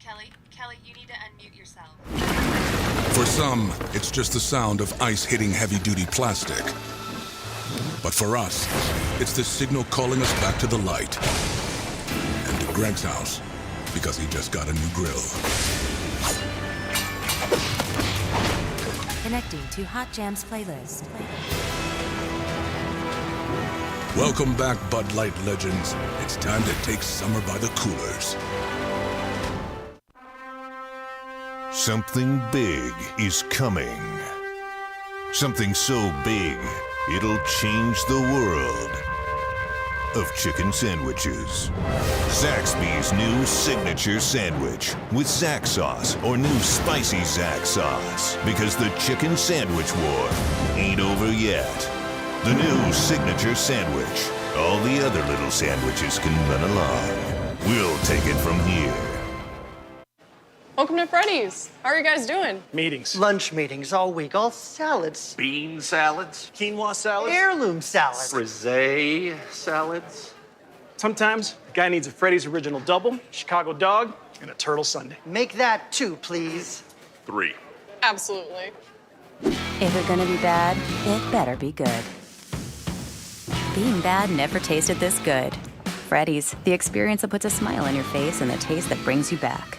Kelly, you need to unmute yourself. For some, it's just the sound of ice hitting heavy-duty plastic. But for us, it's the signal calling us back to the light. And to Greg's house, because he just got a new grill. Connecting to Hot Jams playlist. Welcome back, Bud Light legends. It's time to take summer by the coolers. Something big is coming. Something so big, it'll change the world of chicken sandwiches. Zaxby's new signature sandwich with Zax sauce or new spicy Zax sauce. Because the chicken sandwich war ain't over yet. The new signature sandwich. All the other little sandwiches can run along. We'll take it from here. Welcome to Freddy's. How are you guys doing? Meetings. Lunch meetings all week, all salads. Bean salads. Quinoa salads. Heirloom salads. Frisee salads. Sometimes the guy needs a Freddy's Original Double, Chicago Dog, and a Turtle Sundae. Make that 2, please. 3. Absolutely. If it's gonna be bad, it better be good. Being bad never tasted this good. Freddy's, the experience that puts a smile on your face and the taste that brings you back.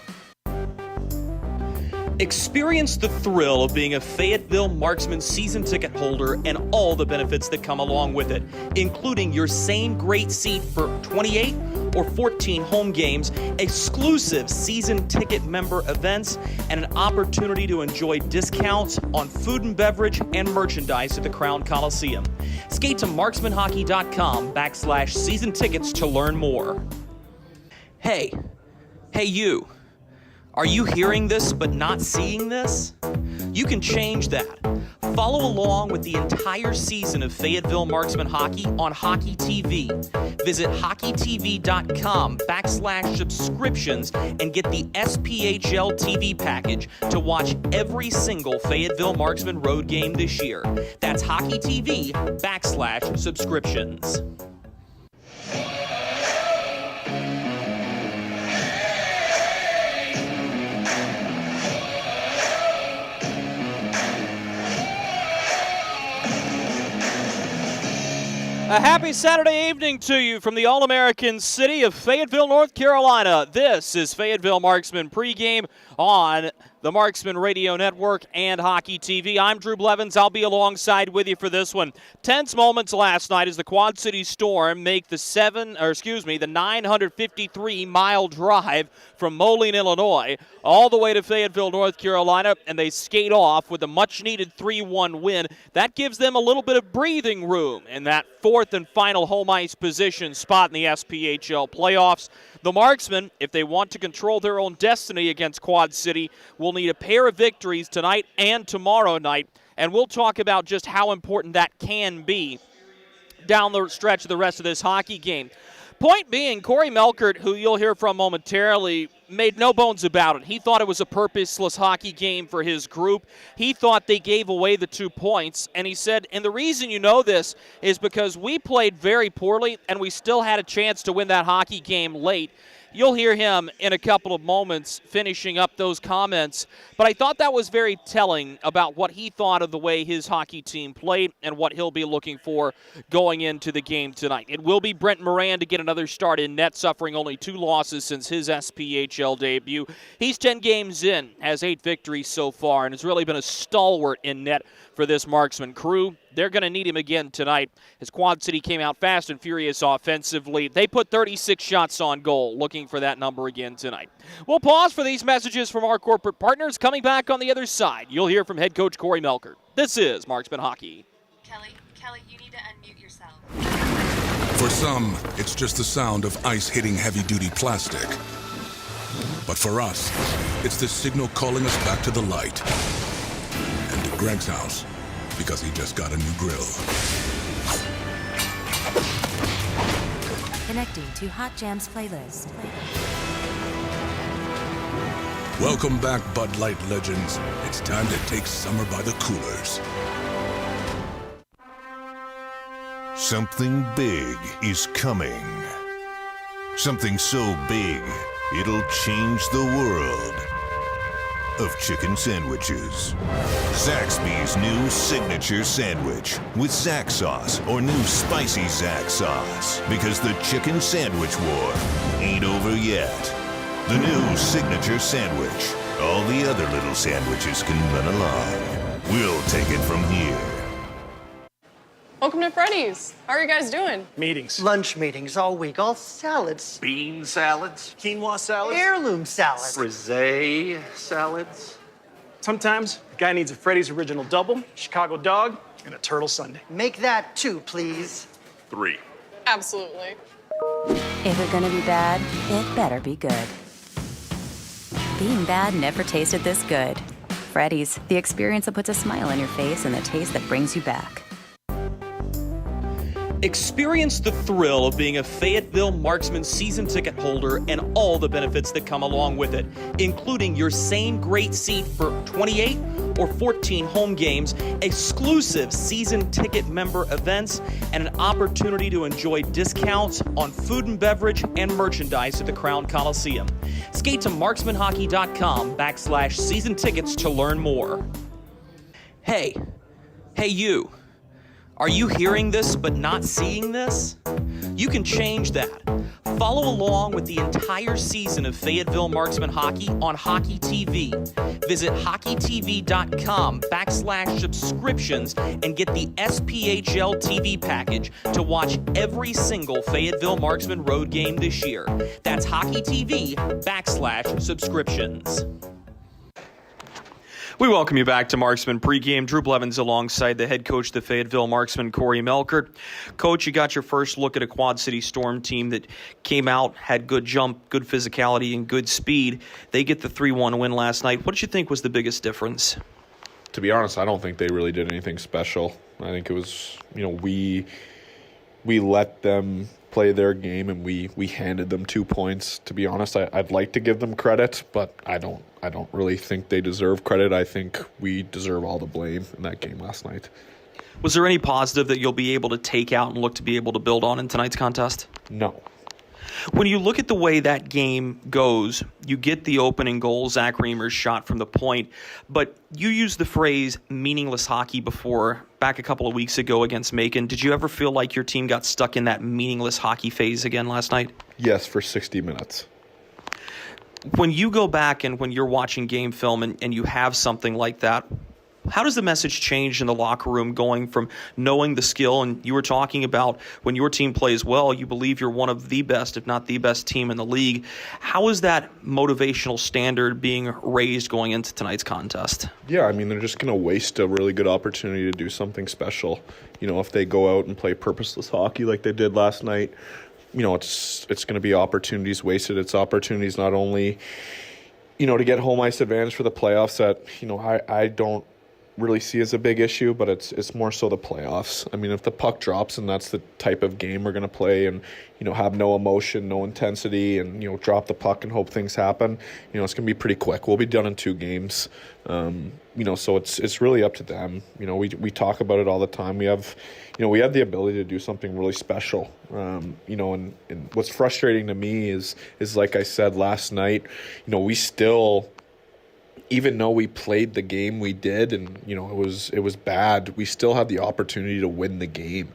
Experience the thrill of being a Fayetteville Marksmen season ticket holder and all the benefits that come along with it, including your same great seat for 28 or 14 home games, exclusive season ticket member events, and an opportunity to enjoy discounts on food and beverage and merchandise at the Crown Coliseum. Skate to marksmanhockey.com/season tickets to learn more. Hey you. Are you hearing this but not seeing this? You can change that. Follow along with the entire season of Fayetteville Marksmen hockey on Hockey TV. Visit hockeytv.com/subscriptions and get the SPHL TV package to watch every single Fayetteville Marksmen road game this year. That's hockeytv.com/subscriptions. A happy Saturday evening to you from the All-American city of Fayetteville, North Carolina. This is Fayetteville Marksmen pregame on the Marksmen Radio Network and Hockey TV. I'm Drew Blevins. I'll be alongside with you for this one. Tense moments last night as the Quad City Storm make the 953-mile drive from Moline, Illinois, all the way to Fayetteville, North Carolina, and they skate off with a much-needed 3-1 win. That gives them a little bit of breathing room in that fourth and final home ice position spot in the SPHL playoffs. The Marksmen, if they want to control their own destiny against Quad City, will need a pair of victories tonight and tomorrow night, and we'll talk about just how important that can be down the stretch of the rest of this hockey game. Point being, Corey Melkert, who you'll hear from momentarily, made no bones about it. He thought it was a purposeless hockey game for his group. He thought they gave away the 2 points, and he said, and the reason you know this is because we played very poorly and we still had a chance to win that hockey game late. You'll hear him in a couple of moments finishing up those comments, but I thought that was very telling about what he thought of the way his hockey team played and what he'll be looking for going into the game tonight. It will be Brent Moran to get another start in net, suffering only 2 losses since his SPHL debut. He's 10 games in, has 8 victories so far, and has really been a stalwart in net for this Marksman crew. They're going to need him again tonight as Quad City came out fast and furious offensively. They put 36 shots on goal, looking for that number again tonight. We'll pause for these messages from our corporate partners. Coming back on the other side, you'll hear from head coach Corey Melkert. This is Marksman Hockey. Kelly, you need to unmute yourself. For some, it's just the sound of ice hitting heavy-duty plastic. But for us, it's the signal calling us back to the light. And to Greg's house, because he just got a new grill. Connecting to Hot Jams playlist. Welcome back, Bud Light legends. It's time to take summer by the coolers. Something big is coming. Something so big, it'll change the world of chicken sandwiches. Zaxby's new signature sandwich with Zax sauce or new spicy Zax sauce. Because the chicken sandwich war ain't over yet. The new signature sandwich. All the other little sandwiches can run along. We'll take it from here. Welcome to Freddy's. How are you guys doing? Meetings. Lunch meetings all week, all salads. Bean salads. Quinoa salads. Heirloom salads. Frisee salads. Sometimes a guy needs a Freddy's Original Double, Chicago Dog, and a Turtle Sundae. Make that 2, please. 3. Absolutely. If you're gonna be bad, it better be good. Being bad never tasted this good. Freddy's, the experience that puts a smile on your face and the taste that brings you back. Experience the thrill of being a Fayetteville Marksmen season ticket holder and all the benefits that come along with it, including your same great seat for 28 or 14 home games, exclusive season ticket member events, and an opportunity to enjoy discounts on food and beverage and merchandise at the Crown Coliseum. Skate to marksmanhockey.com/season tickets to learn more. Hey you. Are you hearing this but not seeing this? You can change that. Follow along with the entire season of Fayetteville Marksmen hockey on Hockey TV. Visit hockeytv.com/subscriptions and get the SPHL TV package to watch every single Fayetteville Marksmen road game this year. That's hockeytv.com/subscriptions. We welcome you back to Marksman Pregame. Drew Blevins alongside the head coach of the Fayetteville Marksmen, Corey Melkert. Coach, you got your first look at a Quad City Storm team that came out, had good jump, good physicality, and good speed. They get the 3-1 win last night. What did you think was the biggest difference? To be honest, I don't think they really did anything special. I think it was, we let them play their game and we handed them 2 points. To be honest, I'd like to give them credit, but I don't really think they deserve credit. I think we deserve all the blame in that game last night. Was there any positive that you'll be able to take out and look to be able to build on in tonight's contest? No. When you look at the way that game goes, you get the opening goal, Zach Reamer's shot from the point, but you used the phrase meaningless hockey before, back a couple of weeks ago against Macon. Did you ever feel like your team got stuck in that meaningless hockey phase again last night? Yes, for 60 minutes. When you go back and when you're watching game film and you have something like that, how does the message change in the locker room going from knowing the skill, and you were talking about when your team plays well, you believe you're one of the best, if not the best team in the league. How is that motivational standard being raised going into tonight's contest? Yeah, they're just going to waste a really good opportunity to do something special. If they go out and play purposeless hockey like they did last night, it's going to be opportunities wasted. It's opportunities not only, to get home ice advantage for the playoffs that, I don't really see as a big issue, but it's more so the playoffs. If the puck drops and that's the type of game we're going to play and, have no emotion, no intensity and, drop the puck and hope things happen, it's going to be pretty quick. We'll be done in 2 games. So it's really up to them. We talk about it all the time. We have the ability to do something really special. And what's frustrating to me is like I said last night, we still, even though we played the game we did and, it was bad, we still had the opportunity to win the game,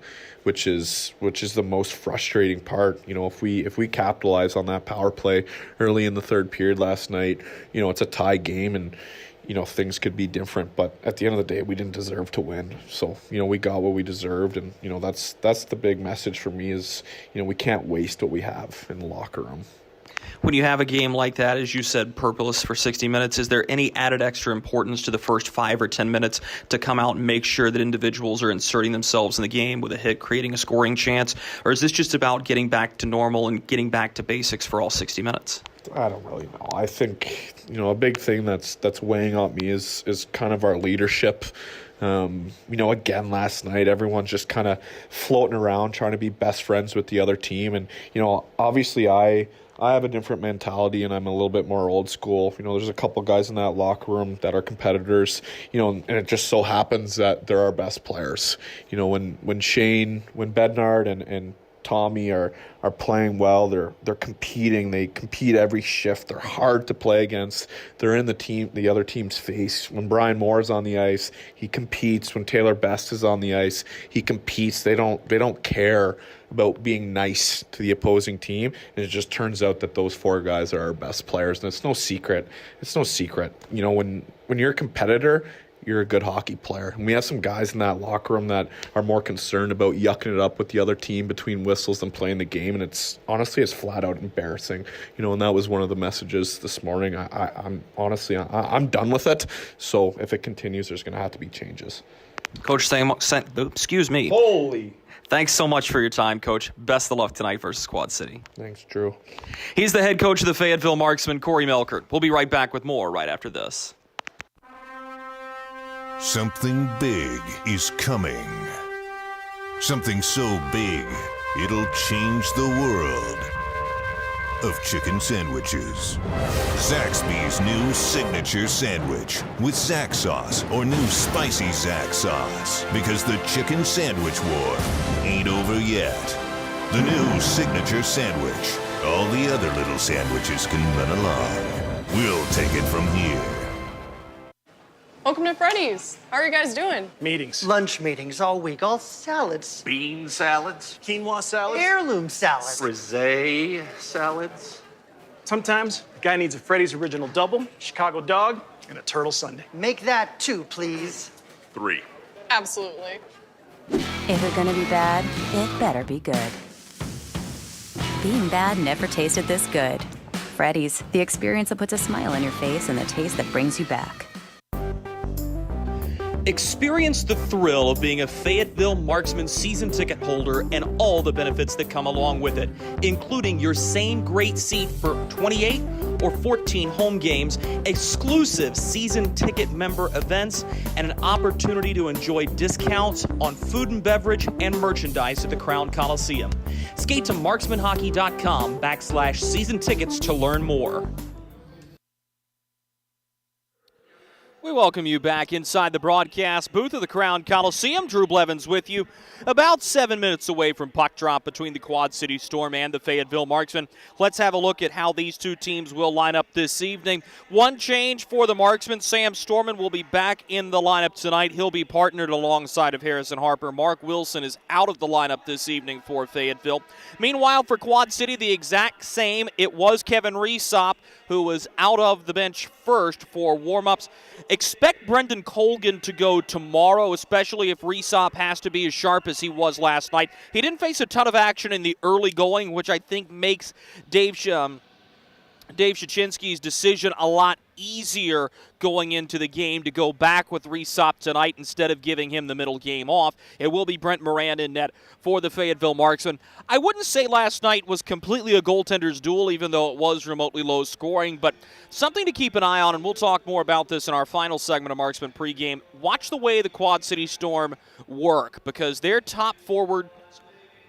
which is the most frustrating part. If we capitalize on that power play early in the third period last night, it's a tie game and, things could be different. But at the end of the day, we didn't deserve to win. So, we got what we deserved. And, that's the big message for me is, we can't waste what we have in the locker room. When you have a game like that, as you said, purposeless for 60 minutes, is there any added extra importance to the first 5 or 10 minutes to come out and make sure that individuals are inserting themselves in the game with a hit, creating a scoring chance? Or is this just about getting back to normal and getting back to basics for all 60 minutes? I don't really know. I think, a big thing that's weighing on me is kind of our leadership. Again, last night, everyone's just kind of floating around trying to be best friends with the other team. And, obviously I have a different mentality and I'm a little bit more old school. There's a couple guys in that locker room that are competitors, and it just so happens that they're our best players. When Shane, when Bednard and Tommy are playing well. They're competing. They compete every shift. They're hard to play against. They're in the other team's face. When Brian Moore is on the ice, he competes. When Taylor Best is on the ice, he competes. They don't care about being nice to the opposing team. And it just turns out that those four guys are our best players. And it's no secret. You know, when you're a competitor, you're a good hockey player. And we have some guys in that locker room that are more concerned about yucking it up with the other team between whistles than playing the game. And it's flat out embarrassing. You know, and that was one of the messages this morning. I'm done with it. So if it continues, there's going to have to be changes. Coach, excuse me. Holy. Thanks so much for your time, Coach. Best of luck tonight versus Quad City. Thanks, Drew. He's the head coach of the Fayetteville Marksmen, Corey Melkert. We'll be right back with more right after this. Something big is coming. Something so big, it'll change the world of chicken sandwiches. Zaxby's new signature sandwich with Zax sauce or new spicy Zax sauce. Because the chicken sandwich war ain't over yet. The new signature sandwich. All the other little sandwiches can run along. We'll take it from here. Welcome to Freddy's. How are you guys doing? Meetings. Lunch meetings all week, all salads. Bean salads. Quinoa salads. Heirloom salads. Frisee salads. Sometimes a guy needs a Freddy's Original Double, Chicago Dog, and a Turtle Sundae. Make that 2, please. 3. Absolutely. If you're gonna be bad, it better be good. Being bad never tasted this good. Freddy's, the experience that puts a smile on your face and the taste that brings you back. Experience the thrill of being a Fayetteville Marksmen season ticket holder and all the benefits that come along with it, including your same great seat for 28 or 14 home games, exclusive season ticket member events, and an opportunity to enjoy discounts on food and beverage and merchandise at the Crown Coliseum. Skate to marksmanhockey.com/season tickets to learn more. We welcome you back inside the broadcast booth of the Crown Coliseum. Drew Blevins with you, about 7 minutes away from puck drop between the Quad City Storm and the Fayetteville Marksmen. Let's have a look at how these two teams will line up this evening. One change for the Marksmen. Sam Storman will be back in the lineup tonight. He'll be partnered alongside of Harrison Harper. Mark Wilson is out of the lineup this evening for Fayetteville. Meanwhile, for Quad City, the exact same. It was Kevin Resop who was out of the bench first for warm-ups. Expect Brendan Colgan to go tomorrow, especially if Resop has to be as sharp as he was last night. He didn't face a ton of action in the early going, which I think makes Dave Shachinsky's decision a lot easier going into the game to go back with Resop tonight instead of giving him the middle game off. It will be Brent Moran in net for the Fayetteville Marksmen. I wouldn't say last night was completely a goaltender's duel, even though it was remotely low scoring, but something to keep an eye on, and we'll talk more about this in our final segment of Marksman pregame. Watch the way the Quad City Storm work, because their top forwards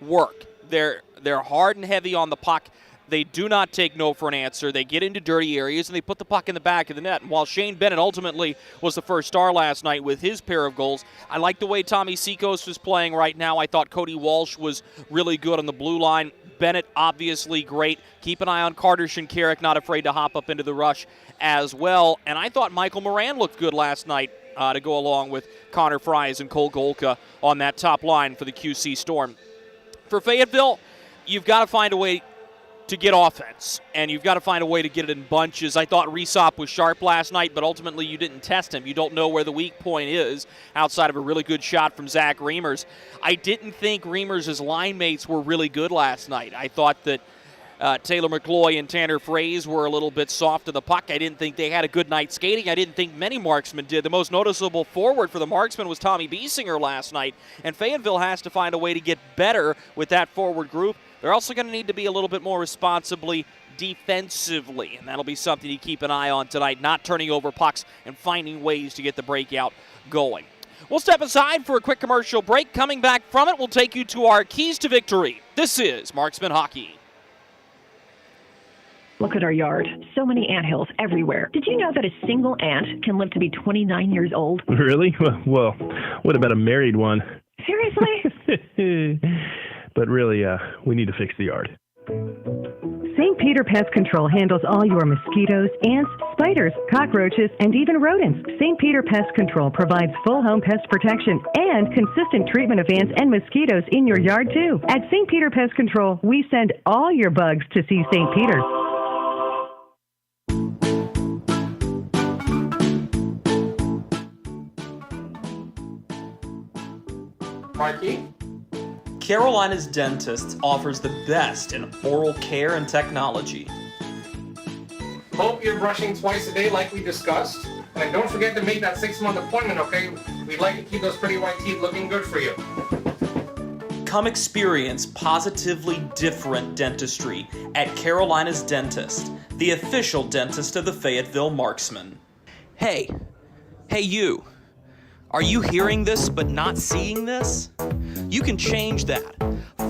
work. They're hard and heavy on the puck. They do not take no for an answer. They get into dirty areas, and they put the puck in the back of the net. And while Shane Bennett ultimately was the first star last night with his pair of goals, I like the way Tommy Seacoast is playing right now. I thought Cody Walsh was really good on the blue line. Bennett, obviously great. Keep an eye on Carter Shinkarik, not afraid to hop up into the rush as well. And I thought Michael Moran looked good last night to go along with Connor Fries and Cole Golka on that top line for the QC Storm. For Fayetteville, you've got to find a way to get offense, and you've got to find a way to get it in bunches. I thought Resop was sharp last night, but ultimately you didn't test him. You don't know where the weak point is outside of a really good shot from Zach Reimers. I didn't think Reimers' line mates were really good last night. I thought that Taylor McCloy and Tanner Fraze were a little bit soft to the puck. I didn't think they had a good night skating. I didn't think many Marksmen did. The most noticeable forward for the Marksmen was Tommy Biesinger last night, and Fayetteville has to find a way to get better with that forward group. They're also going to need to be a little bit more responsibly defensively, and that'll be something to keep an eye on tonight, not turning over pucks and finding ways to get the breakout going. We'll step aside for a quick commercial break. Coming back from it, we'll take you to our keys to victory. This is Marksman Hockey. Look at our yard. So many anthills everywhere. Did you know that a single ant can live to be 29 years old? Really? Well, what about a married one? Seriously? but really, we need to fix the yard. St. Peter Pest Control handles all your mosquitoes, ants, spiders, cockroaches, and even rodents. St. Peter Pest Control provides full home pest protection and consistent treatment of ants and mosquitoes in your yard, too. At St. Peter Pest Control, we send all your bugs to see St. Peter. Marky? Carolina's Dentists offers the best in oral care and technology. Hope you're brushing twice a day like we discussed. And don't forget to make that 6-month appointment, okay? We'd like to keep those pretty white teeth looking good for you. Come experience positively different dentistry at Carolina's Dentist, the official dentist of the Fayetteville Marksmen. Hey you. Are you hearing this but not seeing this? You can change that.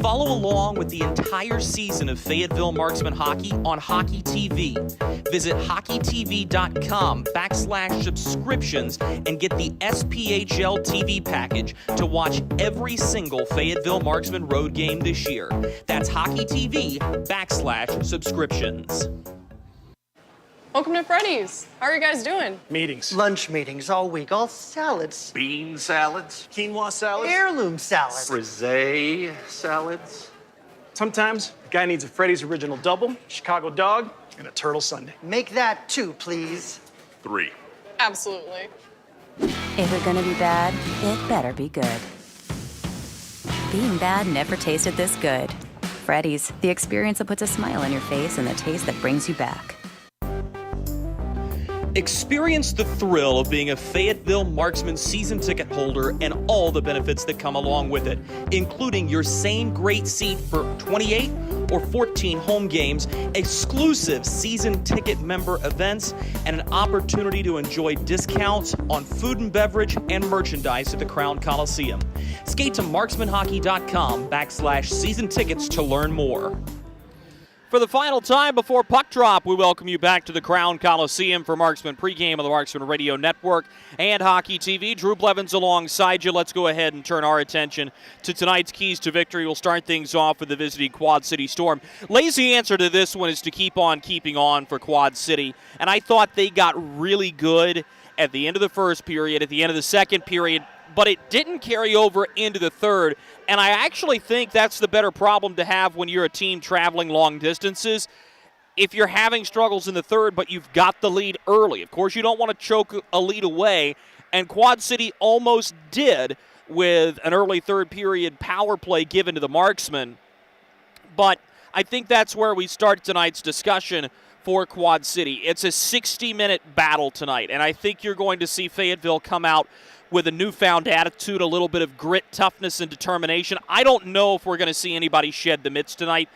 Follow along with the entire season of Fayetteville Marksmen hockey on Hockey TV. Visit hockeytv.com/subscriptions and get the SPHL TV package to watch every single Fayetteville Marksmen road game this year. That's hockeytv.com/subscriptions. Welcome to Freddy's. How are you guys doing? Meetings. Lunch meetings all week, all salads. Bean salads. Quinoa salads. Heirloom salads. Frisee salads. Sometimes a guy needs a Freddy's Original Double, Chicago Dog, and a Turtle Sundae. Make that 2, please. 3. Absolutely. If we're gonna be bad, it better be good. Being bad never tasted this good. Freddy's, the experience that puts a smile on your face and the taste that brings you back. Experience the thrill of being a Fayetteville Marksmen season ticket holder and all the benefits that come along with it, including your same great seat for 28 or 14 home games, exclusive season ticket member events, and an opportunity to enjoy discounts on food and beverage and merchandise at the Crown Coliseum. Skate to marksmanhockey.com/season tickets to learn more. For the final time before puck drop, we welcome you back to the Crown Coliseum for Marksman pregame on the Marksman Radio Network and Hockey TV. Drew Blevins alongside you. Let's go ahead and turn our attention to tonight's keys to victory. We'll start things off with the visiting Quad City Storm. Lazy answer to this one is to keep on keeping on for Quad City, and I thought they got really good at the end of the first period, at the end of the second period, but it didn't carry over into the third. And I actually think that's the better problem to have when you're a team traveling long distances. If you're having struggles in the third, but you've got the lead early. Of course, you don't want to choke a lead away, and Quad City almost did with an early third period power play given to the Marksmen. But I think that's where we start tonight's discussion for Quad City. It's a 60-minute battle tonight, and I think you're going to see Fayetteville come out with a newfound attitude, a little bit of grit, toughness, and determination. I don't know if we're going to see anybody shed the mitts tonight.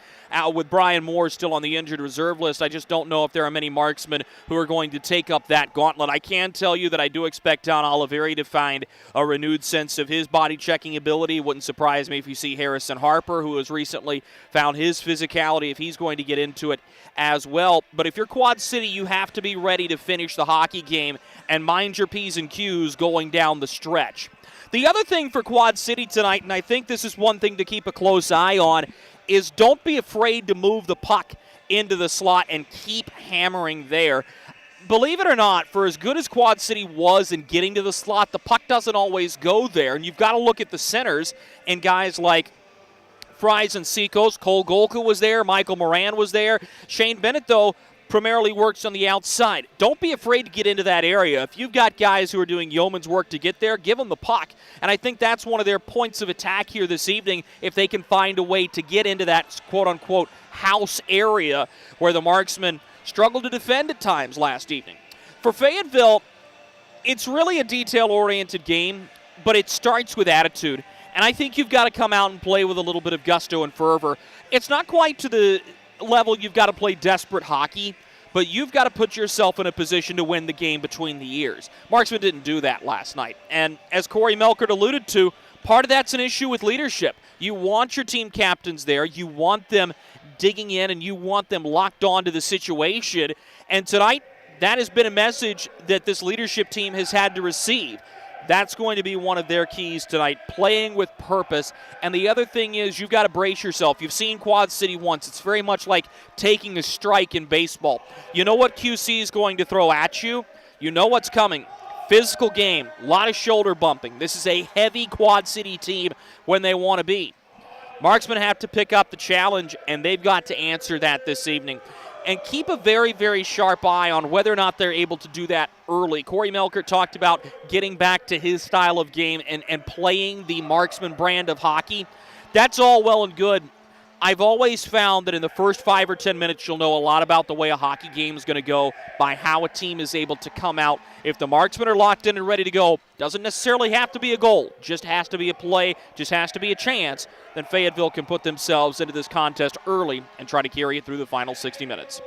With Brian Moore still on the injured reserve list, I just don't know if there are many marksmen who are going to take up that gauntlet. I can tell you that I do expect Don Oliveri to find a renewed sense of his body-checking ability. Wouldn't surprise me if you see Harrison Harper, who has recently found his physicality, if he's going to get into it as well. But if you're Quad City, you have to be ready to finish the hockey game and mind your P's and Q's going down the stretch. The other thing for Quad City tonight, and I think this is one thing to keep a close eye on, is don't be afraid to move the puck into the slot and keep hammering there. Believe it or not, for as good as Quad City was in getting to the slot, the puck doesn't always go there, and you've got to look at the centers and guys like Fries and Seacoast. Cole Golka was there. Michael Moran was there. Shane Bennett, though, primarily works on the outside. Don't be afraid to get into that area. If you've got guys who are doing yeoman's work to get there, give them the puck. And I think that's one of their points of attack here this evening, if they can find a way to get into that quote-unquote house area where the Marksmen struggled to defend at times last evening. For Fayetteville, it's really a detail-oriented game, but it starts with attitude. And I think you've got to come out and play with a little bit of gusto and fervor. It's not quite to the level you've got to play desperate hockey, but you've got to put yourself in a position to win the game between the ears. Marksman didn't do that last night. And as Corey Melkert alluded to, part of that's an issue with leadership. You want your team captains there. You want them digging in, and you want them locked on to the situation. And tonight, that has been a message that this leadership team has had to receive. That's going to be one of their keys tonight, playing with purpose. And the other thing is you've got to brace yourself. You've seen Quad City once. It's very much like taking a strike in baseball. You know what QC is going to throw at you. You know what's coming. Physical game, a lot of shoulder bumping. This is a heavy Quad City team when they want to be. Marksmen have to pick up the challenge, and they've got to answer that this evening. And keep a very, very sharp eye on whether or not they're able to do that early. Corey Melker talked about getting back to his style of game and playing the Marksman brand of hockey. That's all well and good. I've always found that in the first 5 or 10 minutes, you'll know a lot about the way a hockey game is going to go by how a team is able to come out. If the Marksmen are locked in and ready to go, doesn't necessarily have to be a goal, just has to be a play, just has to be a chance, then Fayetteville can put themselves into this contest early and try to carry it through the final 60 minutes.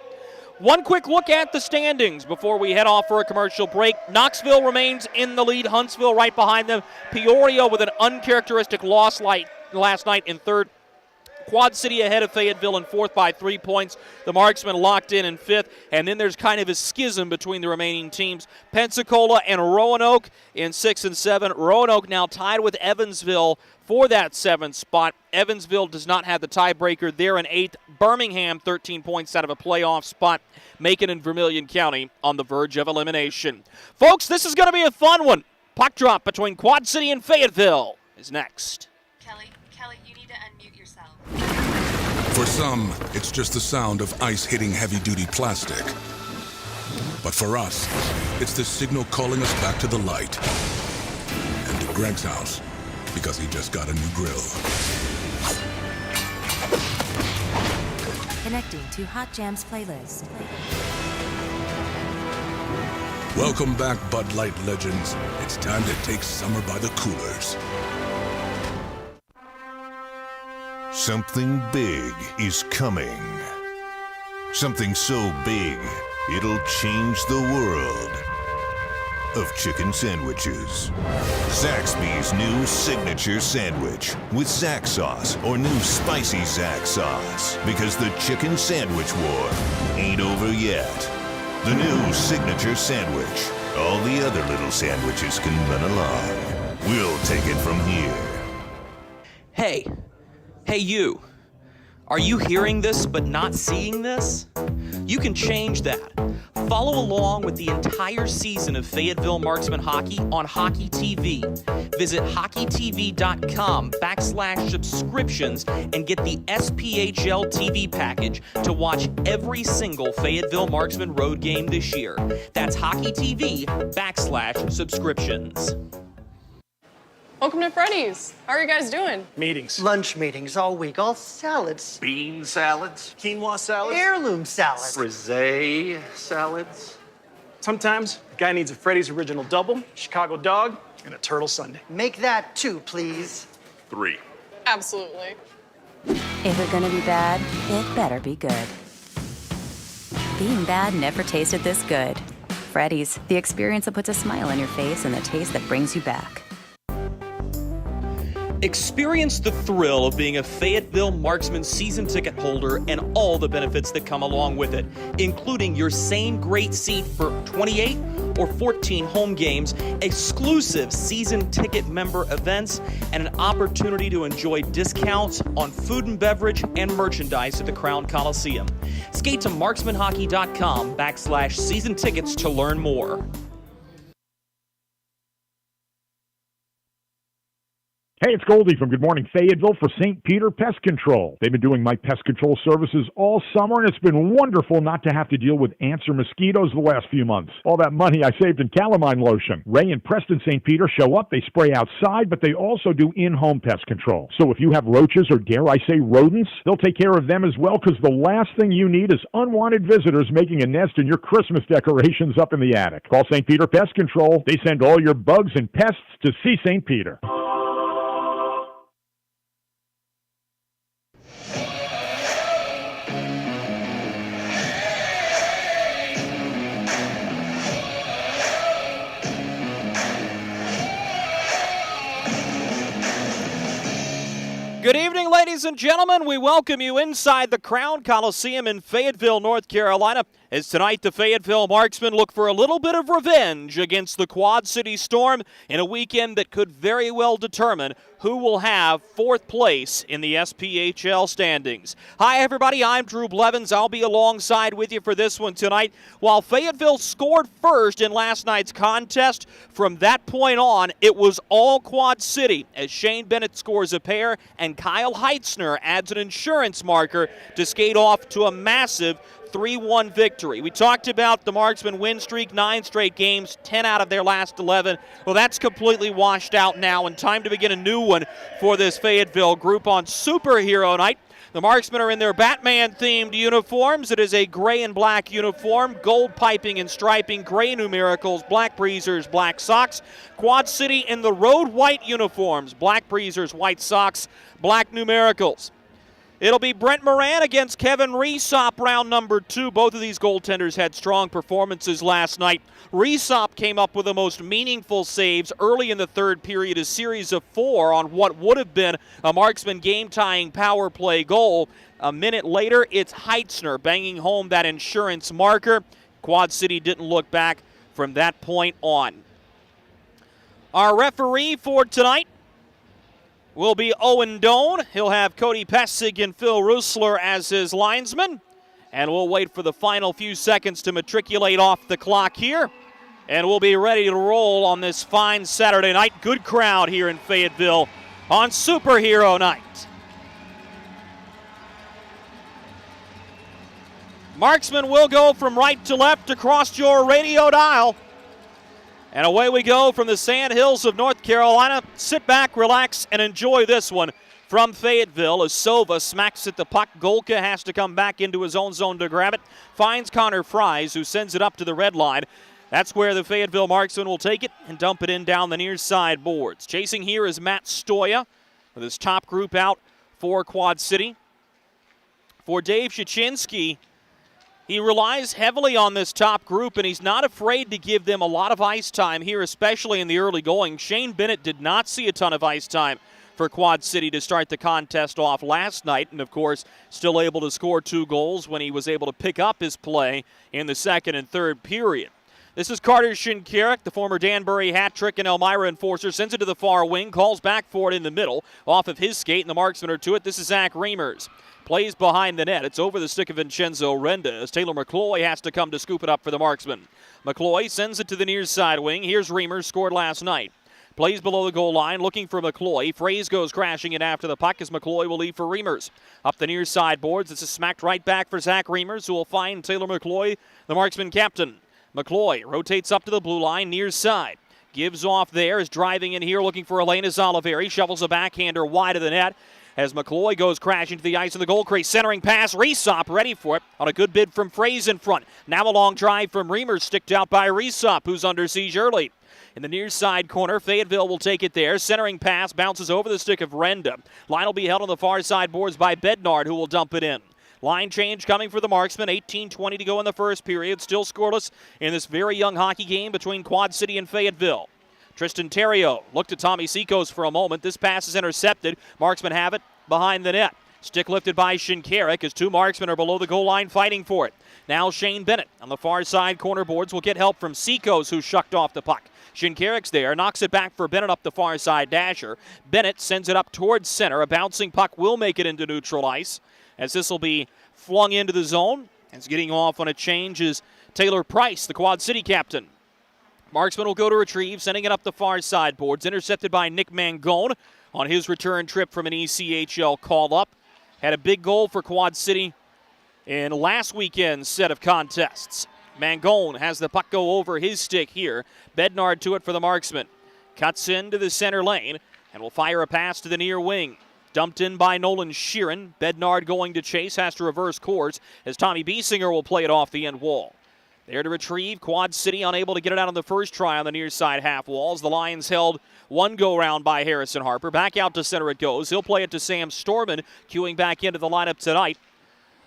One quick look at the standings before we head off for a commercial break. Knoxville remains in the lead, Huntsville right behind them. Peoria with an uncharacteristic loss last night in third. Quad City ahead of Fayetteville in fourth by 3 points. The Marksmen locked in fifth. And then there's kind of a schism between the remaining teams. Pensacola and Roanoke in 6 and 7. Roanoke now tied with Evansville for that 7th spot. Evansville does not have the tiebreaker. They're in 8th. Birmingham 13 points out of a playoff spot. Macon and Vermilion County on the verge of elimination. Folks, this is going to be a fun one. Puck drop between Quad City and Fayetteville is next. Kelly, you need to unmute yourself. For some, it's just the sound of ice hitting heavy-duty plastic. But for us, it's the signal calling us back to the light. And to Greg's house, because he just got a new grill. Connecting to Hot Jams playlist. Welcome back, Bud Light legends. It's time to take summer by the coolers. Something big is coming. Something so big, it'll change the world of chicken sandwiches. Zaxby's new signature sandwich with Zax sauce or new spicy Zax sauce. Because the chicken sandwich war ain't over yet. The new signature sandwich. All the other little sandwiches can run along. We'll take it from here. Hey you, are you hearing this but not seeing this? You can change that. Follow along with the entire season of Fayetteville Marksmen hockey on Hockey TV. Visit hockeytv.com/subscriptions and get the SPHL TV package to watch every single Fayetteville Marksmen road game this year. That's hockeytv.com/subscriptions. Welcome to Freddy's. How are you guys doing? Meetings. Lunch meetings all week, all salads. Bean salads. Quinoa salads. Heirloom salads. Frisee salads. Sometimes a guy needs a Freddy's Original Double, Chicago Dog, and a Turtle Sundae. Make that 2, please. 3. Absolutely. If we're gonna be bad, it better be good. Being bad never tasted this good. Freddy's, the experience that puts a smile on your face and the taste that brings you back. Experience the thrill of being a Fayetteville Marksman season ticket holder and all the benefits that come along with it, including your same great seat for 28 or 14 home games, exclusive season ticket member events, and an opportunity to enjoy discounts on food and beverage and merchandise at the Crown Coliseum. Skate to marksmanhockey.com/season tickets to learn more. Hey, it's Goldie from Good Morning Fayetteville for St. Peter Pest Control. They've been doing my pest control services all summer, and it's been wonderful not to have to deal with ants or mosquitoes the last few months. All that money I saved in calamine lotion. Ray and Preston St. Peter show up, they spray outside, but they also do in-home pest control. So if you have roaches or, dare I say, rodents, they'll take care of them as well, because the last thing you need is unwanted visitors making a nest in your Christmas decorations up in the attic. Call St. Peter Pest Control. They send all your bugs and pests to see St. Peter. Good evening, ladies and gentlemen. We welcome you inside the Crown Coliseum in Fayetteville, North Carolina. as tonight the Fayetteville Marksmen look for a little bit of revenge against the Quad City Storm in a weekend that could very well determine who will have fourth place in the SPHL standings. Hi, everybody. I'm Drew Blevins. I'll be alongside with you for this one tonight. While Fayetteville scored first in last night's contest, from that point on, it was all Quad City as Shane Bennett scores a pair and Kyle Heitzner adds an insurance marker to skate off to a massive 3-1 victory. We talked about the Marksmen win streak, 9 straight games, 10 out of their last 11. Well, that's completely washed out now, and time to begin a new one for this Fayetteville group on Superhero Night. The Marksmen are in their Batman-themed uniforms. It is a gray and black uniform, gold piping and striping, gray numericals, black breezers, black socks. Quad City in the road white uniforms, black breezers, white socks, black numericals. It'll be Brent Moran against Kevin Reesop, round number 2. Both of these goaltenders had strong performances last night. Reesop came up with the most meaningful saves early in the third period, a series of 4 on what would have been a Marksman game-tying power play goal. A minute later, it's Heitzner banging home that insurance marker. Quad City didn't look back from that point on. Our referee for tonight will be Owen Doan. He'll have Cody Pessig and Phil Rusler as his linesmen. And we'll wait for the final few seconds to matriculate off the clock here. And we'll be ready to roll on this fine Saturday night. Good crowd here in Fayetteville on Superhero Night. Marksmen will go from right to left across your radio dial. And away we go from the sand hills of North Carolina. Sit back, relax, and enjoy this one from Fayetteville as Sova smacks at the puck. Golka has to come back into his own zone to grab it. Finds Connor Fries, who sends it up to the red line. That's where the Fayetteville Marksmen will take it and dump it in down the near side boards. Chasing here is Matt Stoya with his top group out for Quad City. For Dave Shachinski, he relies heavily on this top group, and he's not afraid to give them a lot of ice time here, especially in the early going. Shane Bennett did not see a ton of ice time for Quad City to start the contest off last night, and of course, still able to score 2 goals when he was able to pick up his play in the second and third period. This is Carter Shinkarek, the former Danbury hat trick and Elmira enforcer, sends it to the far wing, calls back for it in the middle, off of his skate, and the Marksmen are to it. This is Zach Reimers. Plays behind the net. It's over the stick of Vincenzo Renda as Taylor McCloy has to come to scoop it up for the Marksmen. McCloy sends it to the near side wing. Here's Reimers, scored last night. Plays below the goal line, looking for McCloy. Fraze goes crashing in after the puck as McCloy will leave for Reimers. Up the near side boards, it's a smacked right back for Zach Reimers, who will find Taylor McCloy, the Marksman captain. McCloy rotates up to the blue line, near side. Gives off there, is driving in here, looking for Elena Oliveri. Shovels a backhander wide of the net as McCloy goes crashing to the ice in the goal crease. Centering pass, Reesop ready for it on a good bid from Fraze in front. Now a long drive from Reimers, sticked out by Reesop, who's under siege early. In the near side corner, Fayetteville will take it there. Centering pass bounces over the stick of Renda. Line will be held on the far side boards by Bednard, who will dump it in. Line change coming for the Marksmen. 18:20 to go in the first period. Still scoreless in this very young hockey game between Quad City and Fayetteville. Tristan Terrio looked at Tommy Seacos for a moment. This pass is intercepted. Marksmen have it behind the net. Stick lifted by Shinkarek as 2 Marksmen are below the goal line fighting for it. Now Shane Bennett on the far side corner boards will get help from Seacos, who shucked off the puck. Shinkarek's there, knocks it back for Bennett up the far side dasher. Bennett sends it up towards center. A bouncing puck will make it into neutral ice as this will be flung into the zone. As getting off on a change is Taylor Price, the Quad City captain. Marksman will go to retrieve, sending it up the far side boards. Intercepted by Nick Mangold on his return trip from an ECHL call-up. Had a big goal for Quad City in last weekend's set of contests. Mangold has the puck go over his stick here. Bednard to it for the Marksman. Cuts into the center lane and will fire a pass to the near wing. Dumped in by Nolan Sheeran. Bednard going to chase, has to reverse course as Tommy Biesinger will play it off the end wall. There to retrieve, Quad City unable to get it out on the first try on the near side half walls. The Lions held one go-round by Harrison Harper. Back out to center it goes. He'll play it to Sam Storman, queuing back into the lineup tonight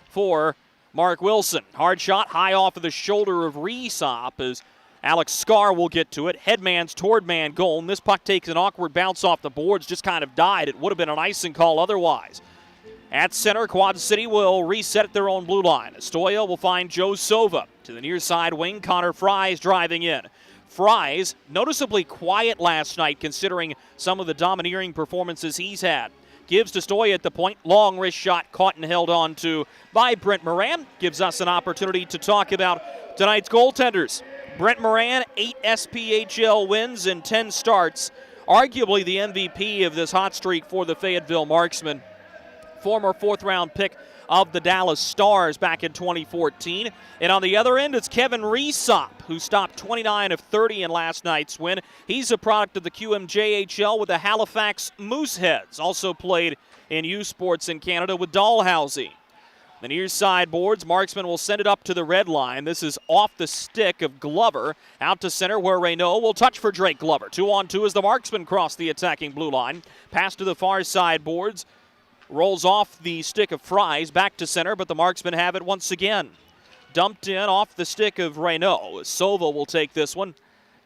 for Mark Wilson. Hard shot high off of the shoulder of Reesop as Alex Scarr will get to it. Headman's toward Mangold. This puck takes an awkward bounce off the boards, just kind of died. It would have been an icing call otherwise. At center, Quad City will reset at their own blue line. Estoya will find Joe Sova. To the near side wing, Connor Fries driving in. Fries, noticeably quiet last night considering some of the domineering performances he's had. Gives to Estoya at the point. Long wrist shot caught and held on to by Brent Moran. Gives us an opportunity to talk about tonight's goaltenders. Brent Moran, 8 SPHL wins in 10 starts. Arguably the MVP of this hot streak for the Fayetteville Marksmen. Former fourth-round pick of the Dallas Stars back in 2014. And on the other end, it's Kevin Reesop, who stopped 29 of 30 in last night's win. He's a product of the QMJHL with the Halifax Mooseheads. Also played in U Sports in Canada with Dalhousie. The near side boards, Marksman will send it up to the red line. This is off the stick of Glover. Out to center where Reynaud will touch for Drake Glover. 2-on-2 as the Marksmen cross the attacking blue line. Pass to the far side boards. Rolls off the stick of Fries, back to center, but the Marksmen have it once again. Dumped in off the stick of Reynaud. Sova will take this one.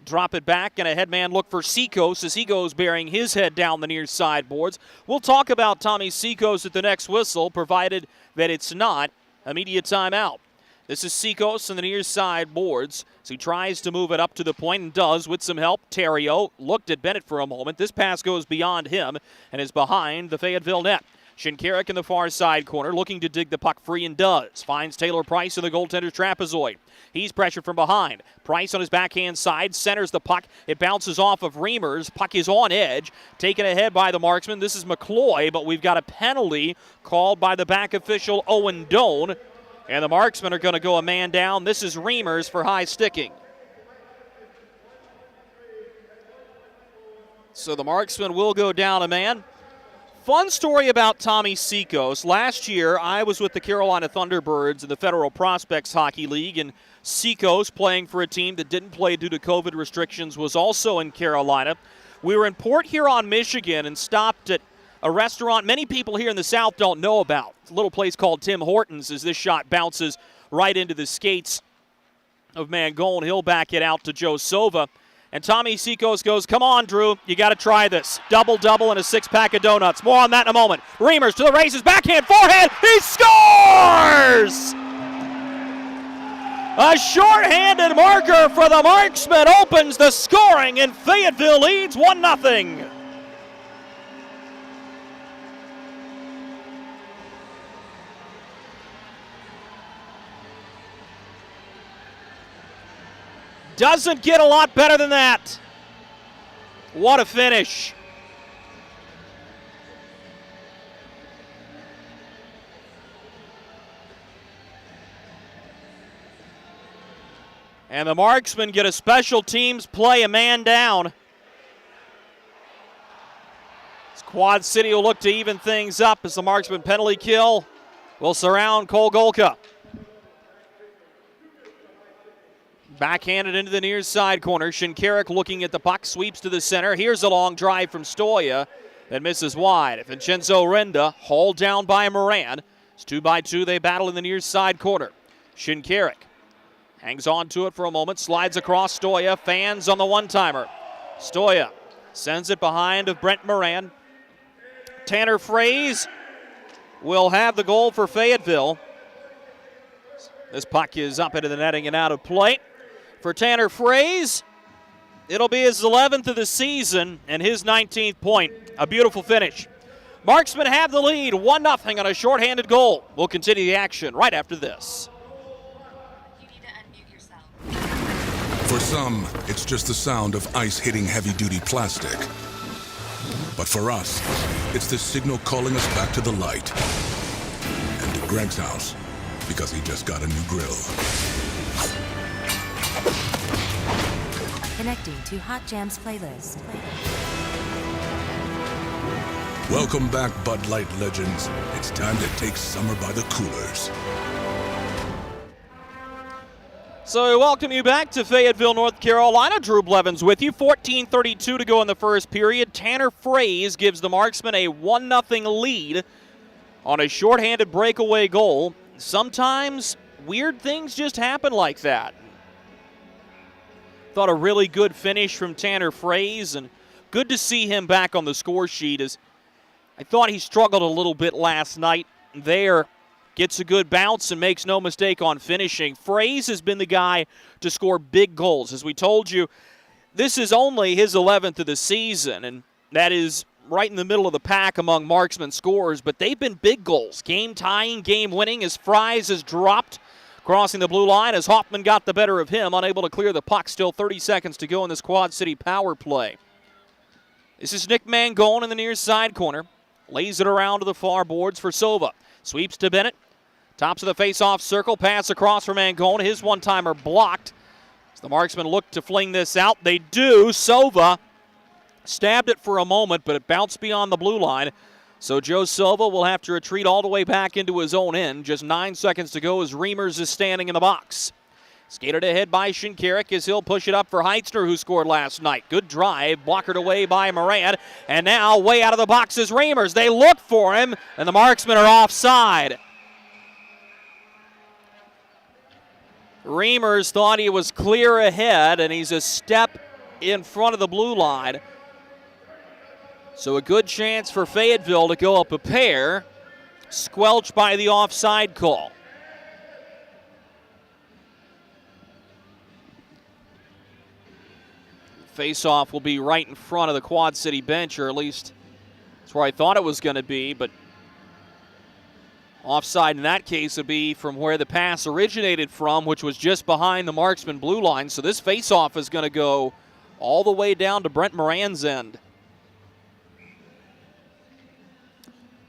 Drop it back, and a headman look for Seacos as he goes bearing his head down the near side boards. We'll talk about Tommy Seacos at the next whistle, provided that it's not immediate timeout. This is Seacos on the near side boards. So he tries to move it up to the point and does with some help. Terrio looked at Bennett for a moment. This pass goes beyond him and is behind the Fayetteville net. Shinkarik in the far side corner, looking to dig the puck free and does. Finds Taylor Price in the goaltender's trapezoid. He's pressured from behind. Price on his backhand side, centers the puck. It bounces off of Reimers. Puck is on edge. Taken ahead by the Marksman. This is McCloy, but we've got a penalty called by the back official, Owen Doan. And the Marksmen are going to go a man down. This is Reimers for high sticking. So the Marksmen will go down a man. Fun story about Tommy Seacos. Last year, I was with the Carolina Thunderbirds in the Federal Prospects Hockey League, and Seacos, playing for a team that didn't play due to COVID restrictions, was also in Carolina. We were in Port Huron, Michigan, and stopped at a restaurant many people here in the South don't know about. It's a little place called Tim Hortons as this shot bounces right into the skates of Mangold. He'll back it out to Joe Sova. And Tommy Seacos goes, come on, Drew, you got to try this. Double-double and a six-pack of donuts. More on that in a moment. Reimers to the races, backhand, forehand, he scores! A short-handed marker for the Marksmen opens the scoring, and Fayetteville leads 1-0. Doesn't get a lot better than that. What a finish. And the Marksmen get a special teams play, a man down. Quad City will look to even things up as the Marksman penalty kill will surround Cole Golka. Backhanded into the near side corner. Shinkarik looking at the puck, sweeps to the center. Here's a long drive from Stoya that misses wide. Vincenzo Renda hauled down by Moran. It's 2-by-2. They battle in the near side corner. Shinkarik hangs on to it for a moment, slides across Stoya, fans on the one-timer. Stoya sends it behind of Brent Moran. Tanner Fraze will have the goal for Fayetteville. This puck is up into the netting and out of play. For Tanner Fraze, it'll be his 11th of the season and his 19th point. A beautiful finish. Marksmen have the lead, 1-0 on a shorthanded goal. We'll continue the action right after this. You need to unmute yourself. For some, it's just the sound of ice hitting heavy-duty plastic. But for us, it's the signal calling us back to the light. And to Greg's house, because he just got a new grill. Connecting to Hot Jams playlist. Welcome back, Bud Light legends. It's time to take summer by the coolers. So we welcome you back to Fayetteville, North Carolina. Drew Blevins with you. 14:32 to go in the first period. Tanner Fraze gives the Marksmen a 1-0 lead on a shorthanded breakaway goal. Sometimes weird things just happen like that. Thought a really good finish from Tanner Fraze, and good to see him back on the score sheet. As I thought he struggled a little bit last night there. Gets a good bounce and makes no mistake on finishing. Fraze has been the guy to score big goals. As we told you, this is only his 11th of the season, and that is right in the middle of the pack among marksman scorers, but they've been big goals. Game-tying, game-winning as Fries has dropped, crossing the blue line as Hoffman got the better of him, unable to clear the puck. Still 30 seconds to go in this Quad City power play. This is Nick Mangold in the near side corner. Lays it around to the far boards for Sova. Sweeps to Bennett. Tops of the face-off circle, pass across from Mangold. His one-timer blocked. As the marksmen look to fling this out, they do. Sova stabbed it for a moment, but it bounced beyond the blue line. So Joe Sova will have to retreat all the way back into his own end. Just 9 seconds to go as Reimers is standing in the box. Skated ahead by Shinkarik as he'll push it up for Heitzner, who scored last night. Good drive, blockered away by Moran. And now way out of the box is Reimers. They look for him, and the marksmen are offside. Reimers thought he was clear ahead, and he's a step in front of the blue line. So a good chance for Fayetteville to go up a pair, squelched by the offside call. Face-off will be right in front of the Quad City bench, or at least that's where I thought it was going to be, but offside in that case would be from where the pass originated from, which was just behind the marksman blue line. So this face-off is going to go all the way down to Brent Moran's end.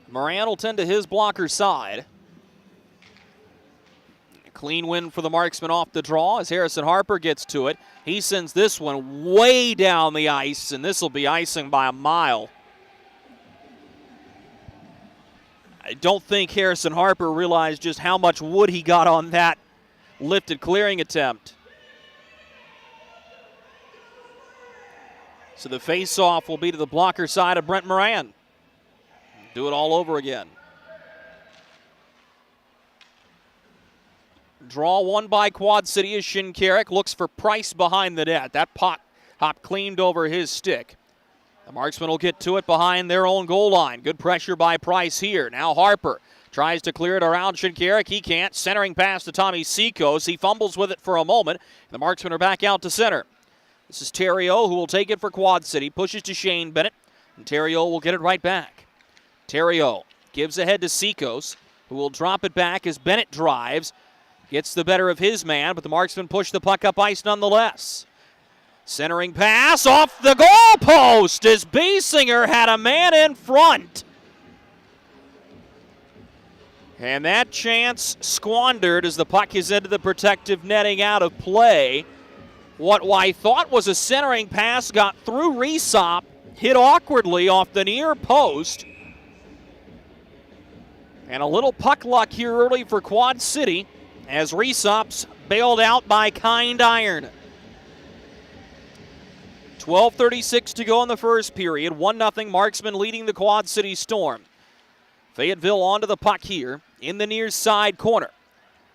Moran will tend to his blocker side. A clean win for the marksman off the draw as Harrison Harper gets to it. He sends this one way down the ice, and this will be icing by a mile. I don't think Harrison Harper realized just how much wood he got on that lifted clearing attempt. So the face-off will be to the blocker side of Brent Moran. Do it all over again. Draw won by Quad City as Shinkarik looks for Price behind the net. That puck hop cleaned over his stick. The marksmen will get to it behind their own goal line. Good pressure by Price here. Now Harper tries to clear it around Shinkarik. He can't. Centering pass to Tommy Seacos. He fumbles with it for a moment. The marksmen are back out to center. This is Terrio, who will take it for Quad City. Pushes to Shane Bennett, and Terrio will get it right back. Terrio gives ahead to Seacos, who will drop it back as Bennett drives. Gets the better of his man, but the marksmen push the puck up ice nonetheless. Centering pass off the goal post as Basinger had a man in front. And that chance squandered as the puck is into the protective netting out of play. What I thought was a centering pass got through Resop, hit awkwardly off the near post. And a little puck luck here early for Quad City as Resop's bailed out by Kind Iron. 12:36 to go in the first period. 1-0 Marksmen leading the Quad City Storm. Fayetteville onto the puck here in the near side corner.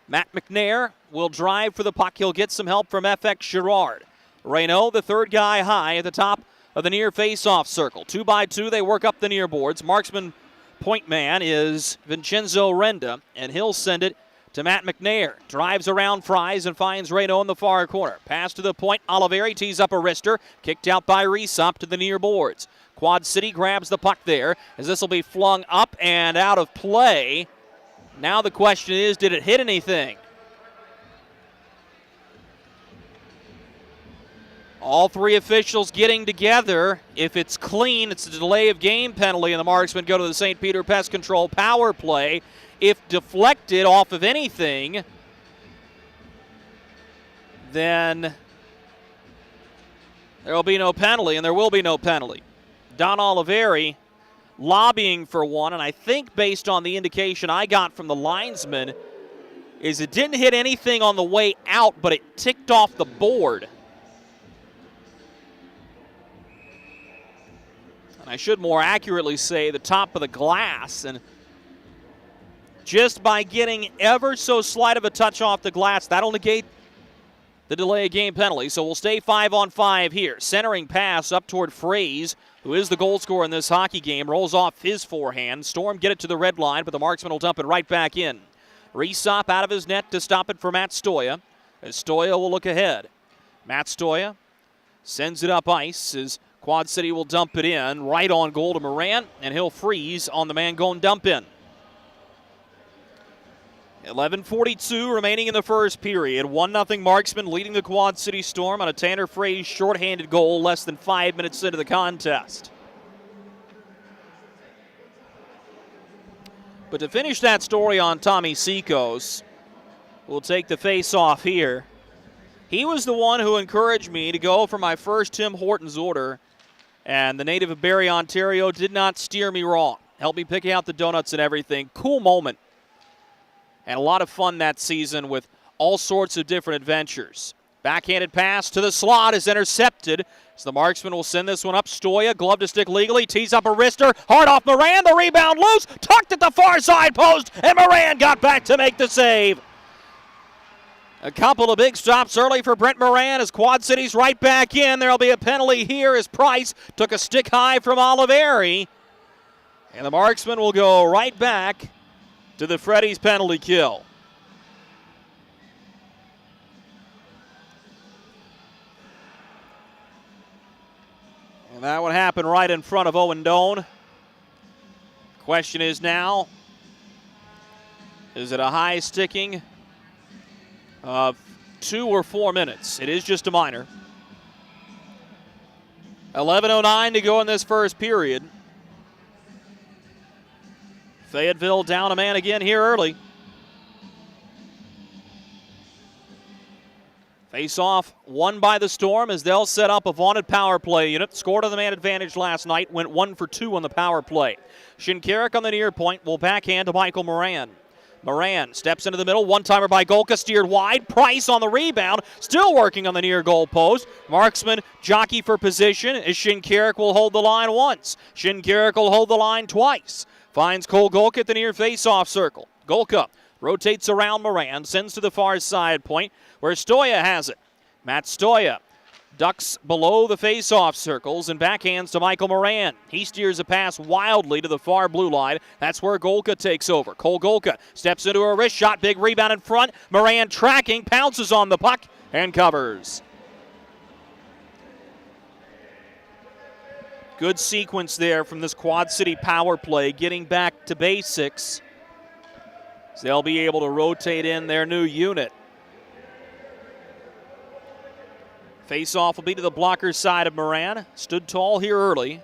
Matt McNair will drive for the puck. He'll get some help from FX Girard. Reynaud, the third guy high at the top of the near face-off circle. 2-by-2, they work up the near boards. Marksman point man is Vincenzo Renda, and he'll send it to Matt McNair. Drives around Fries and finds Reynaud in the far corner. Pass to the point. Oliveri tees up a wrister. Kicked out by Resop to the near boards. Quad City grabs the puck there as this will be flung up and out of play. Now the question is, did it hit anything? All three officials getting together. If it's clean, it's a delay of game penalty, and the marksmen go to the St. Peter Pest Control power play. If deflected off of anything, then there will be no penalty, and there will be no penalty. Don Oliveri lobbying for one, and I think based on the indication I got from the linesman is it didn't hit anything on the way out, but it ticked off the board. And I should more accurately say the top of the glass, and just by getting ever so slight of a touch off the glass, that'll negate the delay of game penalty. So we'll stay 5-on-5 here. Centering pass up toward Fraze. who is the goal scorer in this hockey game, rolls off his forehand. Storm get it to the red line, but the Marksmen will dump it right back in. Resop out of his net to stop it for Matt Stoya, as Stoya will look ahead. Matt Stoya sends it up ice as Quad City will dump it in right on goal to Moran, and he'll freeze on the Mangold dump in. 11:42 remaining in the first period. 1-0 Marksmen leading the Quad City Storm on a Tanner Fraze shorthanded goal less than 5 minutes into the contest. But to finish that story on Tommy Seacos, we'll take the face-off here. He was the one who encouraged me to go for my first Tim Hortons order, and the native of Barrie, Ontario did not steer me wrong. Helped me pick out the donuts and everything. Cool moment. And a lot of fun that season with all sorts of different adventures. Backhanded pass to the slot is intercepted. So the Marksman will send this one up. Stoya, glove to stick legally, tees up a wrister. Hard off Moran, the rebound loose. Tucked at the far side post, and Moran got back to make the save. A couple of big stops early for Brent Moran as Quad City's right back in. There'll be a penalty here as Price took a stick high from Oliveri. And the Marksman will go right back to the Freddy's penalty kill. And that would happen right in front of Owen Doan. Question is now, is it a high sticking of 2 or 4 minutes? It is just a minor. 11:09 to go in this first period. Fayetteville down a man again here early. Face-off won by the Storm as they'll set up a vaunted power play unit. Scored on the man advantage last night, went 1 for 2 on the power play. Shinkarik on the near point will backhand to Michael Moran. Moran steps into the middle, one-timer by Golka, steered wide. Price on the rebound, still working on the near goal post. Marksman jockey for position as Shinkarik will hold the line once. Shinkarik will hold the line twice. Finds Cole Golka at the near face-off circle. Golka rotates around Moran, sends to the far side point where Stoya has it. Matt Stoya ducks below the face-off circles and backhands to Michael Moran. He steers a pass wildly to the far blue line. That's where Golka takes over. Cole Golka steps into a wrist shot, big rebound in front. Moran tracking, pounces on the puck and covers. Good sequence there from this Quad City power play, getting back to basics. So they'll be able to rotate in their new unit. Face-off will be to the blocker side of Moran. Stood tall here early.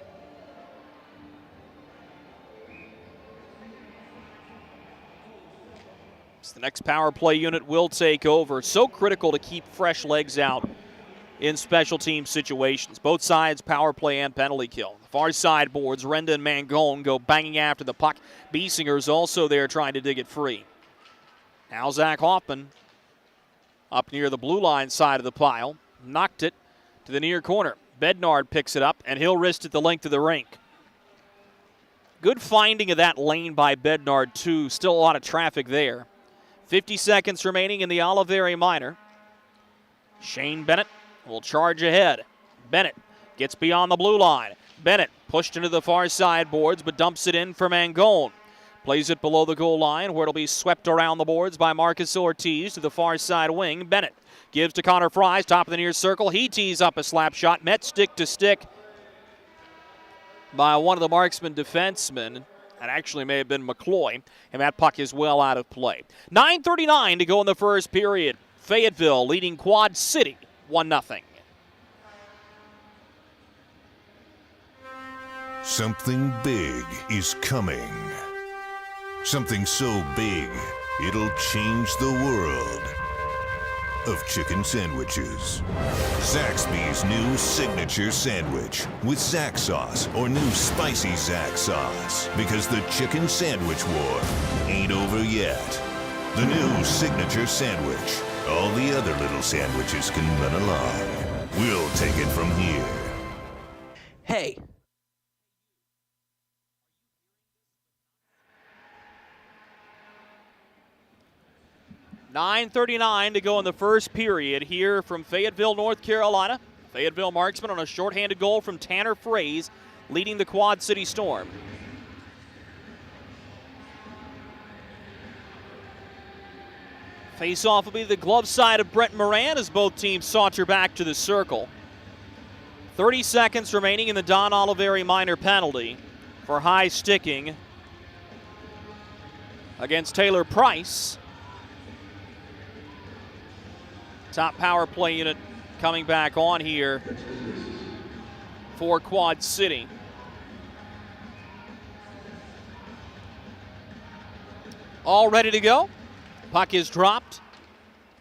So the next power play unit will take over. So critical to keep fresh legs out in special team situations. Both sides, power play and penalty kill. The far side boards, Renda and Mangold go banging after the puck. Biesinger's also there trying to dig it free. Now Zach Hoffman up near the blue line side of the pile. Knocked it to the near corner. Bednard picks it up, and he'll wrist it the length of the rink. Good finding of that lane by Bednard, too. Still a lot of traffic there. 50 seconds remaining in the Oliveri minor. Shane Bennett will charge ahead. Bennett gets beyond the blue line. Bennett pushed into the far side boards, but dumps it in for Mangold. Plays it below the goal line, where it'll be swept around the boards by Marcus Ortiz to the far side wing. Bennett gives to Connor Fries, top of the near circle. He tees up a slap shot, met stick to stick by one of the Marksmen defensemen. That actually may have been McCloy, and that puck is well out of play. 9:39 to go in the first period. Fayetteville leading Quad City 1-0. Something big is coming. Something so big, it'll change the world of chicken sandwiches. Zaxby's new signature sandwich with Zax sauce or new spicy Zax sauce. Because the chicken sandwich war ain't over yet. The new signature sandwich. All the other little sandwiches can run along. We'll take it from here. Hey. $9:39 to go in the first period here from Fayetteville, North Carolina. Fayetteville Marksmen on a shorthanded goal from Tanner Fraze. leading the Quad City Storm. Face-off will be the glove side of Brent Moran as both teams saunter back to the circle. 30 seconds remaining in the Don Oliveri minor penalty for high sticking against Taylor Price. Top power play unit coming back on here for Quad City. All ready to go. Puck is dropped.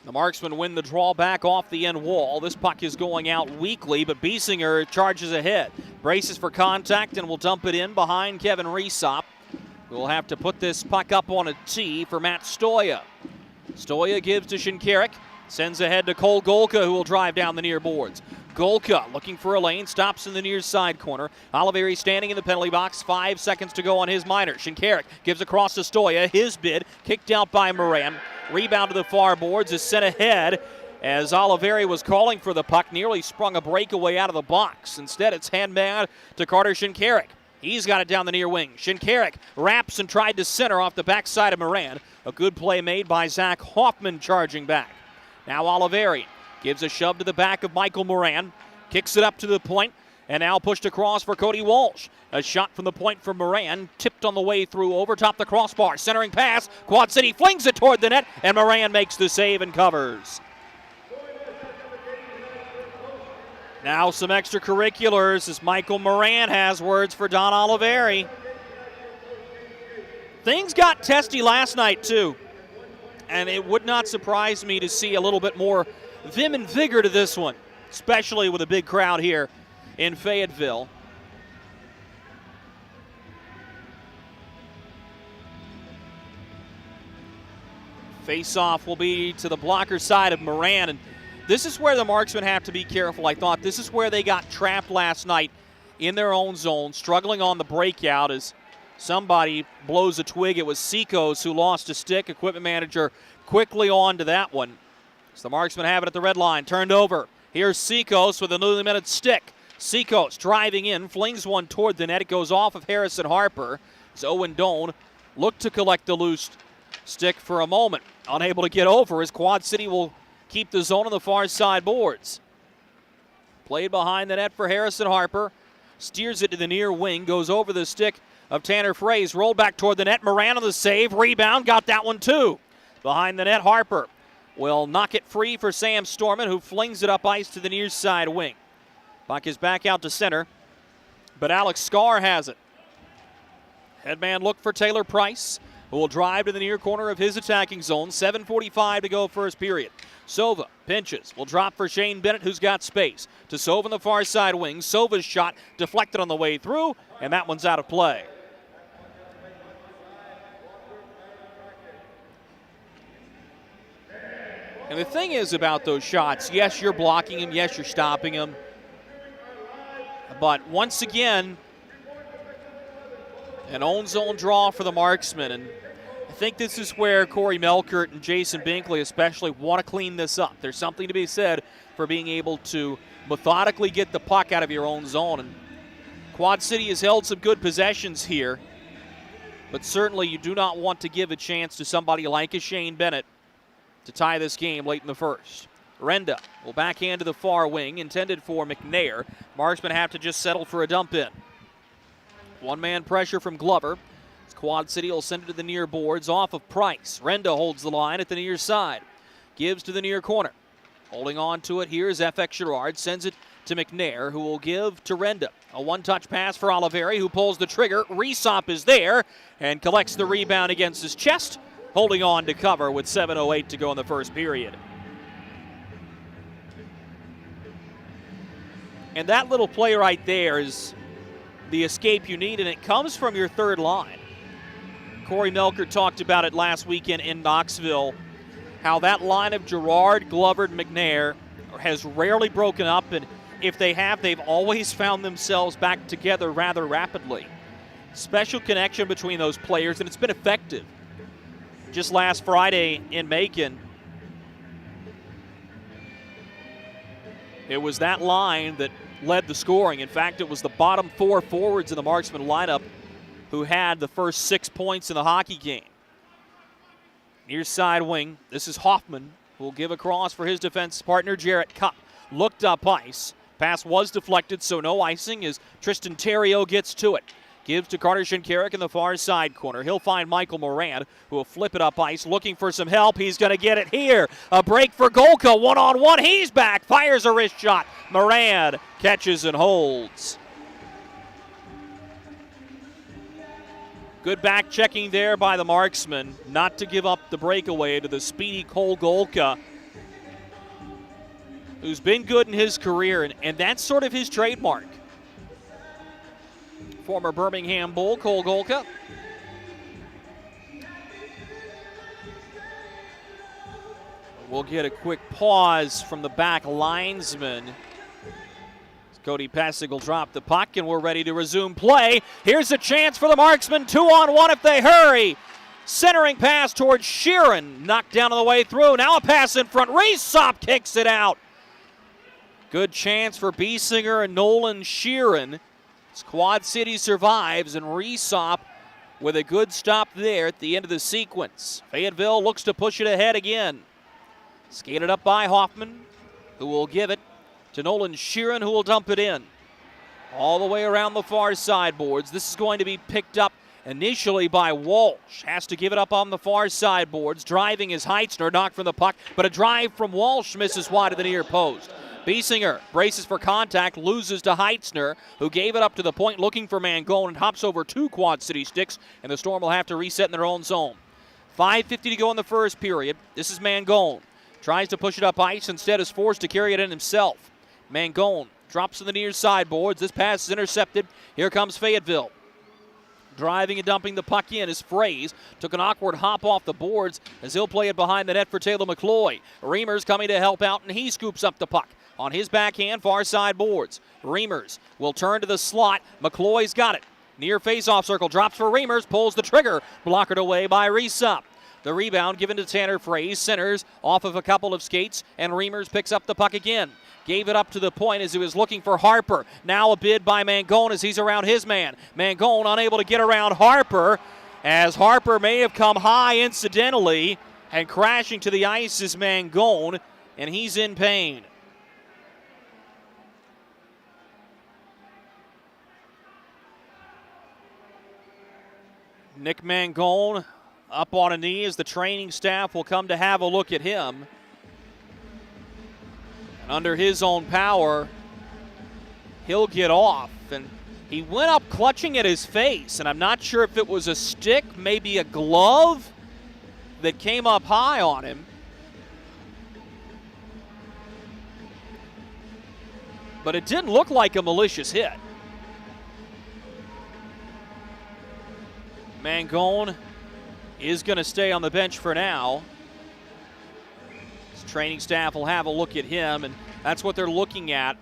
The Marksmen win the draw back off the end wall. This puck is going out weakly, but Biesinger charges ahead. Braces for contact and will dump it in behind Kevin Resop. We'll have to put this puck up on a tee for Matt Stoya. Stoya gives to Shinkarik. Sends ahead to Cole Golka, who will drive down the near boards. Golka looking for a lane, stops in the near side corner. Oliveri standing in the penalty box, 5 seconds to go on his minor. Shinkarik gives across to Stoya, his bid, kicked out by Moran. Rebound to the far boards is sent ahead as Oliveri was calling for the puck, nearly sprung a breakaway out of the box. Instead, it's handed to Carter Shinkarik. He's got it down the near wing. Shinkarik wraps and tried to center off the backside of Moran. A good play made by Zach Hoffman charging back. Now Oliveri gives a shove to the back of Michael Moran, kicks it up to the point, and now pushed across for Cody Walsh. A shot from the point for Moran, tipped on the way through, over top the crossbar. Centering pass, Quad City flings it toward the net, and Moran makes the save and covers. Now some extracurriculars as Michael Moran has words for Don Oliveri. Things got testy last night, too. And it would not surprise me to see a little bit more vim and vigor to this one, especially with a big crowd here in Fayetteville. Face-off will be to the blocker side of Moran, and this is where the Marksmen have to be careful. I thought this is where they got trapped last night in their own zone, struggling on the breakout as somebody blows a twig. It was Seacos who lost a stick. Equipment manager quickly on to that one. So the Marksmen have it at the red line. Turned over. Here's Seacos with a newly minute stick. Seacos driving in, flings one toward the net. It goes off of Harrison Harper. As Owen Doan looked to collect the loose stick for a moment. Unable to get over as Quad City will keep the zone on the far side boards. Played behind the net for Harrison Harper. Steers it to the near wing. Goes over the stick of Tanner Fraze. Rolled back toward the net. Moran on the save. Rebound. Got that one too. Behind the net, Harper will knock it free for Sam Storman, who flings it up ice to the near side wing. Puck is back out to center, but Alex Scarr has it. Headman look for Taylor Price, who will drive to the near corner of his attacking zone. 7:45 to go first period. Sova pinches, will drop for Shane Bennett, who's got space. To Sova on the far side wing. Sova's shot deflected on the way through, and that one's out of play. And the thing is about those shots, yes, you're blocking them, yes, you're stopping them. But once again, an own zone draw for the Marksmen. And I think this is where Corey Melkert and Jason Binkley especially want to clean this up. There's something to be said for being able to methodically get the puck out of your own zone. And Quad City has held some good possessions here, but certainly you do not want to give a chance to somebody like a Shane Bennett to tie this game late in the first. Renda will backhand to the far wing, intended for McNair. Marksmen have to just settle for a dump in. One-man pressure from Glover. Quad City will send it to the near boards off of Price. Renda holds the line at the near side. Gives to the near corner. Holding on to it, here's FX Girard. Sends it to McNair, who will give to Renda. A one-touch pass for Oliveri, who pulls the trigger. Resop is there and collects the rebound against his chest, holding on to cover with 7:08 to go in the first period. And that little play right there is the escape you need, and it comes from your third line. Corey Melkert talked about it last weekend in Knoxville, how that line of Girard, Glover, and McNair has rarely broken up, and if they have, they've always found themselves back together rather rapidly. Special connection between those players, and it's been effective. Just last Friday in Macon, it was that line that led the scoring. In fact, it was the bottom 4 forwards in the Marksman lineup who had the first 6 points in the hockey game. Near side wing, this is Hoffman, who will give across for his defense partner, Jarrett Cupp. Looked up ice. Pass was deflected, so no icing as Tristan Theriault gets to it. Gives to Carter Shinkarik in the far side corner. He'll find Michael Moran, who will flip it up ice, looking for some help. He's going to get it here. A break for Golka, one-on-one. He's back, fires a wrist shot. Moran catches and holds. Good back checking there by the Marksman, not to give up the breakaway to the speedy Cole Golka, who's been good in his career, and that's sort of his trademark. Former Birmingham Bull, Cole Golka. We'll get a quick pause from the back linesman. Cody Passig will drop the puck, and we're ready to resume play. Here's a chance for the Marksmen, 2-on-1 if they hurry. Centering pass towards Sheeran, knocked down on the way through. Now a pass in front, Reesop kicks it out. Good chance for Biesinger and Nolan Sheeran. Quad City survives, and Reesop with a good stop there at the end of the sequence. Fayetteville looks to push it ahead again. Skated up by Hoffman, who will give it to Nolan Sheeran, who will dump it in. All the way around the far sideboards. This is going to be picked up initially by Walsh. Has to give it up on the far sideboards. Driving is Heitzner, knocked from the puck, but a drive from Walsh misses wide of the near post. Biesinger braces for contact, loses to Heitzner, who gave it up to the point looking for Mangold and hops over 2 Quad City sticks, and the Storm will have to reset in their own zone. 5:50 to go in the first period. This is Mangold. Tries to push it up ice, instead is forced to carry it in himself. Mangold drops to the near sideboards. This pass is intercepted. Here comes Fayetteville. Driving and dumping the puck in is Fraze. Took an awkward hop off the boards as he'll play it behind the net for Taylor McCloy. Reimers coming to help out, and he scoops up the puck. On his backhand, far side boards. Reimers will turn to the slot. McCloy's got it. Near face-off circle, drops for Reimers, pulls the trigger. Blockered away by Reesop. The rebound given to Tanner Fraze. Centers off of a couple of skates, and Reimers picks up the puck again. Gave it up to the point as he was looking for Harper. Now a bid by Mangold as he's around his man. Mangold unable to get around Harper, as Harper may have come high incidentally, and crashing to the ice is Mangold, and he's in pain. Nick Mangold up on a knee as the training staff will come to have a look at him. Under his own power, he'll get off. And he went up clutching at his face, and I'm not sure if it was a stick, maybe a glove that came up high on him. But it didn't look like a malicious hit. Mangold is going to stay on the bench for now. His training staff will have a look at him, and that's what they're looking at.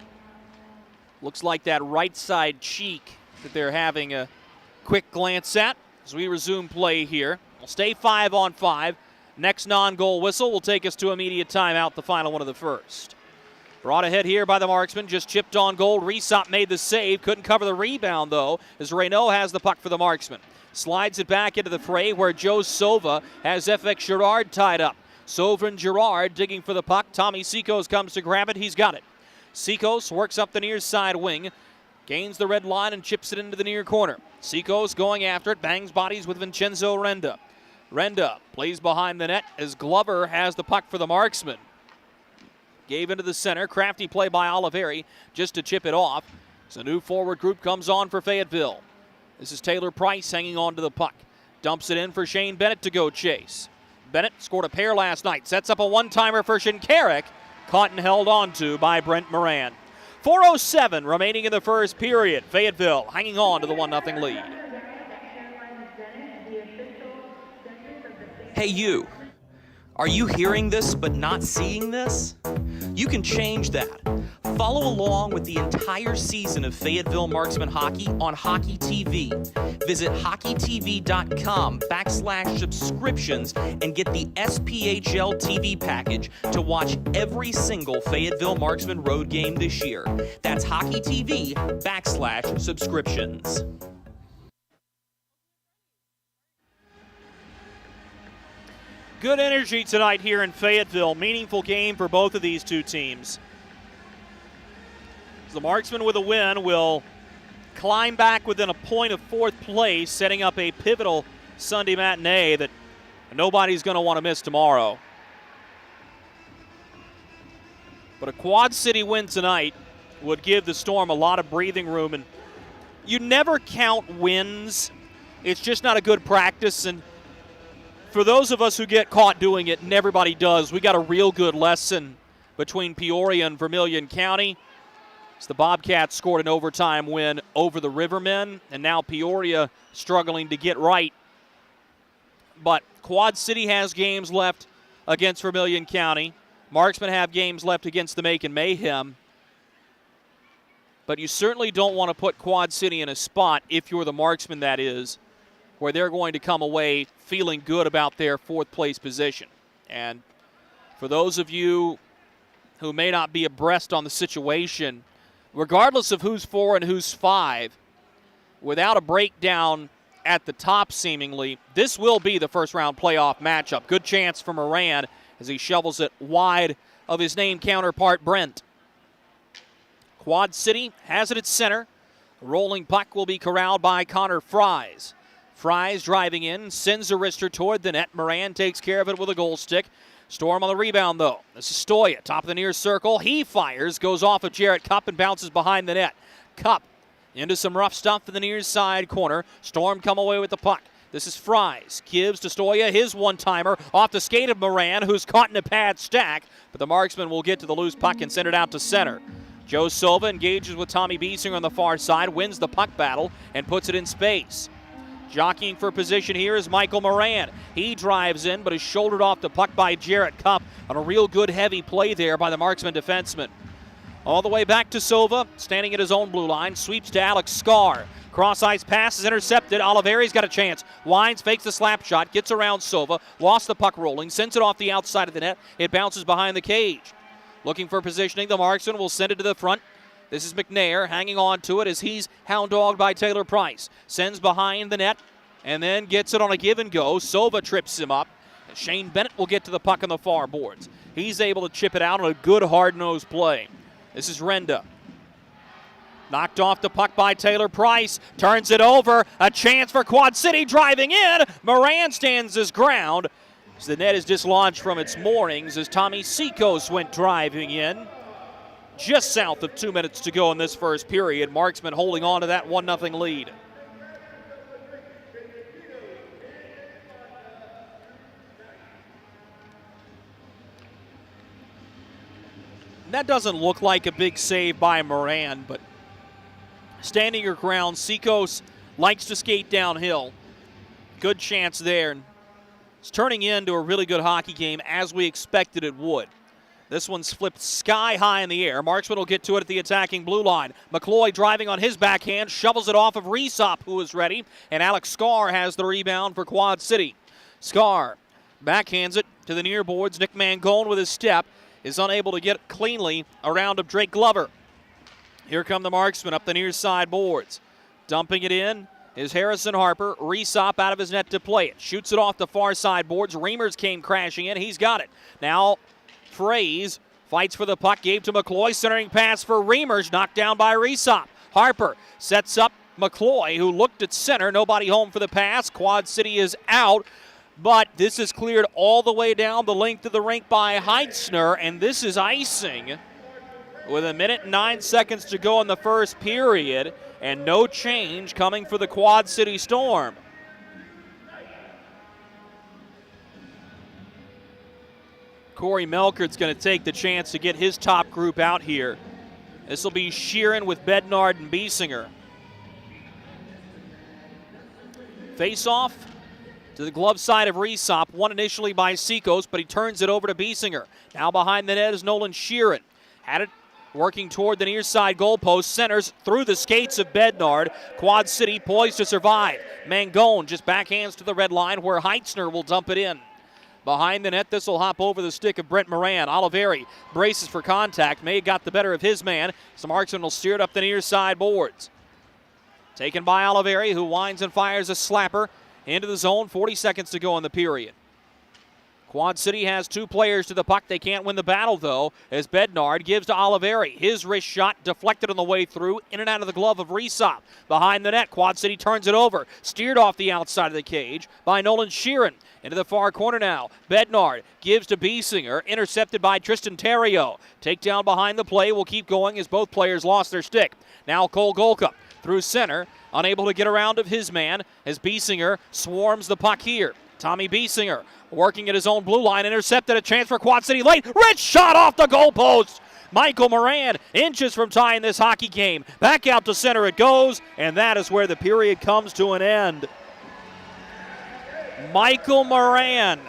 Looks like that right side cheek that they're having a quick glance at as we resume play here. We'll stay 5-on-5. Next non-goal whistle will take us to immediate timeout, the final one of the first. Brought ahead here by the Marksmen, just chipped on goal. Reesop made the save, couldn't cover the rebound though, as Reynaud has the puck for the Marksmen. Slides it back into the fray where Joe Sova has FX Girard tied up. Sova and Girard digging for the puck. Tommy Sikos comes to grab it. He's got it. Sikos works up the near side wing, gains the red line and chips it into the near corner. Sikos going after it, bangs bodies with Vincenzo Renda. Renda plays behind the net as Glover has the puck for the Marksmen. Gave into the center. Crafty play by Oliveri just to chip it off. So a new forward group comes on for Fayetteville. This is Taylor Price hanging on to the puck. Dumps it in for Shane Bennett to go chase. Bennett scored a pair last night. Sets up a one-timer for Shinkarik. Caught and held on to by Brent Moran. 4:07 remaining in the first period. Fayetteville hanging on to the 1-0 lead. Hey you, are you hearing this but not seeing this? You can change that. Follow along with the entire season of Fayetteville Marksmen hockey on Hockey TV. Visit hockeytv.com/subscriptions and get the SPHL TV package to watch every single Fayetteville Marksmen road game this year. That's hockeytv.com/subscriptions. Good energy tonight here in Fayetteville. Meaningful game for both of these two teams. The Marksmen with a win will climb back within a point of fourth place, setting up a pivotal Sunday matinee that nobody's going to want to miss tomorrow. But a Quad City win tonight would give the Storm a lot of breathing room, and you never count wins. It's just not a good practice, and for those of us who get caught doing it, and everybody does, we got a real good lesson between Peoria and Vermilion County. The Bobcats scored an overtime win over the Rivermen, and now Peoria struggling to get right. But Quad City has games left against Vermilion County. Marksmen have games left against the Macon Mayhem. But you certainly don't want to put Quad City in a spot, if you're the Marksmen that is, where they're going to come away feeling good about their fourth place position. And for those of you who may not be abreast on the situation, regardless of who's 4 and who's 5, without a breakdown at the top seemingly, this will be the first-round playoff matchup. Good chance for Moran as he shovels it wide of his named counterpart, Brent. Quad City has it at center. The rolling puck will be corralled by Connor Fries. Fries driving in, sends a wrister toward the net. Moran takes care of it with a goal stick. Storm on the rebound, though. This is Stoya, top of the near circle. He fires, goes off of Jarrett Cup and bounces behind the net. Cup into some rough stuff in the near side corner. Storm come away with the puck. This is Fries. Gives to Stoya, his one-timer off the skate of Moran, who's caught in a pad stack. But the Marksman will get to the loose puck and send it out to center. Joe Silva engages with Tommy Biesinger on the far side, wins the puck battle, and puts it in space. Jockeying for position here is Michael Moran. He drives in, but is shouldered off the puck by Jarrett Cup on a real good heavy play there by the Marksman defenseman. All the way back to Silva, standing at his own blue line, sweeps to Alex Scar. Cross-ice pass is intercepted. Oliveri's got a chance. Wines fakes the slap shot, gets around Silva, lost the puck rolling, sends it off the outside of the net. It bounces behind the cage. Looking for positioning, the Marksman will send it to the front. This is McNair hanging on to it as he's hound-dogged by Taylor Price. Sends behind the net and then gets it on a give and go. Silva trips him up. Shane Bennett will get to the puck on the far boards. He's able to chip it out on a good hard-nosed play. This is Renda. Knocked off the puck by Taylor Price. Turns it over. A chance for Quad City driving in. Moran stands his ground as the net is dislodged from its moorings as Tommy Seacos went driving in. Just south of 2 minutes to go in this first period. Marksmen holding on to that 1-0 lead. That doesn't look like a big save by Moran, but standing your ground, Seacos likes to skate downhill. Good chance there. It's turning into a really good hockey game as we expected it would. This one's flipped sky high in the air. Marksman will get to it at the attacking blue line. McCloy driving on his backhand, shovels it off of Resop, who is ready, and Alex Scar has the rebound for Quad City. Scar backhands it to the near boards. Nick Mangold with his step is unable to get it cleanly around of Drake Glover. Here come the Marksmen up the near side boards. Dumping it in is Harrison Harper. Resop out of his net to play it. Shoots it off the far side boards. Reimers came crashing in. He's got it. Now Fraze fights for the puck, gave to McCloy, centering pass for Reimers, knocked down by Resop. Harper sets up McCloy, who looked at center, nobody home for the pass. Quad City is out, but this is cleared all the way down the length of the rink by Heitzner, and this is icing with 1 minute and 9 seconds to go in the first period, and no change coming for the Quad City Storm. Corey Melkert's going to take the chance to get his top group out here. This will be Sheeran with Bednard and Biesinger. Face-off to the glove side of Resop, won initially by Seacos, but he turns it over to Biesinger. Now behind the net is Nolan Sheeran. Had it working toward the near side goalpost, centers through the skates of Bednard. Quad City poised to survive. Mangold just backhands to the red line where Heitzner will dump it in. Behind the net, this will hop over the stick of Brent Moran. Oliveri braces for contact. May have got the better of his man. So Marksman will steer it up the near side boards. Taken by Oliveri, who winds and fires a slapper into the zone. 40 seconds to go in the period. Quad City has 2 players to the puck. They can't win the battle, though, as Bednard gives to Oliveri. His wrist shot deflected on the way through, in and out of the glove of Resop. Behind the net, Quad City turns it over. Steered off the outside of the cage by Nolan Sheeran. Into the far corner now. Bednard gives to Biesinger, intercepted by Tristan Terrio. Takedown behind the play will keep going as both players lost their stick. Now Cole Golka through center, unable to get around of his man as Biesinger swarms the puck here. Tommy Biesinger working at his own blue line, intercepted, a chance for Quad City late. Rich shot off the goalpost. Michael Moran inches from tying this hockey game. Back out to center it goes, and that is where the period comes to an end. Michael Moran,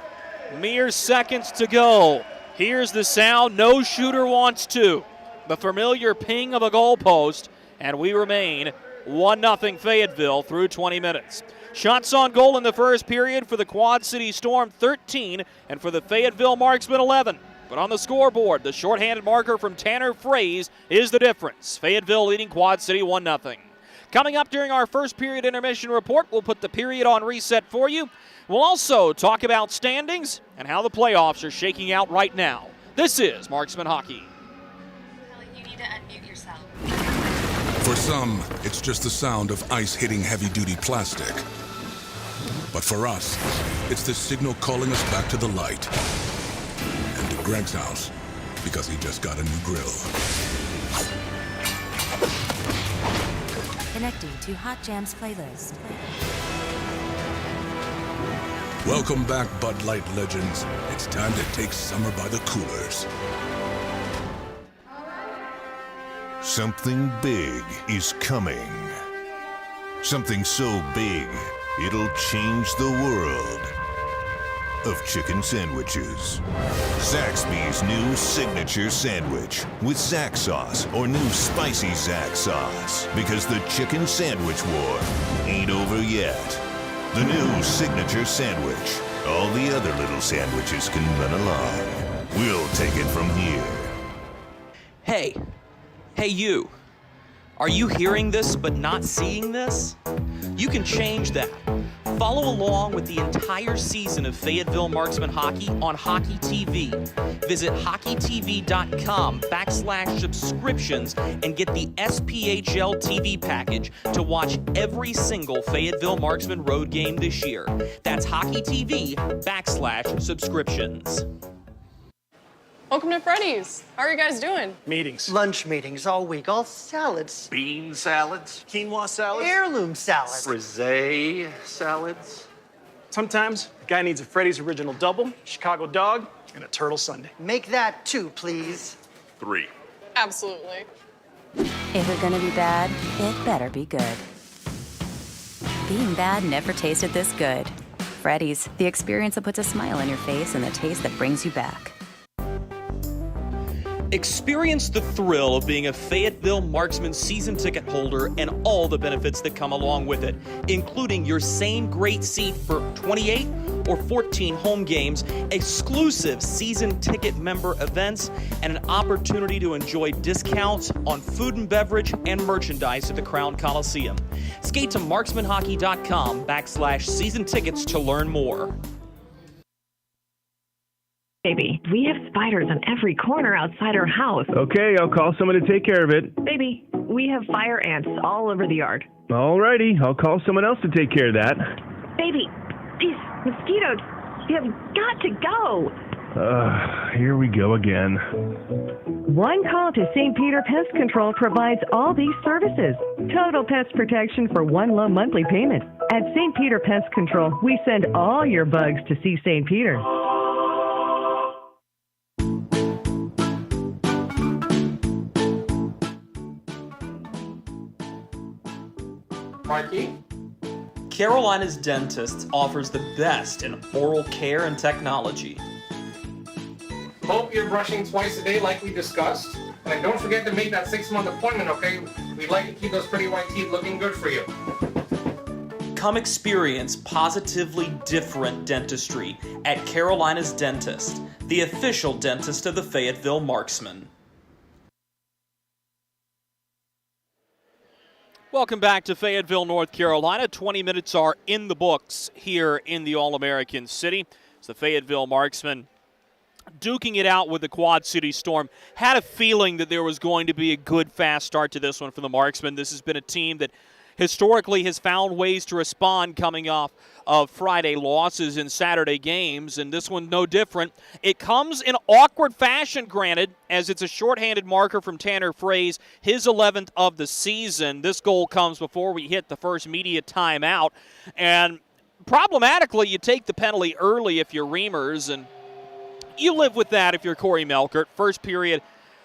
mere seconds to go. Here's the sound, no shooter wants to. The familiar ping of a goalpost, and we remain 1-0 Fayetteville through 20 minutes. Shots on goal in the first period for the Quad City Storm, 13, and for the Fayetteville Marksmen, 11. But on the scoreboard, the shorthanded marker from Tanner Fraze is the difference. Fayetteville leading Quad City 1-0. Coming up during our first period intermission report, we'll put the period on reset for you. We'll also talk about standings and how the playoffs are shaking out right now. This is Marksman Hockey. You need to unmute yourself. For some, it's just the sound of ice hitting heavy-duty plastic. But for us, it's the signal calling us back to the light. And to Greg's house, because he just got a new grill. Connecting to Hot Jams playlist. Welcome back, Bud Light legends. It's time to take summer by the coolers. Something big is coming. Something so big, it'll change the world of chicken sandwiches. Zaxby's new signature sandwich with Zax sauce or new spicy Zax sauce. Because the chicken sandwich war ain't over yet. The new signature sandwich. All the other little sandwiches can run along. We'll take it from here. Hey you. Are you hearing this but not seeing this? You can change that. Follow along with the entire season of Fayetteville Marksmen Hockey on Hockey TV. Visit hockeytv.com/subscriptions and get the SPHL TV package to watch every single Fayetteville Marksmen road game this year. That's hockeytv.com/subscriptions. Welcome to Freddy's. How are you guys doing? Meetings. Lunch meetings all week, all salads. Bean salads. Quinoa salads. Heirloom salads. Frisee salads. Sometimes a guy needs a Freddy's Original Double, Chicago Dog, and a Turtle Sundae. Make that 2, please. 3. Absolutely. If it's gonna be bad, it better be good. Being bad never tasted this good. Freddy's, the experience that puts a smile on your face and the taste that brings you back. Experience the thrill of being a Fayetteville Marksmen season ticket holder and all the benefits that come along with it, including your same great seat for 28 or 14 home games, exclusive season ticket member events, and an opportunity to enjoy discounts on food and beverage and merchandise at the Crown Coliseum. Skate to marksmanhockey.com/season tickets to learn more. Baby, we have spiders on every corner outside our house. Okay, I'll call someone to take care of it. Baby, we have fire ants all over the yard. Alrighty, I'll call someone else to take care of that. Baby, these mosquitoes, you have got to go. Here we go again. One call to St. Peter Pest Control provides all these services. Total pest protection for one low monthly payment. At St. Peter Pest Control, we send all your bugs to see St. Peter. Marky? Carolina's Dentist offers the best in oral care and technology. Hope you're brushing twice a day like we discussed. And don't forget to make that 6-month appointment, okay? We'd like to keep those pretty white teeth looking good for you. Come experience positively different dentistry at Carolina's Dentist, the official dentist of the Fayetteville Marksmen. Welcome back to Fayetteville, North Carolina. 20 minutes are in the books here in the All-American City. It's the Fayetteville Marksmen duking it out with the Quad City Storm. Had a feeling that there was going to be a good, fast start to this one for the Marksmen. This has been a team that historically has found ways to respond coming off of Friday losses in Saturday games, and this one no different. It comes in awkward fashion, granted, as it's a shorthanded marker from Tanner Fraze, his 11th of the season. This goal comes before we hit the first media timeout, and problematically, you take the penalty early if you're Reamers, and you live with that if you're Corey Melkert. First period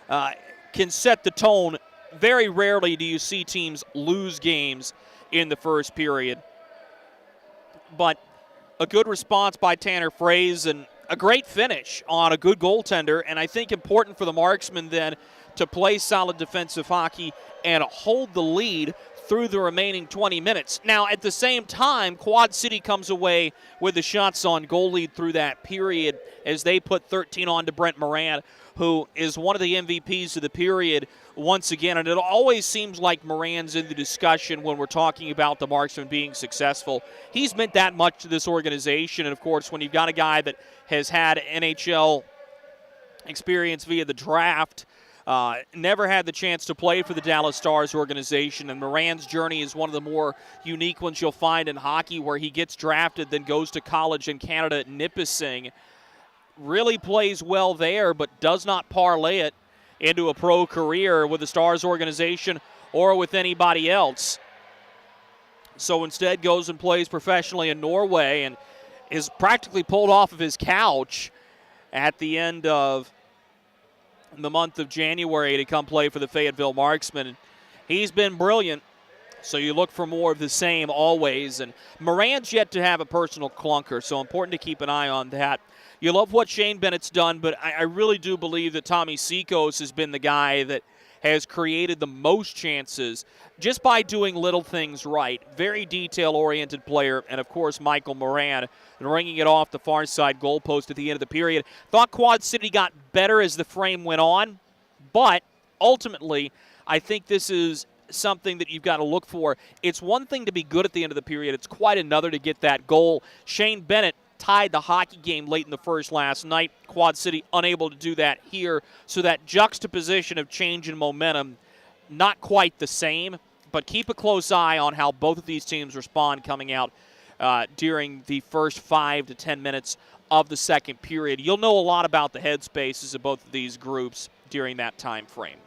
can set the tone. Very rarely do you see teams lose games in the first period. But a good response by Tanner Fraze and a great finish on a good goaltender. And I think important for the Marksmen then to play solid defensive hockey and hold the lead through the remaining 20 minutes. Now, at the same time, Quad City comes away with the shots on goal lead through that period as they put 13 on to Brent Moran, who is one of the MVPs of the period once again. And it always seems like Moran's in the discussion when we're talking about the Marksmen being successful. He's meant that much to this organization. And, of course, when you've got a guy that has had NHL experience via the draft, never had the chance to play for the Dallas Stars organization, and Moran's journey is one of the more unique ones you'll find in hockey, where he gets drafted, then goes to college in Canada at Nipissing. Really plays well there, but does not parlay it into a pro career with the Stars organization or with anybody else. So instead goes and plays professionally in Norway and is practically pulled off of his couch at the end of the month of January to come play for the Fayetteville Marksmen. He's been brilliant, so you look for more of the same always. And Moran's yet to have a personal clunker, so important to keep an eye on that. You love what Shane Bennett's done, but I really do believe that Tommy Seacoast has been the guy that has created the most chances just by doing little things right. Very detail-oriented player, and, of course, Michael Moran ringing it off the far side goalpost at the end of the period. Thought Quad City got better as the frame went on, but ultimately I think this is something that you've got to look for. It's one thing to be good at the end of the period. It's quite another to get that goal. Shane Bennett tied the hockey game late in the first last night. Quad City unable to do that here. So that juxtaposition of change and momentum, not quite the same, but keep a close eye on how both of these teams respond coming out during the first 5 to 10 minutes of the second period. You'll know a lot about the headspaces of both of these groups during that time frame.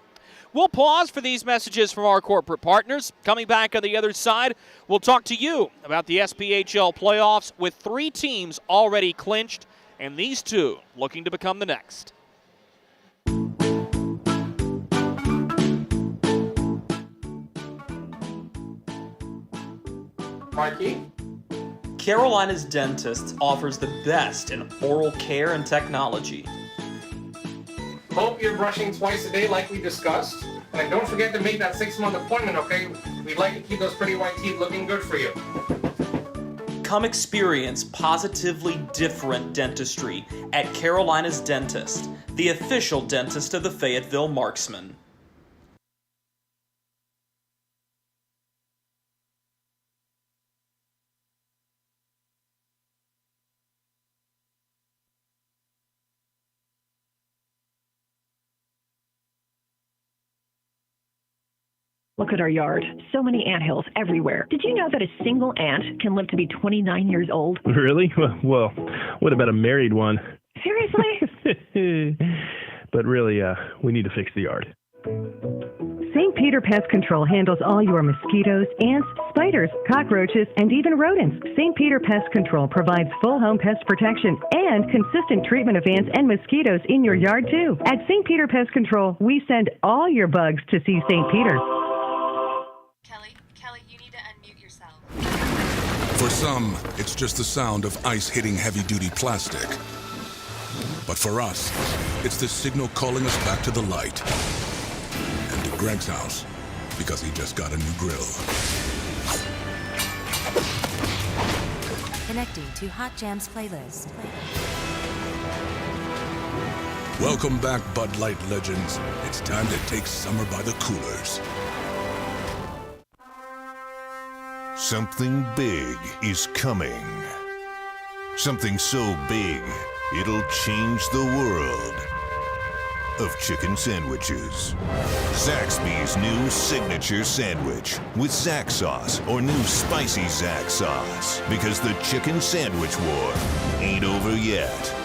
We'll pause for these messages from our corporate partners. Coming back on the other side, we'll talk to you about the SPHL playoffs with 3 teams already clinched and these 2 looking to become the next. Mikey? Carolina's Dentist offers the best in oral care and technology. Hope you're brushing twice a day like we discussed. And don't forget to make that 6-month appointment, okay? We'd like to keep those pretty white teeth looking good for you. Come experience positively different dentistry at Carolina's Dentist, the official dentist of the Fayetteville Marksmen. Look at our yard. So many anthills everywhere. Did you know that a single ant can live to be 29 years old? Really? Well, what about a married one? Seriously? But really, we need to fix the yard. St. Peter Pest Control handles all your mosquitoes, ants, spiders, cockroaches, and even rodents. St. Peter Pest Control provides full home pest protection and consistent treatment of ants and mosquitoes in your yard, too. At St. Peter Pest Control, we send all your bugs to see St. Peter. Kelly, you need to unmute yourself. For some, it's just the sound of ice hitting heavy-duty plastic. But for us, it's the signal calling us back to the light. Greg's house because he just got a new grill. Connecting to Hot Jams playlist. Welcome back, Bud Light legends. It's time to take summer by the coolers. Something big is coming. Something so big, it'll change the world of chicken sandwiches. Zaxby's new signature sandwich with Zax sauce or new spicy Zax sauce. Because the chicken sandwich war ain't over yet.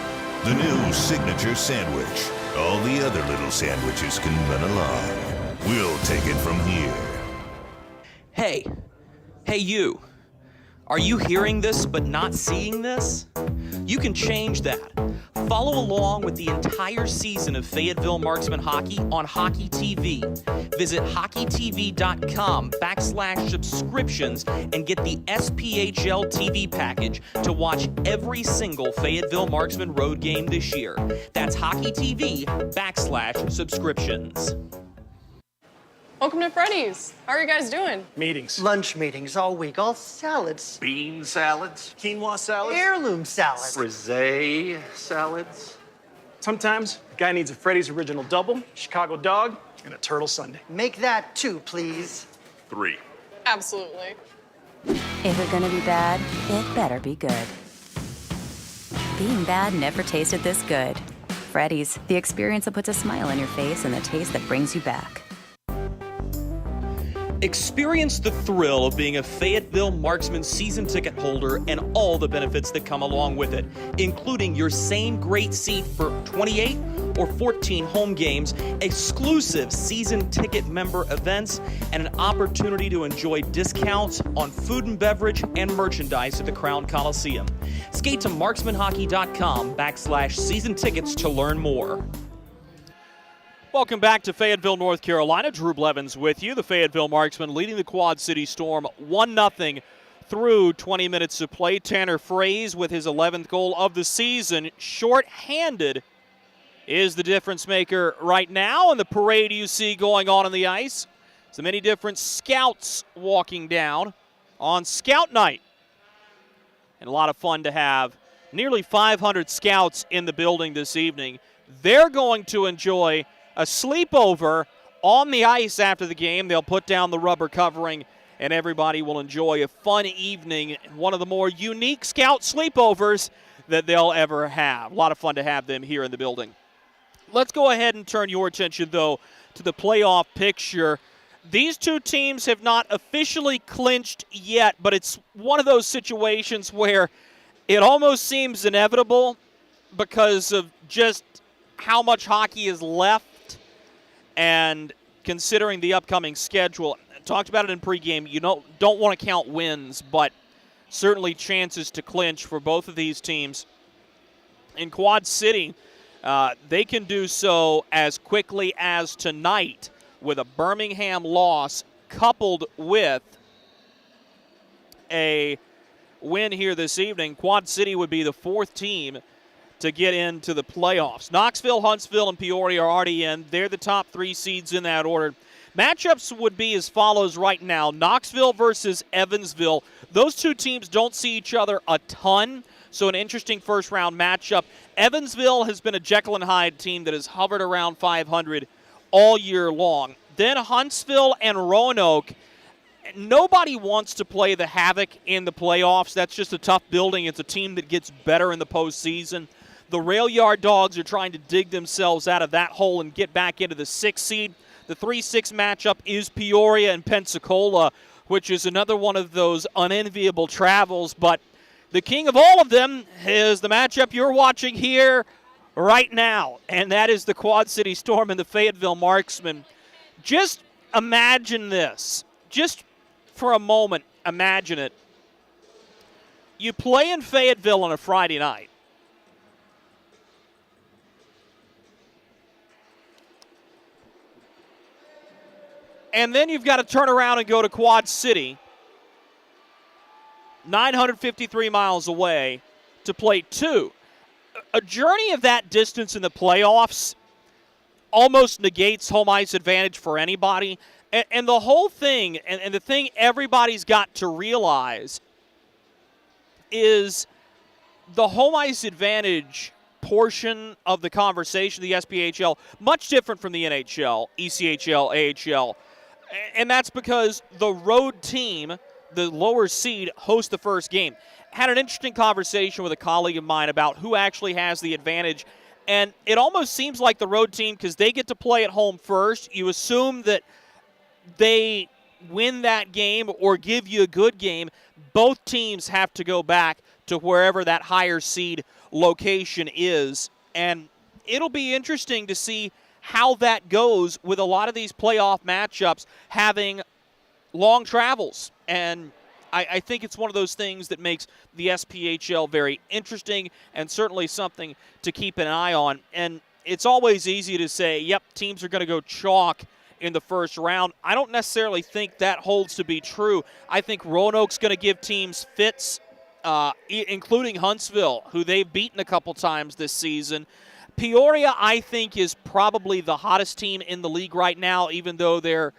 The new signature sandwich. All the other little sandwiches can run along. We'll take it from here. Hey you. Are you hearing this but not seeing this? You can change that. Follow along with the entire season of Fayetteville Marksmen hockey on Hockey TV. Visit hockeytv.com/subscriptions and get the SPHL TV package to watch every single Fayetteville Marksmen road game this year. That's hockeytv.com/subscriptions. Welcome to Freddy's. How are you guys doing? Meetings. Lunch meetings all week, all salads. Bean salads. Quinoa salads. Heirloom salads. Frisee salads. Sometimes a guy needs a Freddy's Original Double, Chicago Dog, and a Turtle Sundae. Make that 2, please. 3. Absolutely. If it's gonna be bad, it better be good. Being bad never tasted this good. Freddy's, the experience that puts a smile on your face and the taste that brings you back. Experience the thrill of being a Fayetteville Marksmen season ticket holder and all the benefits that come along with it, including your same great seat for 28 or 14 home games, exclusive season ticket member events, and an opportunity to enjoy discounts on food and beverage and merchandise at the Crown Coliseum. Skate to marksmanhockey.com/season tickets to learn more. Welcome back to Fayetteville, North Carolina. Drew Blevins with you. The Fayetteville Marksmen leading the Quad City Storm 1-0 through 20 minutes of play. Tanner Fraze with his 11th goal of the season. Short-handed is the difference maker right now, and the parade you see going on the ice. So many different scouts walking down on Scout Night. And a lot of fun to have. Nearly 500 scouts in the building this evening. They're going to enjoy a sleepover on the ice after the game. They'll put down the rubber covering, and everybody will enjoy a fun evening. One of the more unique scout sleepovers that they'll ever have. A lot of fun to have them here in the building. Let's go ahead and turn your attention, though, to the playoff picture. These two teams have not officially clinched yet, but it's one of those situations where it almost seems inevitable because of just how much hockey is left. And considering the upcoming schedule, I talked about it in pregame, you don't want to count wins, but certainly chances to clinch for both of these teams. In Quad City, they can do so as quickly as tonight with a Birmingham loss coupled with a win here this evening. Quad City would be the fourth team to get into the playoffs. Knoxville, Huntsville, and Peoria are already in. They're the top 3 seeds in that order. Matchups would be as follows right now. Knoxville versus Evansville. Those two teams don't see each other a ton, so an interesting first-round matchup. Evansville has been a Jekyll and Hyde team that has hovered around 500 all year long. Then Huntsville and Roanoke. Nobody wants to play the Havoc in the playoffs. That's just a tough building. It's a team that gets better in the postseason. The Rail Yard Dogs are trying to dig themselves out of that hole and get back into the 6th seed. The 3-6 matchup is Peoria and Pensacola, which is another one of those unenviable travels. But the king of all of them is the matchup you're watching here right now, and that is the Quad City Storm and the Fayetteville Marksmen. Just imagine this. Just for a moment, imagine it. You play in Fayetteville on a Friday night. And then you've got to turn around and go to Quad City, 953 miles away, to play 2. A journey of that distance in the playoffs almost negates home ice advantage for anybody. And the whole thing, and the thing everybody's got to realize is the home ice advantage portion of the conversation, the SPHL, much different from the NHL, ECHL, AHL. And that's because the road team, the lower seed, hosts the first game. Had an interesting conversation with a colleague of mine about who actually has the advantage. And it almost seems like the road team, because they get to play at home first, you assume that they win that game or give you a good game. Both teams have to go back to wherever that higher seed location is. And it'll be interesting to see how that goes with a lot of these playoff matchups having long travels. And I think it's one of those things that makes the SPHL very interesting and certainly something to keep an eye on. And it's always easy to say, yep, teams are going to go chalk in the first round. I don't necessarily think that holds to be true. I think Roanoke's going to give teams fits, including Huntsville, who they've beaten a couple times this season. Peoria, I think, is probably the hottest team in the league right now, even though their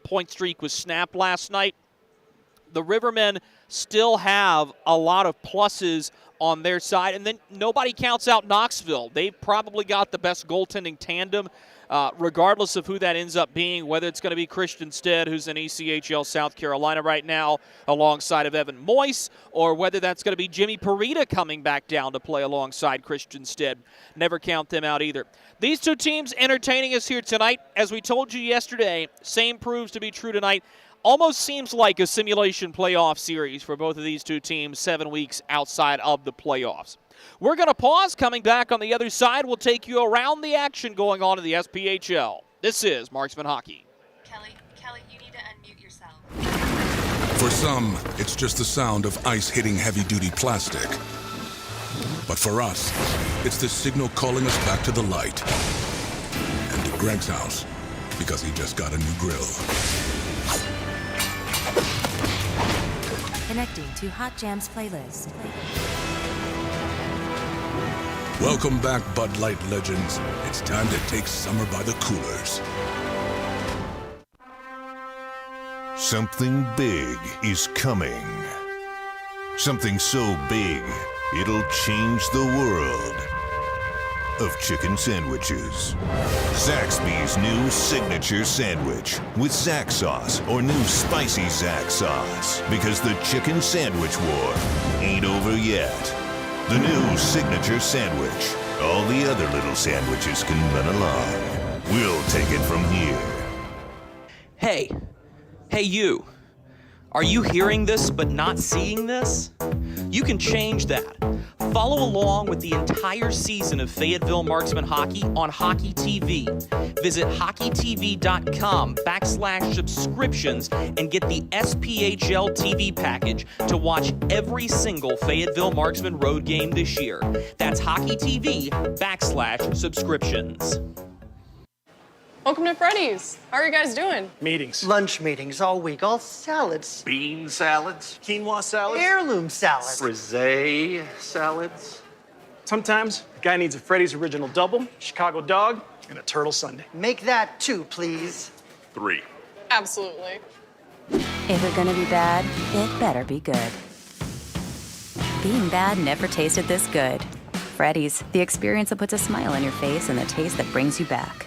point streak was snapped last night. The Rivermen still have a lot of pluses on their side, and then nobody counts out Knoxville. They've probably got the best goaltending tandem, regardless of who that ends up being, whether it's going to be Christian Stead, who's in ECHL South Carolina right now, alongside of Evan Moyce, or whether that's going to be Jimmy Parita coming back down to play alongside Christian Stead. Never count them out either. These two teams entertaining us here tonight. As we told you yesterday, same proves to be true tonight. Almost seems like a simulation playoff series for both of these two teams 7 weeks outside of the playoffs. We're going to pause. Coming back on the other side, we'll take you around the action going on in the SPHL. This is Marksman Hockey. Kelly, you need to unmute yourself. For some, it's just the sound of ice hitting heavy-duty plastic. But for us, it's the signal calling us back to the light. And to Greg's house, because he just got a new grill. Connecting to Hot Jams playlist. Welcome back, Bud Light legends. It's time to take summer by the coolers. Something big is coming. Something so big, it'll change the world of chicken sandwiches. Zaxby's new signature sandwich with Zax sauce or new spicy Zax sauce. Because the chicken sandwich war ain't over yet. The new signature sandwich. All the other little sandwiches can run along. We'll take it from here. Hey you. Are you hearing this but not seeing this? You can change that. Follow along with the entire season of Fayetteville Marksmen hockey on Hockey TV. Visit hockeytv.com/subscriptions and get the SPHL TV package to watch every single Fayetteville Marksmen road game this year. That's hockeytv.com/subscriptions. Welcome to Freddy's. How are you guys doing? Meetings. Lunch meetings all week, all salads. Bean salads. Quinoa salads. Heirloom salads. Frisee salads. Sometimes a guy needs a Freddy's Original Double, Chicago Dog, and a Turtle Sundae. Make that 2, please. 3. Absolutely. If it's gonna be bad, it better be good. Being bad never tasted this good. Freddy's, the experience that puts a smile on your face and the taste that brings you back.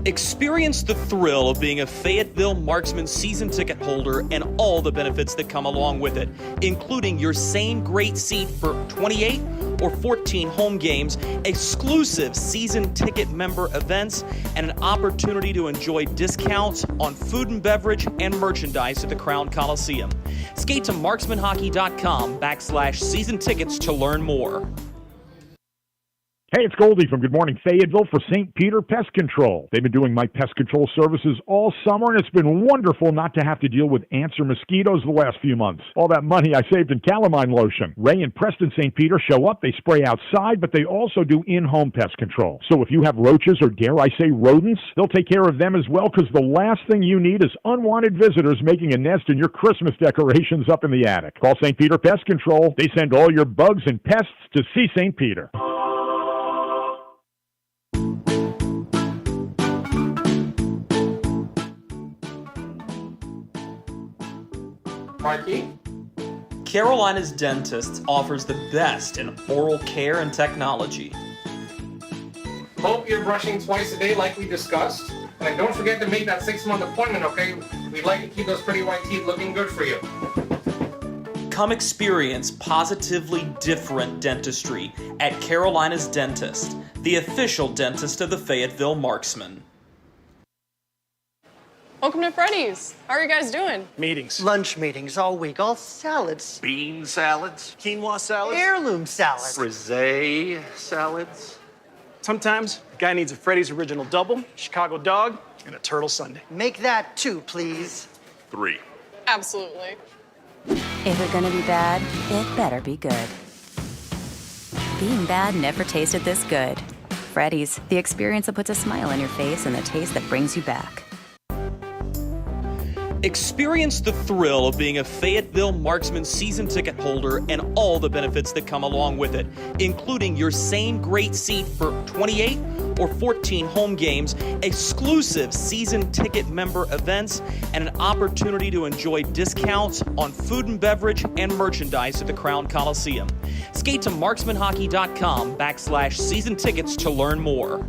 Experience the thrill of being a Fayetteville Marksmen season ticket holder and all the benefits that come along with it, including your same great seat for 28 or 14 home games, exclusive season ticket member events, and an opportunity to enjoy discounts on food and beverage and merchandise at the Crown Coliseum. Skate to marksmanhockey.com/season tickets to learn more. Hey, it's Goldie from Good Morning Fayetteville for St. Peter Pest Control. They've been doing my pest control services all summer, and it's been wonderful not to have to deal with ants or mosquitoes the last few months. All that money I saved in calamine lotion. Ray and Preston St. Peter show up, they spray outside, but they also do in-home pest control. So if you have roaches or, dare I say, rodents, they'll take care of them as well, because the last thing you need is unwanted visitors making a nest in your Christmas decorations up in the attic. Call St. Peter Pest Control. They send all your bugs and pests to see St. Peter. Marquis. Carolina's Dentists offers the best in oral care and technology. Hope you're brushing twice a day like we discussed. And don't forget to make that 6-month appointment, okay? We'd like to keep those pretty white teeth looking good for you. Come experience positively different dentistry at Carolina's Dentist, the official dentist of the Fayetteville Marksmen. Welcome to Freddy's. How are you guys doing? Meetings. Lunch meetings all week, all salads. Bean salads. Quinoa salads. Heirloom salads. Frisee salads. Sometimes a guy needs a Freddy's Original Double, Chicago Dog, and a Turtle Sundae. Make that 2, please. 3. Absolutely. If it's gonna be bad, it better be good. Being bad never tasted this good. Freddy's, the experience that puts a smile on your face and the taste that brings you back. Experience the thrill of being a Fayetteville Marksmen season ticket holder and all the benefits that come along with it, including your same great seat for 28 or 14 home games, exclusive season ticket member events, and an opportunity to enjoy discounts on food and beverage and merchandise at the Crown Coliseum. Skate to marksmanhockey.com/season tickets to learn more.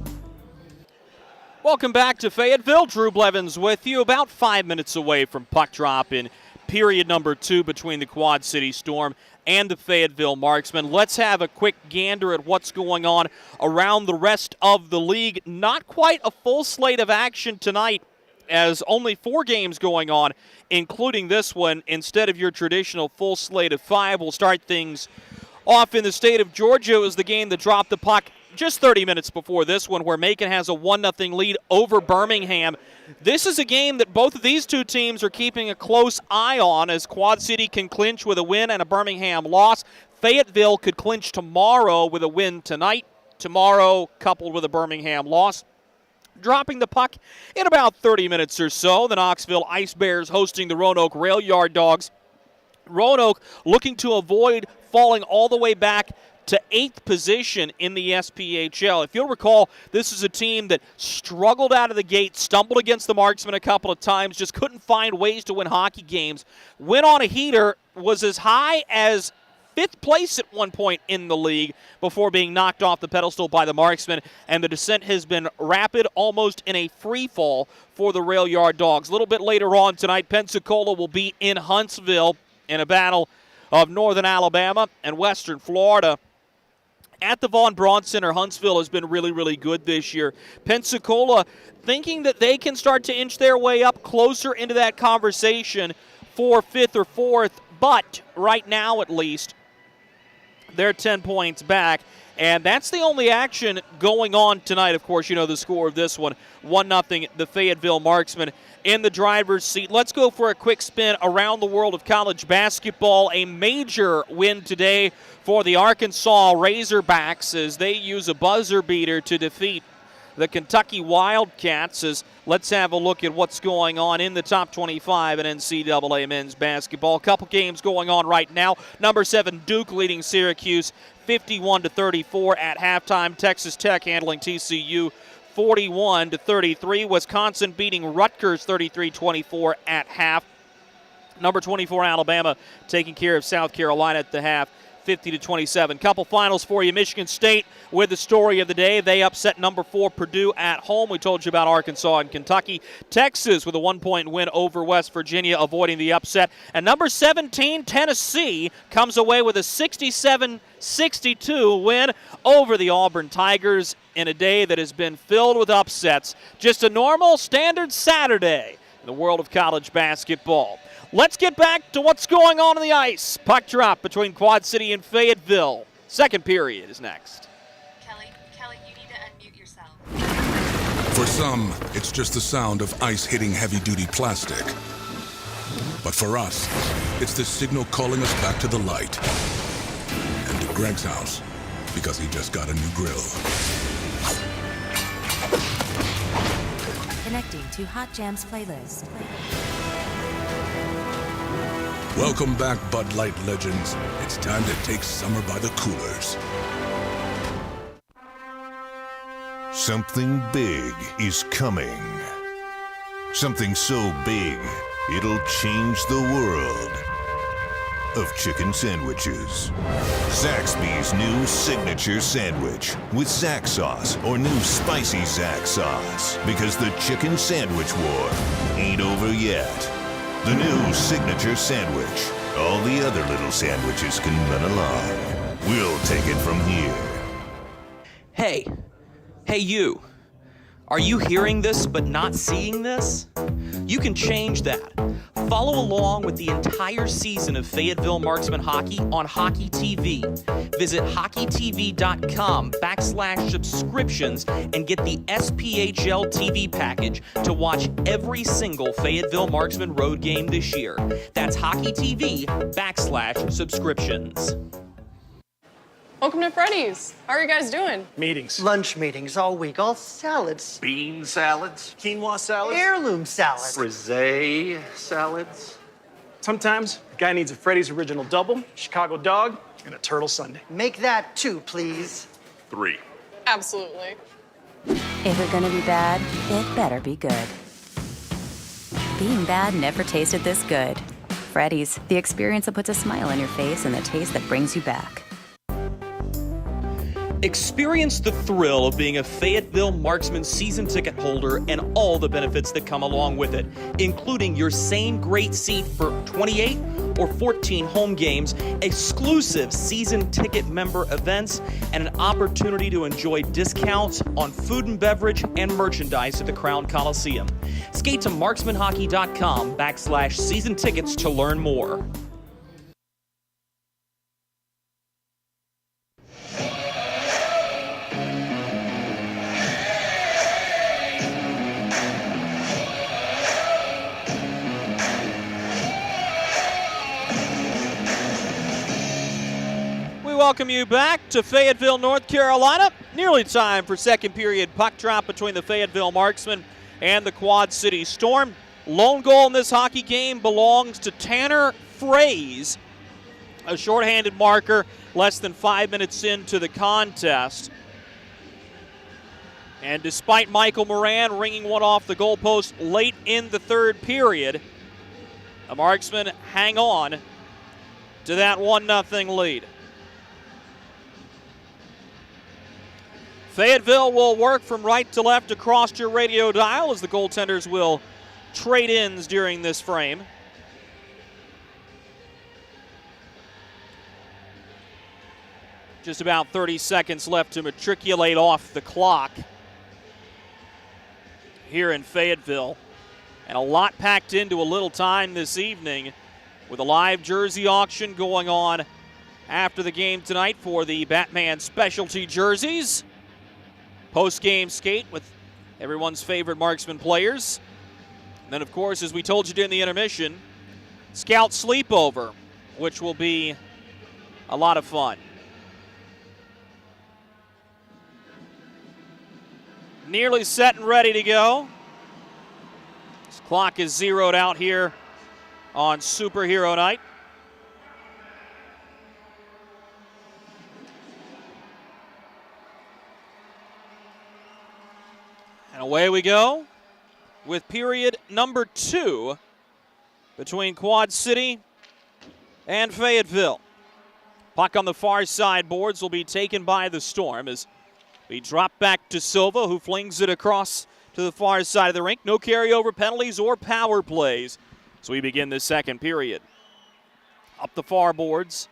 Welcome back to Fayetteville. Drew Blevins with you, about 5 minutes away from puck drop in period number 2 between the Quad City Storm and the Fayetteville Marksmen. Let's have a quick gander at what's going on around the rest of the league. Not quite a full slate of action tonight, as only 4 games going on, including this one. Instead of your traditional full slate of 5, we'll start things off in the state of Georgia. It was the game that dropped the puck just 30 minutes before this one, where Macon has a 1-0 lead over Birmingham. This is a game that both of these two teams are keeping a close eye on, as Quad City can clinch with a win and a Birmingham loss. Fayetteville could clinch tomorrow with a win tonight. Tomorrow, coupled with a Birmingham loss. Dropping the puck in about 30 minutes or so, the Knoxville Ice Bears hosting the Roanoke Rail Yard Dogs. Roanoke looking to avoid falling all the way back to 8th position in the SPHL. If you'll recall, this is a team that struggled out of the gate, stumbled against the Marksmen a couple of times, just couldn't find ways to win hockey games. Went on a heater, was as high as 5th place at one point in the league before being knocked off the pedestal by the Marksmen, and the descent has been rapid, almost in a free fall for the Rail Yard Dogs. A little bit later on tonight, Pensacola will be in Huntsville in a battle of Northern Alabama and Western Florida. At the Von Braun Center, Huntsville has been really, really good this year. Pensacola thinking that they can start to inch their way up closer into that conversation for 5th or 4th, but right now at least, they're 10 points back. And that's the only action going on tonight. Of course, you know the score of this one, 1-0, the Fayetteville Marksmen in the driver's seat. Let's go for a quick spin around the world of college basketball. A major win today for the Arkansas Razorbacks as they use a buzzer beater to defeat the Kentucky Wildcats. Let's have a look at what's going on in the top 25 in NCAA men's basketball. A couple games going on right now. Number 7 Duke leading Syracuse 51-34 at halftime. Texas Tech handling TCU 41-33. Wisconsin beating Rutgers 33-24 at half. Number 24 Alabama taking care of South Carolina at the half, 50-27. Couple finals for you. Michigan State with the story of the day. They upset number 4 Purdue at home. We told you about Arkansas and Kentucky. Texas with a 1-point win over West Virginia, avoiding the upset. And number 17 Tennessee comes away with a 67-62 win over the Auburn Tigers in a day that has been filled with upsets. Just a normal, standard Saturday in the world of college basketball. Let's get back to what's going on the ice. Puck drop between Quad City and Fayetteville. Second period is next. Kelly, you need to unmute yourself. For some, it's just the sound of ice hitting heavy-duty plastic. But for us, it's the signal calling us back to the light. And to Greg's house, because he just got a new grill. Connecting to Hot Jams playlist. Welcome back, Bud Light legends. It's time to take summer by the coolers. Something big is coming. Something so big, it'll change the world of chicken sandwiches. Zaxby's new signature sandwich with Zax sauce or new spicy Zax sauce, because the chicken sandwich war ain't over yet. The new signature sandwich. All the other little sandwiches can run along. We'll take it from here. Hey you. Are you hearing this but not seeing this? You can change that. Follow along with the entire season of Fayetteville Marksmen hockey on Hockey TV. Visit hockeytv.com/subscriptions and get the SPHL TV package to watch every single Fayetteville Marksmen road game this year. That's hockeytv.com/subscriptions. Welcome to Freddy's. How are you guys doing? Meetings. Lunch meetings all week, all salads. Bean salads. Quinoa salads. Heirloom salads. Frisee salads. Sometimes a guy needs a Freddy's Original Double, Chicago Dog, and a Turtle Sundae. Make that 2, please. 3. Absolutely. If you're gonna be bad, it better be good. Being bad never tasted this good. Freddy's, the experience that puts a smile on your face and the taste that brings you back. Experience the thrill of being a Fayetteville Marksmen season ticket holder and all the benefits that come along with it, including your same great seat for 28 or 14 home games, exclusive season ticket member events, and an opportunity to enjoy discounts on food and beverage and merchandise at the Crown Coliseum. Skate to marksmanhockey.com/season tickets to learn more. Welcome you back to Fayetteville, North Carolina. Nearly time for second period puck drop between the Fayetteville Marksmen and the Quad City Storm. Lone goal in this hockey game belongs to Tanner Fraze, a shorthanded marker less than 5 minutes into the contest. And despite Michael Moran ringing one off the goalpost late in the third period, the Marksmen hang on to that 1-0 lead. Fayetteville will work from right to left across your radio dial as the goaltenders will trade ins during this frame. Just about 30 seconds left to matriculate off the clock here in Fayetteville. And a lot packed into a little time this evening with a live jersey auction going on after the game tonight for the Batman specialty jerseys. Post-game skate with everyone's favorite Marksman players. And then, of course, as we told you during the intermission, Scout Sleepover, which will be a lot of fun. Nearly set and ready to go. This clock is zeroed out here on Superhero Night. And away we go with period number 2 between Quad City and Fayetteville. Puck on the far side boards will be taken by the Storm as we drop back to Silva, who flings it across to the far side of the rink. No carryover penalties or power plays as we begin this second period. Up the far boards.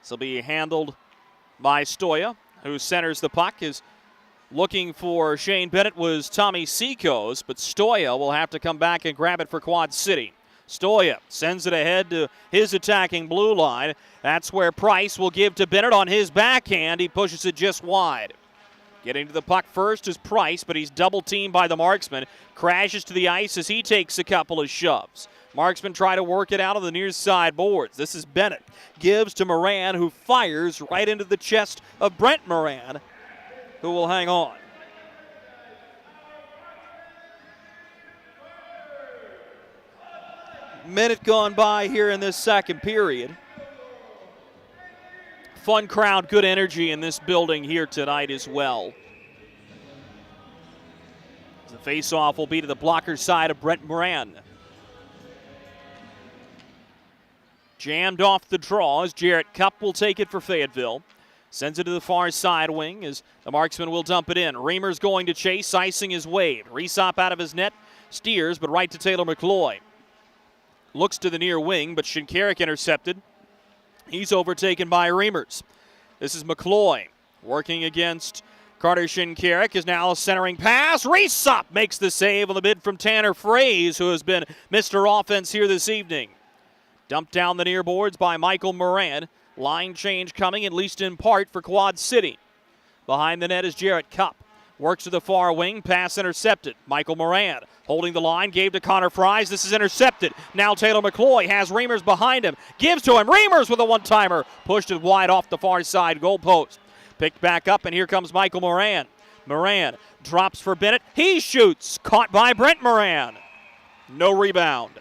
This will be handled by Stoya, who centers the puck. Is looking for Shane Bennett was Tommy Seacos, but Stoya will have to come back and grab it for Quad City. Stoya sends it ahead to his attacking blue line. That's where Price will give to Bennett on his backhand. He pushes it just wide. Getting to the puck first is Price, but he's double-teamed by the Marksman. Crashes to the ice as he takes a couple of shoves. Marksmen try to work it out on the near side boards. This is Bennett. Gives to Moran, who fires right into the chest of Brent Moran, who will hang on. Minute gone by here in this second period. Fun crowd, good energy in this building here tonight as well. The face-off will be to the blocker side of Brent Moran. Jammed off the draw as Jarrett Cupp will take it for Fayetteville. Sends it to the far side wing as the Marksman will dump it in. Reamer's going to chase. Icing is waved. Resop out of his net. Steers, but right to Taylor McCloy. Looks to the near wing, but Shinkarik intercepted. He's overtaken by Reimers. This is McCloy working against Carter Shinkarik. Is now a centering pass. Resop makes the save on the bid from Tanner Fraze, who has been Mr. Offense here this evening. Dumped down the near boards by Michael Moran. Line change coming, at least in part, for Quad City. Behind the net is Jarrett Cupp. Works to the far wing, pass intercepted. Michael Moran holding the line, gave to Connor Fries. This is intercepted. Now Taylor McCloy has Reimers behind him. Gives to him. Reimers with a one-timer. Pushed it wide off the far side goal post. Picked back up, and here comes Michael Moran. Moran drops for Bennett. He shoots. Caught by Brent Moran. No rebound.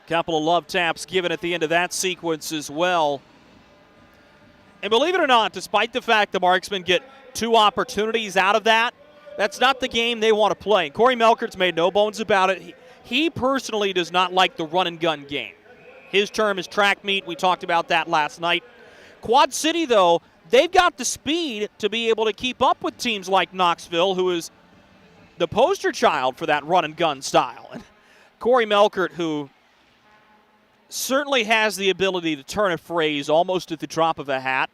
Couple of love taps given at the end of that sequence as well. And believe it or not, despite the fact the Marksmen get 2 opportunities out of that, that's not the game they want to play. Corey Melkert's made no bones about it. He personally does not like the run-and-gun game. His term is track meet. We talked about that last night. Quad City, though, they've got the speed to be able to keep up with teams like Knoxville, who is the poster child for that run-and-gun style. And Corey Melkert, who certainly has the ability to turn a phrase almost at the drop of a hat,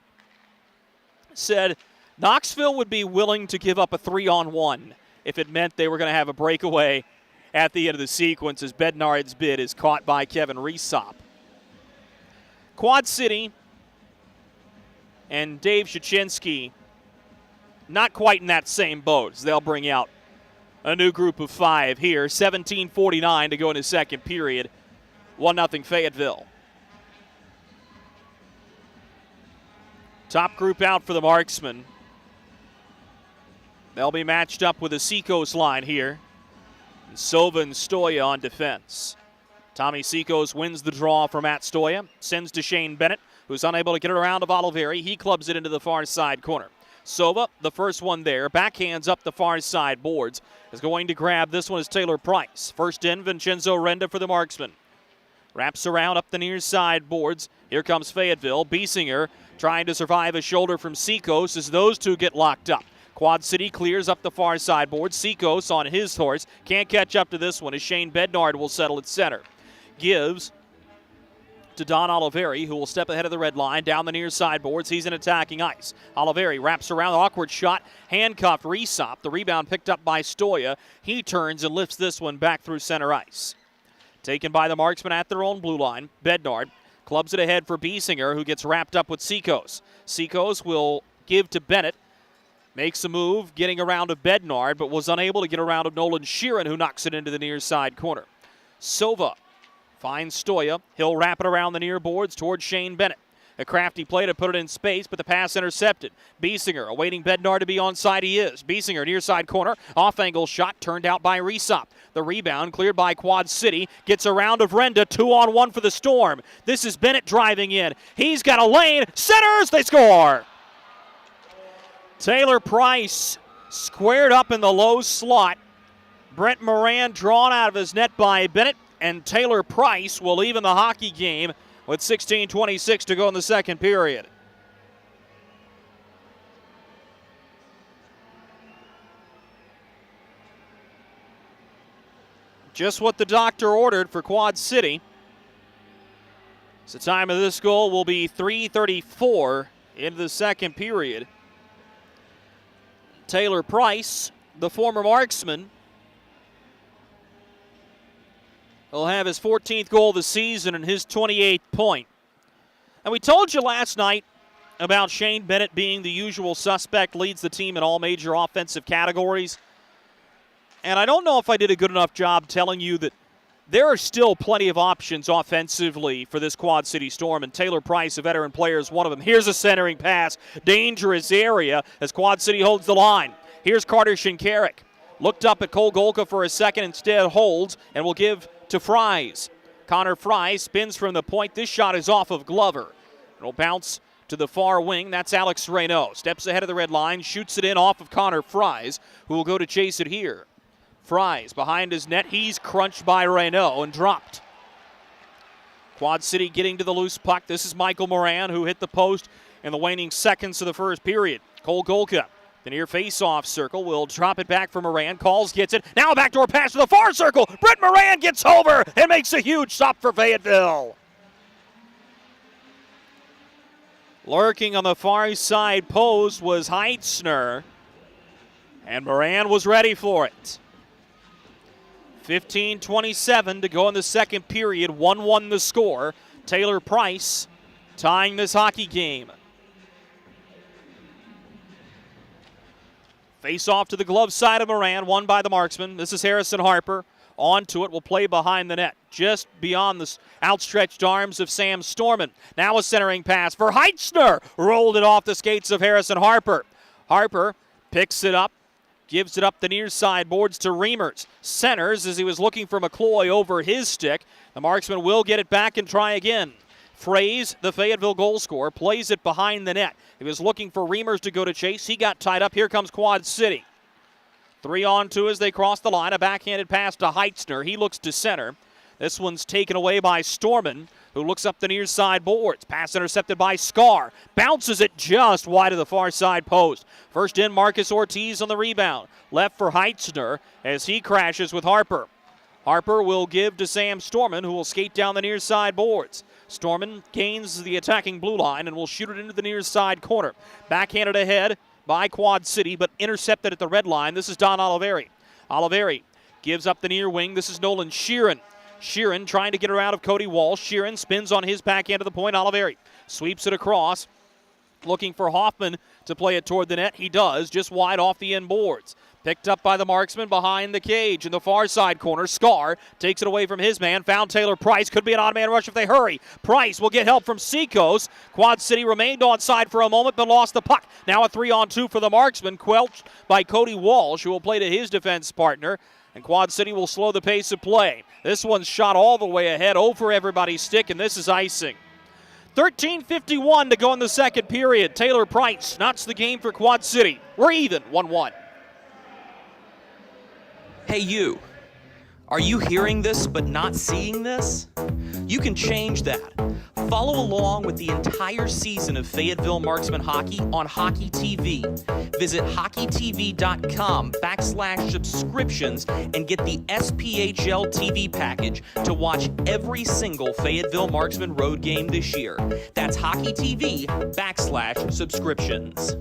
said Knoxville would be willing to give up a 3-on-1 if it meant they were going to have a breakaway at the end of the sequence as Bednard's bid is caught by Kevin Resop. Quad City and Dave Shachinski not quite in that same boat as they'll bring out a new group of 5 here. 17:49 to go in the second period. 1-0 Fayetteville. Top group out for the Marksmen. They'll be matched up with the Seacoast line here. And Sova and Stoya on defense. Tommy Seacoast wins the draw for Matt Stoya. Sends to Shane Bennett, who's unable to get it around to Oliveri. He clubs it into the far side corner. Sova, the first one there, backhands up the far side boards. Is going to grab this one is Taylor Price. First in, Vincenzo Renda for the Marksmen. Wraps around up the near side boards. Here comes Fayetteville. Biesinger trying to survive a shoulder from Seacoast as those two get locked up. Quad City clears up the far side board. Seacoast on his horse. Can't catch up to this one as Shane Bednard will settle at center. Gives to Don Oliveri, who will step ahead of the red line down the near side boards. He's in attacking ice. Oliveri wraps around, awkward shot, handcuffed Resop. The rebound picked up by Stoya. He turns and lifts this one back through center ice. Taken by the Marksmen at their own blue line. Bednard clubs it ahead for Biesinger, who gets wrapped up with Seacoast. Seacoast will give to Bennett. Makes a move, getting around of Bednard, but was unable to get around of Nolan Sheeran, who knocks it into the near side corner. Sova finds Stoya. He'll wrap it around the near boards towards Shane Bennett. A crafty play to put it in space, but the pass intercepted. Biesinger awaiting Bednard to be onside. He is. Biesinger near side corner. Off-angle shot turned out by Resop. The rebound cleared by Quad City. Gets around of Renda. 2-on-1 for the Storm. This is Bennett driving in. He's got a lane. Centers. They score. Taylor Price squared up in the low slot. Brent Moran drawn out of his net by Bennett. And Taylor Price will even the hockey game with 16:26 to go in the second period. Just what the doctor ordered for Quad City. So the time of this goal will be 3:34 into the second period. Taylor Price, the former Marksman, will have his 14th goal of the season and his 28th point. And we told you last night about Shane Bennett being the usual suspect, leads the team in all major offensive categories. And I don't know if I did a good enough job telling you that there are still plenty of options offensively for this Quad City Storm, and Taylor Price, a veteran player, is one of them. Here's a centering pass. Dangerous area as Quad City holds the line. Here's Carter Shinkarik. Looked up at Cole Golka for a second, instead holds, and will give to Fries. Connor Fries spins from the point. This shot is off of Glover. It'll bounce to the far wing. That's Alex Reynaud. Steps ahead of the red line, shoots it in off of Connor Fries, who will go to chase it here. Fries behind his net. He's crunched by Reynaud and dropped. Quad City getting to the loose puck. This is Michael Moran, who hit the post in the waning seconds of the first period. Cole Golka, the near face-off circle, will drop it back for Moran. Calls, gets it. Now a backdoor pass to the far circle. Brent Moran gets over and makes a huge stop for Fayetteville. Lurking on the far side post was Heitzner, and Moran was ready for it. 15:27 to go in the second period. 1-1 the score. Taylor Price tying this hockey game. Face off to the glove side of Moran, won by the Marksman. This is Harrison Harper. On to it, will play behind the net, just beyond the outstretched arms of Sam Storman. Now a centering pass for Heitzner. Rolled it off the skates of Harrison Harper. Harper picks it up, gives it up the near side boards to Reimers. Centers as he was looking for McCloy over his stick. The Marksman will get it back and try again. Fraze, the Fayetteville goal scorer, plays it behind the net. He was looking for Reimers to go to chase. He got tied up. Here comes Quad City. 3-on-2 as they cross the line. A backhanded pass to Heitzner. He looks to center. This one's taken away by Storman, who looks up the near side boards. Pass intercepted by Scar. Bounces it just wide of the far side post. First in, Marcus Ortiz on the rebound. Left for Heitzner as he crashes with Harper. Harper will give to Sam Storman, who will skate down the near side boards. Storman gains the attacking blue line and will shoot it into the near side corner. Backhanded ahead by Quad City, but intercepted at the red line. This is Don Oliveri. Oliveri gives up the near wing. This is Nolan Sheeran. Sheeran trying to get her out of Cody Walsh. Sheeran spins on his backhand to the point. Oliveri sweeps it across, looking for Hoffman to play it toward the net. He does, just wide off the end boards. Picked up by the Marksman behind the cage in the far side corner. Scar takes it away from his man. Found Taylor Price. Could be an odd man rush if they hurry. Price will get help from Seacoast. Quad City remained onside for a moment but lost the puck. Now a 3-on-2 for the Marksman, quelched by Cody Walsh, who will play to his defense partner. And Quad City will slow the pace of play. This one's shot all the way ahead over everybody's stick, and this is icing. 13:51 to go in the second period. Taylor Price knots the game for Quad City. We're even, 1-1. Hey you, are you hearing this but not seeing this? You can change that. Follow along with the entire season of Fayetteville Marksmen hockey on Hockey TV. Visit hockeytv.com/subscriptions and get the SPHL TV package to watch every single Fayetteville Marksmen road game this year. That's hockeytv.com/subscriptions.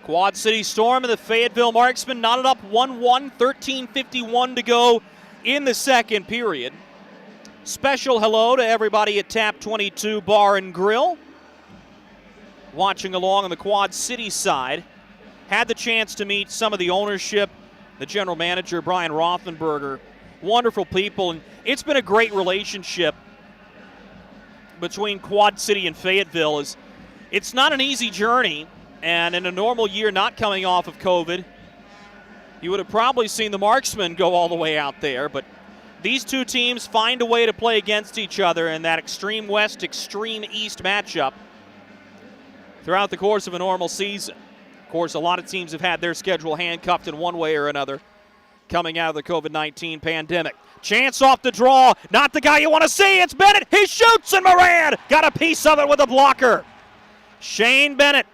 Quad City Storm and the Fayetteville Marksmen knotted up 1-1, 13:51 to go in the second period. Special hello to everybody at Tap 22 Bar and Grill. Watching along on the Quad City side. Had the chance to meet some of the ownership, the general manager, Brian Rothenberger. Wonderful people, and it's been a great relationship between Quad City and Fayetteville. It's not an easy journey. And in a normal year, not coming off of COVID, you would have probably seen the Marksmen go all the way out there. But these two teams find a way to play against each other in that extreme west, extreme east matchup throughout the course of a normal season. Of course, a lot of teams have had their schedule handcuffed in one way or another coming out of the COVID-19 pandemic. Chance off the draw. Not the guy you want to see. It's Bennett. He shoots, and Moran got a piece of it with a blocker. Shane Bennett.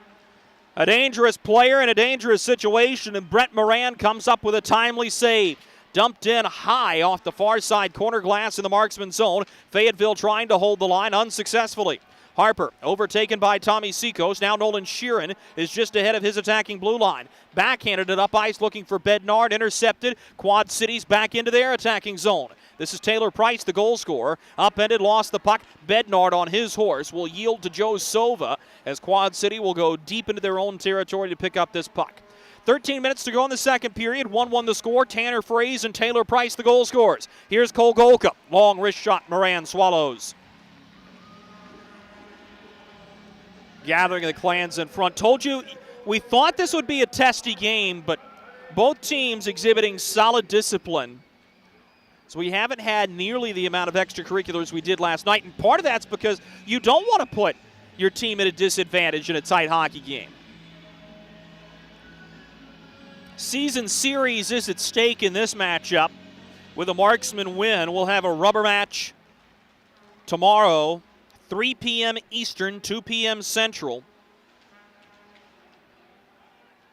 A dangerous player in a dangerous situation, and Brent Moran comes up with a timely save. Dumped in high off the far side corner glass in the Marksman zone. Fayetteville trying to hold the line unsuccessfully. Harper overtaken by Tommy Seacoast. Now Nolan Sheeran is just ahead of his attacking blue line. Backhanded it up ice looking for Bednard. Intercepted. Quad City's back into their attacking zone. This is Taylor Price, the goal scorer. Upended, lost the puck. Bednard on his horse will yield to Joe Sova as Quad City will go deep into their own territory to pick up this puck. 13 minutes to go in the second period. 1-1 the score. Tanner Fraze and Taylor Price, the goal scorers. Here's Cole Golka. Long wrist shot. Moran swallows. Gathering the clans in front. Told you we thought this would be a testy game, but both teams exhibiting solid discipline. So we haven't had nearly the amount of extracurriculars we did last night, and part of that's because you don't want to put your team at a disadvantage in a tight hockey game. Season series is at stake in this matchup. with a Marksmen win. We'll have a rubber match tomorrow, 3 p.m. Eastern, 2 p.m. Central.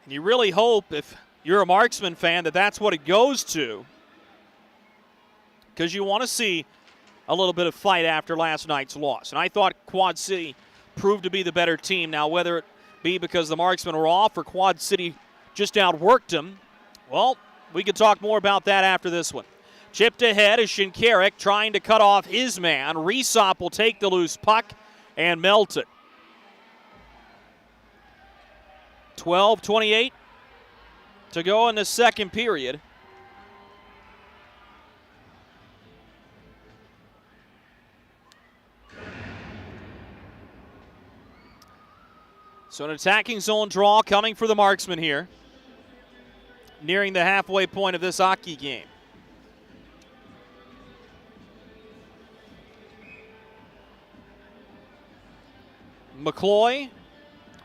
And you really hope, if you're a Marksmen fan, that that's what it goes to, because you want to see a little bit of fight after last night's loss. And I thought Quad City proved to be the better team. Now, whether it be because the Marksmen were off or Quad City just outworked them, well, we can talk more about that after this one. Chipped ahead is Shinkarik trying to cut off his man. Resop will take the loose puck and melt it. 12:28 to go in the second period. So an attacking zone draw coming for the Marksmen here, nearing the halfway point of this hockey game. McCloy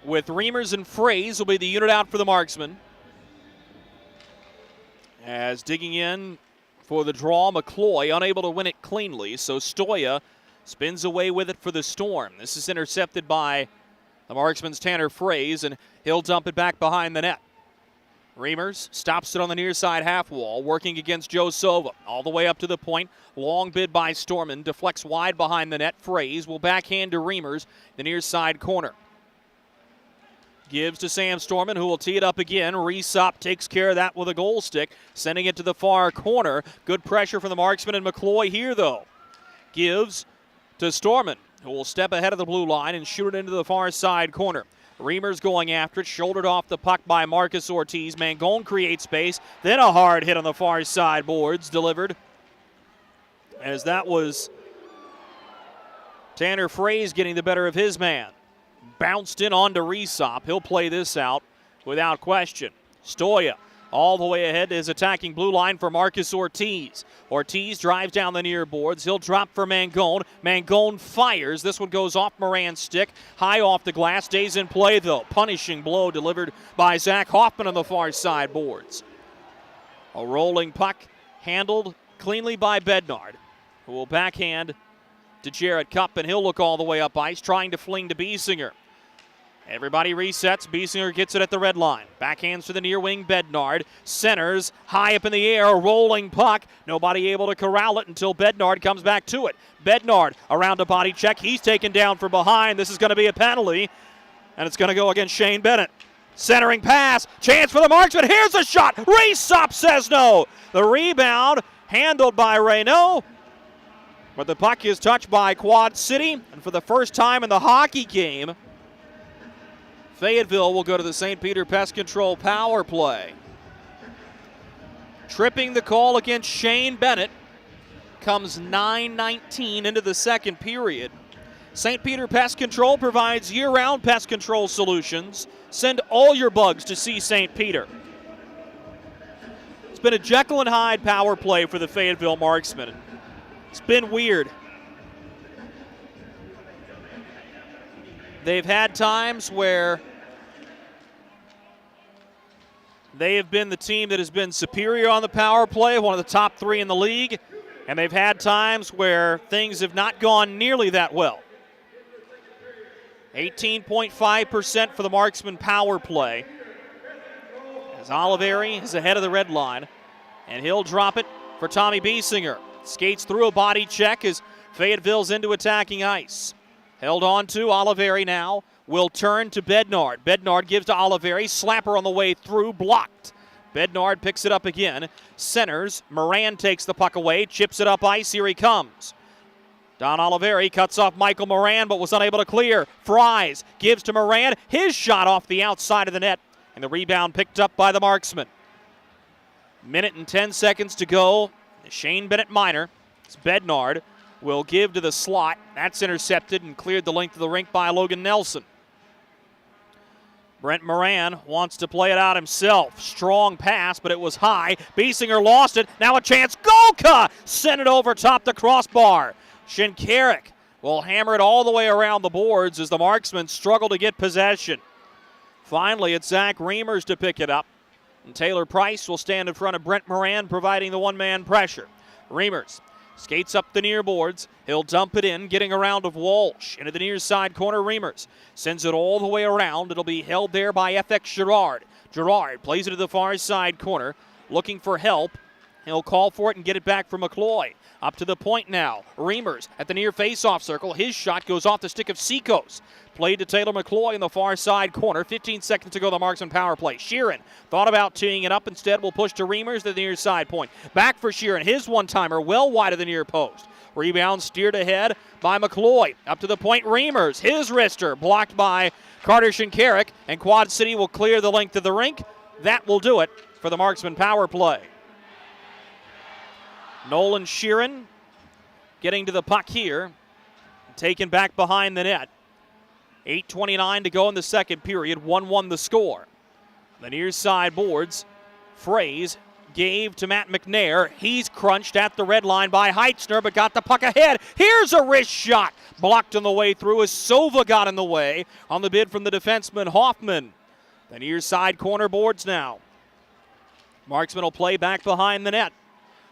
with Reimers and Fraze will be the unit out for the Marksmen. As digging in for the draw, McCloy unable to win it cleanly, so Stoya spins away with it for the Storm. This is intercepted by the Marksmen's Tanner Fraze, and he'll dump it back behind the net. Reimers stops it on the near side half wall, working against Joe Sova. All the way up to the point. Long bid by Storman. Deflects wide behind the net. Fraze will backhand to Reimers, the near side corner. Gives to Sam Storman, who will tee it up again. Resop takes care of that with a goal stick, sending it to the far corner. Good pressure from the Marksmen and McCloy here, though. Gives to Storman, who will step ahead of the blue line and shoot it into the far side corner. Reimers going after it, shouldered off the puck by Marcus Ortiz. Mangold creates space, then a hard hit on the far side boards, delivered. As that was Tanner Fraze getting the better of his man. Bounced in onto Resop. He'll play this out without question. Stoya all the way ahead to his attacking blue line for Marcus Ortiz. Ortiz drives down the near boards. He'll drop for Mangold. Mangold fires. This one goes off Moran's stick. High off the glass. Stays in play, though. Punishing blow delivered by Zach Hoffman on the far side boards. A rolling puck handled cleanly by Bednard, who will backhand to Jarrett Cupp, and he'll look all the way up ice, trying to fling to Biesinger. Everybody resets. Biesinger gets it at the red line. Backhands to the near wing, Bednard. Centers, high up in the air, a rolling puck. Nobody able to corral it until Bednard comes back to it. Bednard around a body check. He's taken down from behind. This is going to be a penalty, and it's going to go against Shane Bennett. Centering pass. Chance for the Marksmen. Here's a shot. Resop says no. The rebound handled by Reynaud, but the puck is touched by Quad City, and for the first time in the hockey game, Fayetteville will go to the St. Peter Pest Control power play. Tripping the call against Shane Bennett comes 9:19 into the second period. St. Peter Pest Control provides year-round pest control solutions. Send all your bugs to see St. Peter. It's been a Jekyll and Hyde power play for the Fayetteville Marksmen. It's been weird. They've had times where they have been the team that has been superior on the power play, one of the top three in the league, and they've had times where things have not gone nearly that well. 18.5% for the Marksmen power play, as Oliveri is ahead of the red line, and he'll drop it for Tommy Biesinger. Skates through a body check as Fayetteville's into attacking ice. Held on to Oliveri now. Will turn to Bednard. Bednard gives to Oliveri. Slapper on the way through. Blocked. Bednard picks it up again. Centers. Moran takes the puck away. Chips it up ice. Here he comes. Don Oliveri cuts off Michael Moran, but was unable to clear. Fries gives to Moran. His shot off the outside of the net. And the rebound picked up by the Marksmen. Minute and 10 seconds to go. The Shane Bennett minor. It's Bednard. Will give to the slot. That's intercepted and cleared the length of the rink by Logan Nelson. Brent Moran wants to play it out himself. Strong pass, but it was high. Biesinger lost it. Now a chance. Golka sent it over top the crossbar. Shinkarik will hammer it all the way around the boards as the Marksmen struggle to get possession. Finally, it's Zach Reimers to pick it up. And Taylor Price will stand in front of Brent Moran, providing the one-man pressure. Reimers skates up the near boards. He'll dump it in, getting around of Walsh. Into the near side corner, Reimers sends it all the way around. It'll be held there by FX Girard. Girard plays it to the far side corner, looking for help. He'll call for it and get it back for McCloy. Up to the point now. Reimers at the near face-off circle. His shot goes off the stick of Seacoast. Played to Taylor McCloy in the far side corner. 15 seconds to go, the Marksman power play. Sheeran thought about teeing it up. Instead, will push to Reimers to the near side point. Back for Sheeran. His one-timer well wide of the near post. Rebound steered ahead by McCloy. Up to the point, Reimers. His wrister blocked by Carter Shinkarik. And Quad City will clear the length of the rink. That will do it for the Marksman power play. Nolan Sheeran getting to the puck here. Taken back behind the net. 8:29 to go in the second period. 1-1 the score. The near side boards. Fraze gave to Matt McNair. He's crunched at the red line by Heitzner, but got the puck ahead. Here's a wrist shot. Blocked on the way through as Sova got in the way on the bid from the defenseman Hoffman. The near side corner boards now. Marksman will play back behind the net.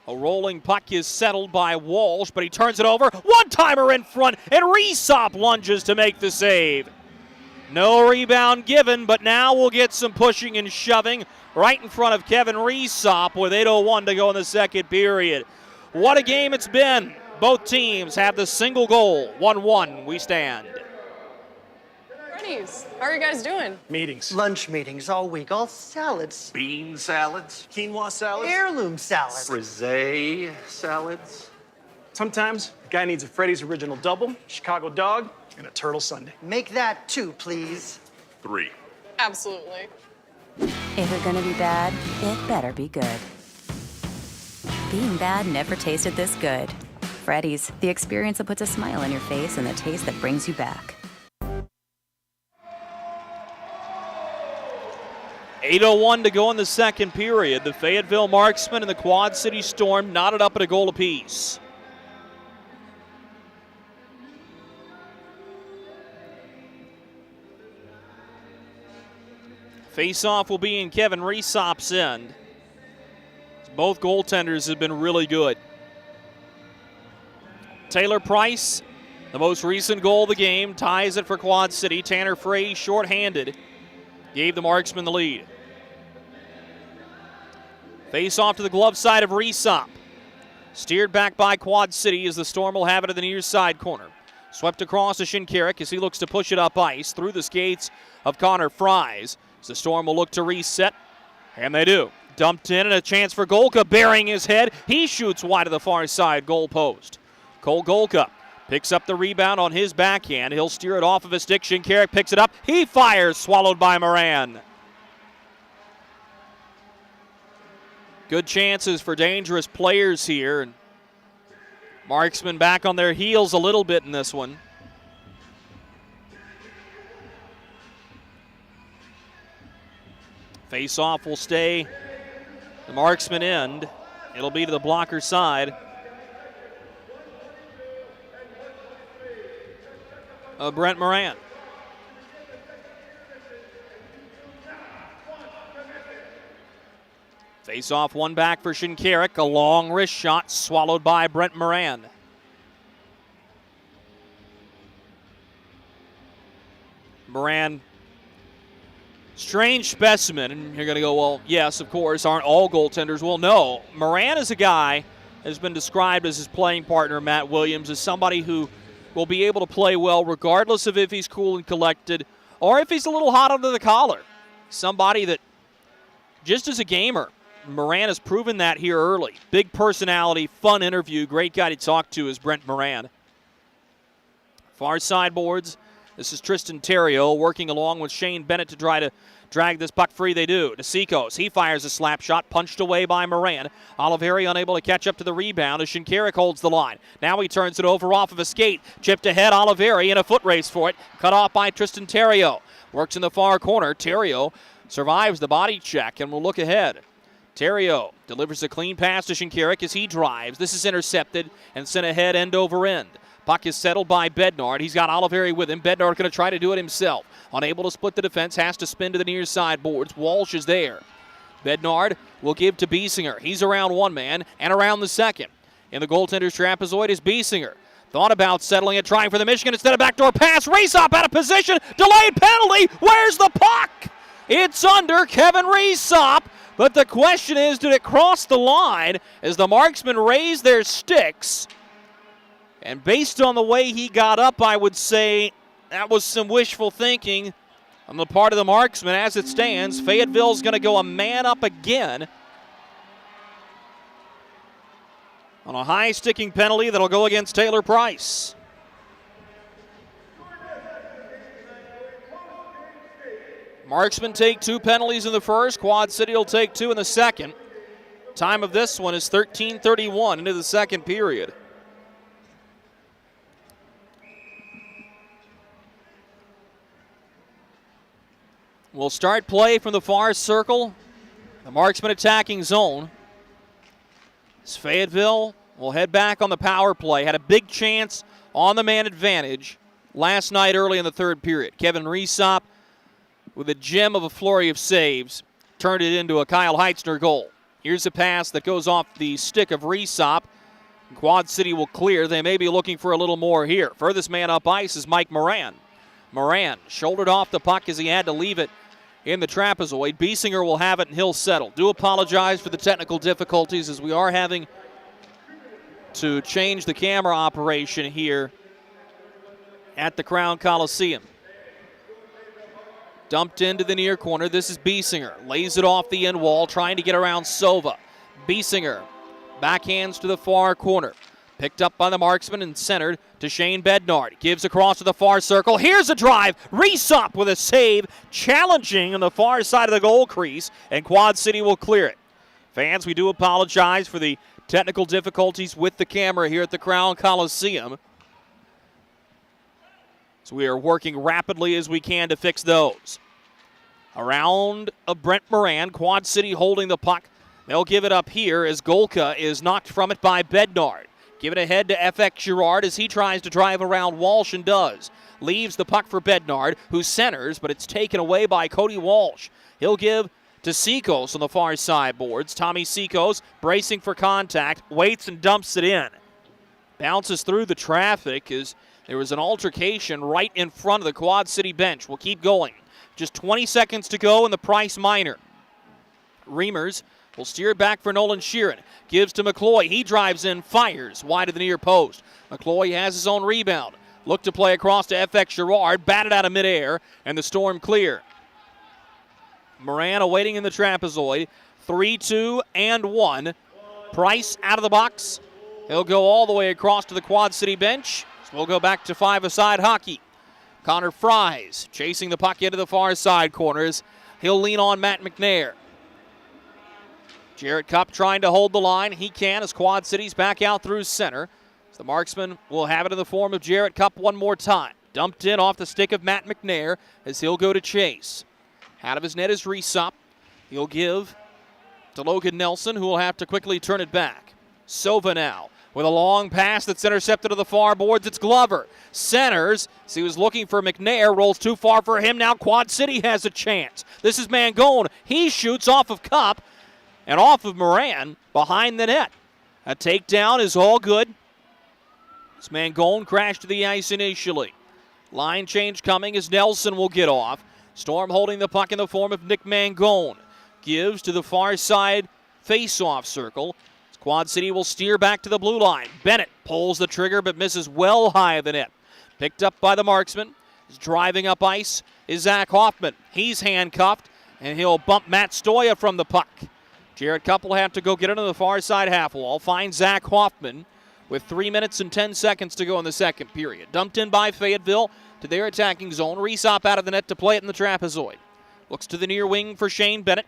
A rolling puck is settled by Walsh, but he turns it over. One-timer in front, and Resop lunges to make the save. No rebound given, but now we'll get some pushing and shoving right in front of Kevin Resop with 8:01 to go in the second period. What a game it's been. Both teams have the single goal. 1-1 we stand. Freddy's, how are you guys doing? Meetings. Lunch meetings all week, all salads. Bean salads. Quinoa salads. Heirloom salads. Frisee salads. Sometimes a guy needs a Freddy's Original Double, Chicago Dog, and a Turtle Sundae. Make that 2, please. 3. Absolutely. If you're gonna be bad, it better be good. Being bad never tasted this good. Freddy's, the experience that puts a smile on your face and the taste that brings you back. 8:01 to go in the second period. The Fayetteville Marksmen and the Quad City Storm knotted up at a goal apiece. Face-off will be in Kevin Resop's end. Both goaltenders have been really good. Taylor Price, the most recent goal of the game, ties it for Quad City. Tanner Fraze, shorthanded, gave the Marksmen the lead. Face off to the glove side of Resop. Steered back by Quad City as the Storm will have it at the near side corner. Swept across to Shinkarik as he looks to push it up ice through the skates of Connor Fries. As the Storm will look to reset, and they do. Dumped in and a chance for Golka, burying his head. He shoots wide of the far side goal post. Cole Golka picks up the rebound on his backhand. He'll steer it off of his stick. Shinkarik picks it up. He fires, swallowed by Moran. Good chances for dangerous players here. And Marksmen back on their heels a little bit in this one. Face-off will stay the Marksman end. It'll be to the blocker side of Brent Moran. Face-off one back for Shinkarik. A long wrist shot swallowed by Brent Moran. Moran, strange specimen. And you're going to go, well, yes, of course, aren't all goaltenders? Well, no. Moran is a guy that has been described as his playing partner, Matt Williams, as somebody who will be able to play well regardless of if he's cool and collected or if he's a little hot under the collar. Somebody that, just as a gamer, Moran has proven that here early. Big personality, fun interview, great guy to talk to is Brent Moran. Far side boards. This is Tristan Theriault working along with Shane Bennett to try to drag this puck free. They do. To Seacoast. He fires a slap shot, punched away by Moran. Oliveri unable to catch up to the rebound as Shinkarik holds the line. Now he turns it over off of a skate. Chipped ahead, Oliveri in a foot race for it. Cut off by Tristan Theriault. Works in the far corner. Theriault survives the body check and will look ahead. Theriault delivers a clean pass to Shinkarik as he drives. This is intercepted and sent ahead end over end. Puck is settled by Bednard. He's got Oliveri with him. Bednard going to try to do it himself. Unable to split the defense, has to spin to the near side boards. Walsh is there. Bednard will give to Biesinger. He's around one man and around the second. In the goaltender's trapezoid is Biesinger. Thought about settling it, trying for the Michigan instead of backdoor pass. Reesop out of position. Delayed penalty. Where's the puck? It's under Kevin Reesop. But the question is, did it cross the line as the Marksmen raised their sticks? And based on the way he got up, I would say that was some wishful thinking on the part of the Marksmen. As it stands, Fayetteville's going to go a man up again on a high-sticking penalty that'll go against Taylor Price. Marksmen take 2 penalties in the first. Quad City will take 2 in the second. Time of this one is 13:31 into the second period. We'll start play from the far circle. The Marksmen attacking zone. As Fayetteville will head back on the power play. Had a big chance on the man advantage last night early in the third period. Kevin Reesop, with a gem of a flurry of saves, turned it into a Kyle Heitzner goal. Here's a pass that goes off the stick of Reesop. Quad City will clear. They may be looking for a little more here. Furthest man up ice is Mike Moran. Moran shouldered off the puck as he had to leave it in the trapezoid. Biesinger will have it and he'll settle. Do apologize for the technical difficulties as we are having to change the camera operation here at the Crown Coliseum. Dumped into the near corner. This is Biesinger. Lays it off the end wall, trying to get around Sova. Biesinger backhands to the far corner. Picked up by the Marksman and centered to Shane Bednard. Gives across to the far circle. Here's a drive. Reesop with a save, challenging on the far side of the goal crease, and Quad City will clear it. Fans, we do apologize for the technical difficulties with the camera here at the Crown Coliseum. So we are working rapidly as we can to fix those. Around of Brent Moran, Quad City holding the puck. They'll give it up here as Golka is knocked from it by Bednard. Give it ahead to FX Girard as he tries to drive around Walsh and does. Leaves the puck for Bednard, who centers, but it's taken away by Cody Walsh. He'll give to Seikos on the far side boards. Tommy Seikos bracing for contact, waits and dumps it in. Bounces through the traffic as there was an altercation right in front of the Quad City bench. We'll keep going. Just 20 seconds to go in the Price Minor. Reimers will steer it back for Nolan Sheeran. Gives to McCloy. He drives in, fires wide of the near post. McCloy has his own rebound. Look to play across to FX Girard. Batted out of midair, and the Storm clear. Moran awaiting in the trapezoid. 3-2 and 1. Price out of the box. He'll go all the way across to the Quad City bench. So we'll go back to five-a-side hockey. Connor Fries chasing the puck into the far side corners. He'll lean on Matt McNair. Jarrett Cupp trying to hold the line. He can as Quad City's back out through center. So the Marksman will have it in the form of Jarrett Cupp one more time. Dumped in off the stick of Matt McNair as he'll go to chase. Out of his net is Reesop. He'll give to Logan Nelson, who will have to quickly turn it back. Sova now with a long pass that's intercepted to the far boards. It's Glover. Centers. So he was looking for McNair. Rolls too far for him. Now Quad City has a chance. This is Mangold. He shoots off of Cupp and off of Moran behind the net. A takedown is all good. This Mangold crashed to the ice initially. Line change coming as Nelson will get off. Storm holding the puck in the form of Nick Mangold. Gives to the far side face-off circle. Quad City will steer back to the blue line. Bennett pulls the trigger but misses well high of the net. Picked up by the Marksman. Driving up ice is Zach Hoffman. He's handcuffed, and he'll bump Matt Stoya from the puck. Jarrett Cupp will have to go get it on the far side half wall. Finds Zach Hoffman with 3 minutes and 10 seconds to go in the second period. Dumped in by Fayetteville to their attacking zone. Reesop out of the net to play it in the trapezoid. Looks to the near wing for Shane Bennett,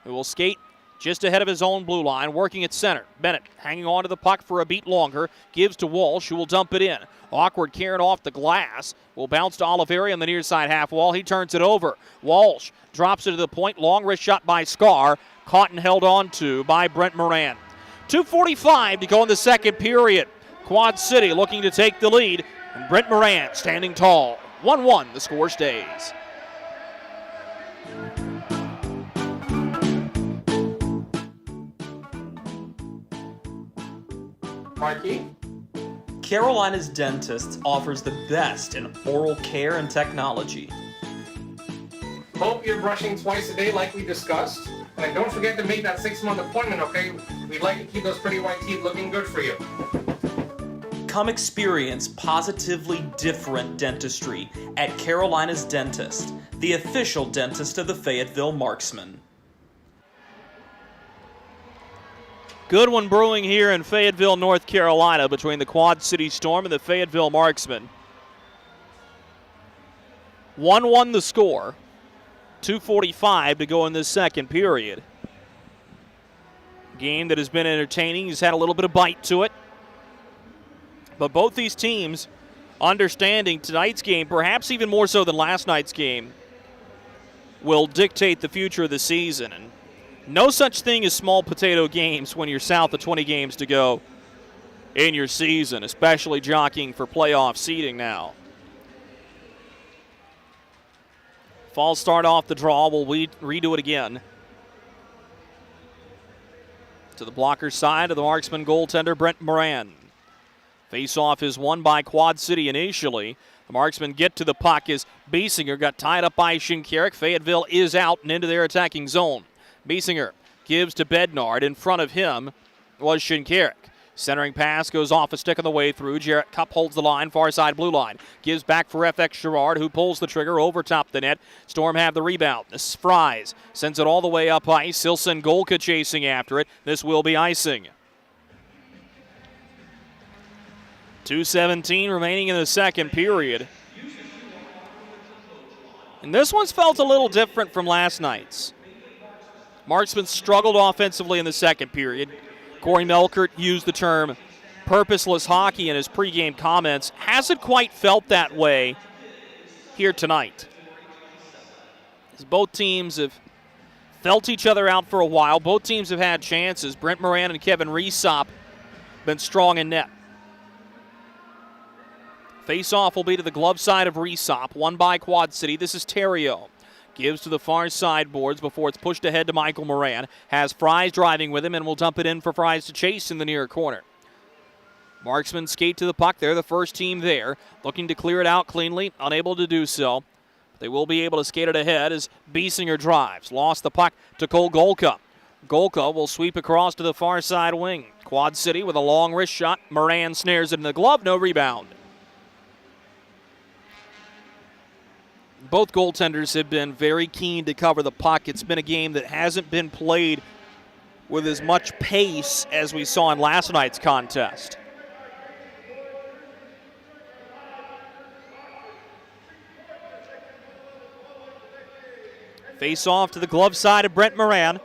who will skate just ahead of his own blue line, working at center. Bennett hanging on to the puck for a beat longer. Gives to Walsh, who will dump it in. Awkward carrying off the glass. Will bounce to Oliveri on the near side half wall. He turns it over. Walsh drops it to the point. Long wrist shot by Scar. Caught and held on to by Brent Moran. 2:45 to go in the second period. Quad City looking to take the lead. And Brent Moran standing tall. 1-1, the score stays. Marquis. Carolina's Dentist offers the best in oral care and technology. Hope you're brushing twice a day like we discussed. And don't forget to make that 6-month appointment, okay? We'd like to keep those pretty white teeth looking good for you. Come experience positively different dentistry at Carolina's Dentist, the official dentist of the Fayetteville Marksmen. Good one brewing here in Fayetteville, North Carolina, between the Quad City Storm and the Fayetteville Marksmen. 1-1 the score. 2:45 to go in this second period. Game that has been entertaining. He's had a little bit of bite to it. But both these teams understanding tonight's game, perhaps even more so than last night's game, will dictate the future of the season. And no such thing as small potato games when you're south of 20 games to go in your season, especially jockeying for playoff seeding now. False start off the draw. We'll redo it again. To the blocker side of the Marksman goaltender, Brent Moran. Face-off is won by Quad City initially. The Marksmen get to the puck as Biesinger got tied up by Shinkarik. Fayetteville is out and into their attacking zone. Biesinger gives to Bednard. In front of him was Shinkarik. Centering pass goes off a stick on the way through. Jarrett Cup holds the line, far side blue line. Gives back for FX Gerard, who pulls the trigger over top the net. Storm have the rebound. This is Fries. Sends it all the way up ice. Silson Golka chasing after it. This will be icing. 2:17 remaining in the second period. And this one's felt a little different from last night's. Marksman struggled offensively in the second period. Corey Melkert used the term purposeless hockey in his pregame comments. Hasn't quite felt that way here tonight. As both teams have felt each other out for a while. Both teams have had chances. Brent Moran and Kevin Reesop been strong in net. Face-off will be to the glove side of Reesop, won by Quad City. This is Terrio. Gives to the far side boards before it's pushed ahead to Michael Moran. Has Fries driving with him and will dump it in for Fries to chase in the near corner. Marksmen skate to the puck. They're the first team there, looking to clear it out cleanly, unable to do so. They will be able to skate it ahead as Biesinger drives. Lost the puck to Cole Golka. Golka will sweep across to the far side wing. Quad City with a long wrist shot. Moran snares it in the glove, no rebound. Both goaltenders have been very keen to cover the puck. It's been a game that hasn't been played with as much pace as we saw in last night's contest. Face off to the glove side of Brent Moran.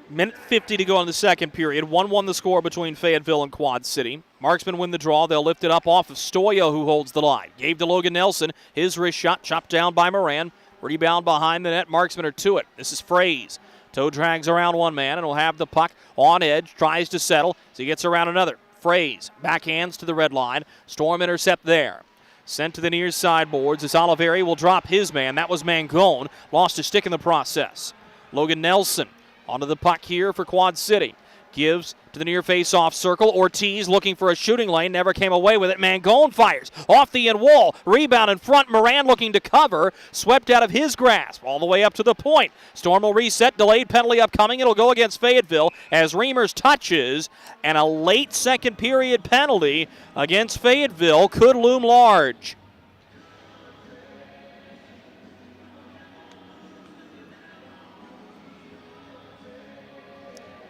Minute 50 to go in the second period. 1-1 the score between Fayetteville and Quad City. Marksmen win the draw. They'll lift it up off of Stoyo, who holds the line. Gave to Logan Nelson. His wrist shot chopped down by Moran. Rebound behind the net. Marksmen are to it. This is Fraze. Toe drags around one man and will have the puck on edge. Tries to settle as he gets around another. Fraze backhands to the red line. Storm intercept there. Sent to the near side boards as Oliveri will drop his man. That was Mangold. Lost a stick in the process. Logan Nelson onto the puck here for Quad City. Gives to the near face-off circle. Ortiz looking for a shooting lane. Never came away with it. Mangold fires off the end wall. Rebound in front. Moran looking to cover. Swept out of his grasp all the way up to the point. Storm will reset. Delayed penalty upcoming. It'll go against Fayetteville as Reimers touches. And a late second period penalty against Fayetteville could loom large.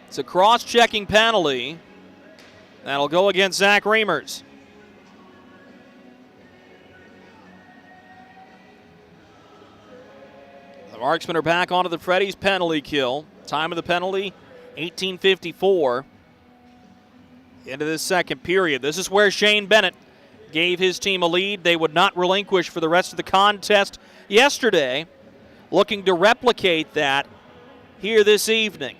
It's a cross-checking penalty. That'll go against Zach Reimers. The Marksmen are back onto the Freddy's penalty kill. Time of the penalty, 18:54. Into the second period. This is where Shane Bennett gave his team a lead. They would not relinquish for the rest of the contest yesterday. Looking to replicate that here this evening.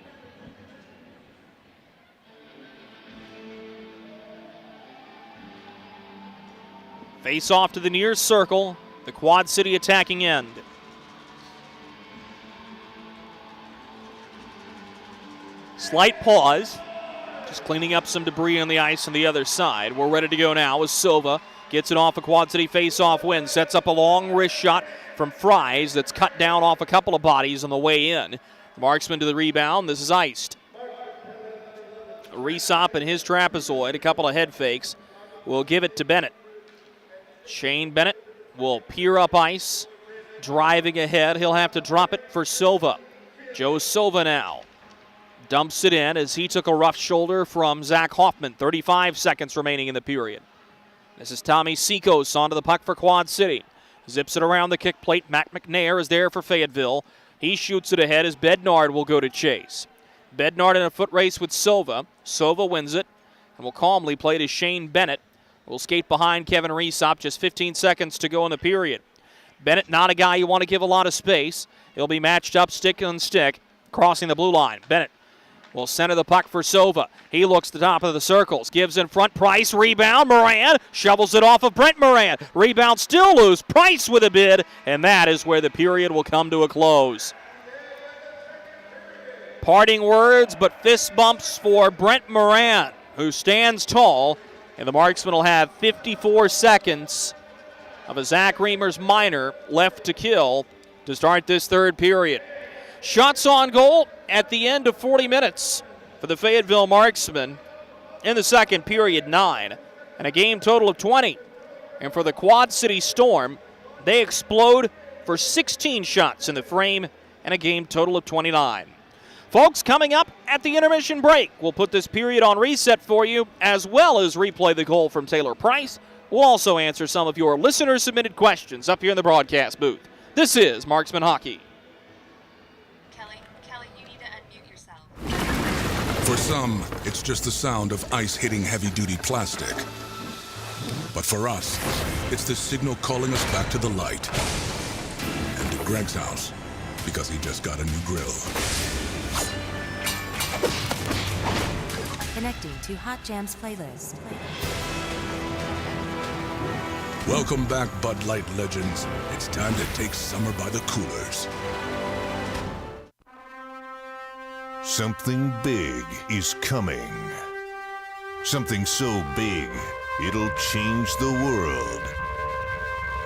Face off to the near circle, the Quad City attacking end. Slight pause. Just cleaning up some debris on the ice on the other side. We're ready to go now as Silva gets it off a Quad City face-off win. Sets up a long wrist shot from Fries that's cut down off a couple of bodies on the way in. Marksman to the rebound. This is iced. Resop and his trapezoid, a couple of head fakes. Will give it to Bennett. Shane Bennett will peer up ice. Driving ahead. He'll have to drop it for Silva. Joe Silva now dumps it in as he took a rough shoulder from Zach Hoffman. 35 seconds remaining in the period. This is Tommy Seacos onto the puck for Quad City. Zips it around the kick plate. Matt McNair is there for Fayetteville. He shoots it ahead as Bednard will go to chase. Bednard in a foot race with Silva. Silva wins it and will calmly play to Shane Bennett. Will skate behind Kevin Resop. Just 15 seconds to go in the period. Bennett, not a guy you want to give a lot of space. He'll be matched up stick on stick, crossing the blue line. Bennett will center the puck for Silva. He looks the top of the circles, gives in front. Price, rebound. Moran shovels it off of Brent Moran. Rebound still loose. Price with a bid, and that is where the period will come to a close. Parting words, but fist bumps for Brent Moran, who stands tall, and the Marksmen will have 54 seconds of a Zach Reimers minor left to kill to start this third period. Shots on goal at the end of 40 minutes for the Fayetteville Marksmen. In the second period, 9, and a game total of 20. And for the Quad City Storm, they explode for 16 shots in the frame and a game total of 29. Folks, coming up at the intermission break, we'll put this period on reset for you, as well as replay the goal from Taylor Price. We'll also answer some of your listener-submitted questions up here in the broadcast booth. This is Marksman Hockey. Kelly, you need to unmute yourself. For some, it's just the sound of ice hitting heavy-duty plastic. But for us, it's the signal calling us back to the light. And to Greg's house, because he just got a new grill. Connecting to Hot Jams playlist. Welcome back, Bud Light legends. It's time to take summer by the coolers. Something big is coming. Something so big, it'll change the world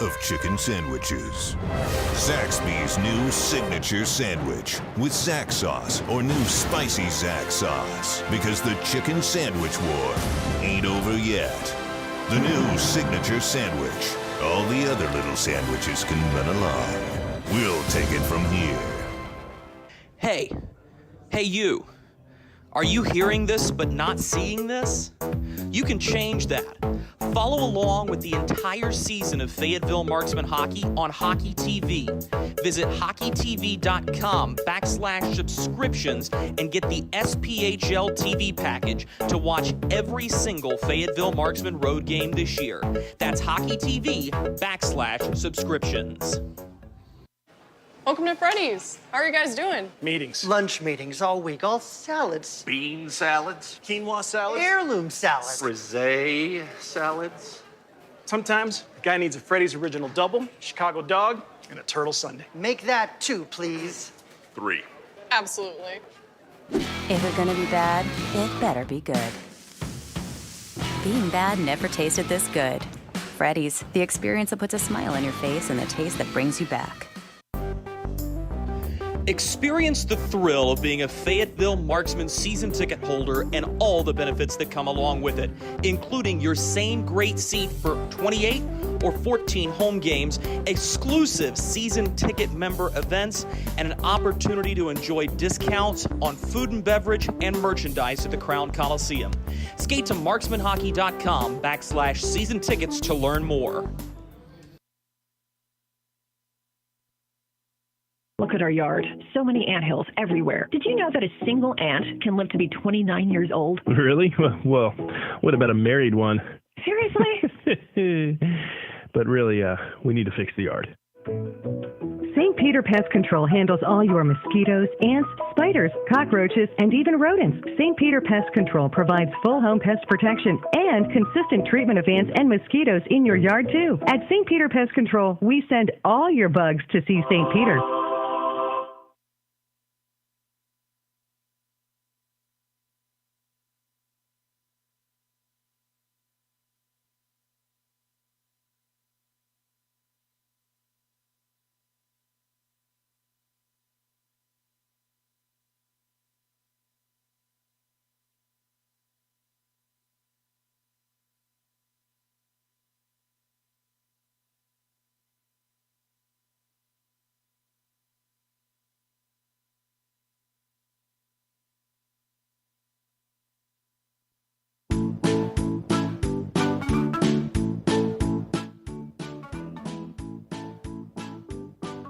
of chicken sandwiches. Zaxby's new signature sandwich with Zax sauce or new spicy Zax sauce. Because the chicken sandwich war ain't over yet. The new signature sandwich. All the other little sandwiches can run along. We'll take it from here. Hey you. Are you hearing this but not seeing this? You can change that. Follow along with the entire season of Fayetteville Marksmen hockey on Hockey TV. Visit hockeytv.com/subscriptions and get the SPHL TV package to watch every single Fayetteville Marksmen road game this year. That's hockeytv.com/subscriptions. Welcome to Freddy's. How are you guys doing? Meetings. Lunch meetings all week, all salads. Bean salads. Quinoa salads. Heirloom salads. Frisee salads. Sometimes a guy needs a Freddy's Original Double, Chicago Dog, and a Turtle Sundae. Make that 2, please. 3. Absolutely. If it's gonna be bad, it better be good. Being bad never tasted this good. Freddy's, the experience that puts a smile on your face and the taste that brings you back. Experience the thrill of being a Fayetteville Marksmen season ticket holder and all the benefits that come along with it, including your same great seat for 28 or 14 home games, exclusive season ticket member events, and an opportunity to enjoy discounts on food and beverage and merchandise at the Crown Coliseum. Skate to marksmanhockey.com/season tickets to learn more. Look at our yard. So many anthills everywhere. Did you know that a single ant can live to be 29 years old? Really? Well, what about a married one? Seriously? But really, we need to fix the yard. St. Peter Pest Control handles all your mosquitoes, ants, spiders, cockroaches, and even rodents. St. Peter Pest Control provides full home pest protection and consistent treatment of ants and mosquitoes in your yard, too. At St. Peter Pest Control, we send all your bugs to see St. Peter.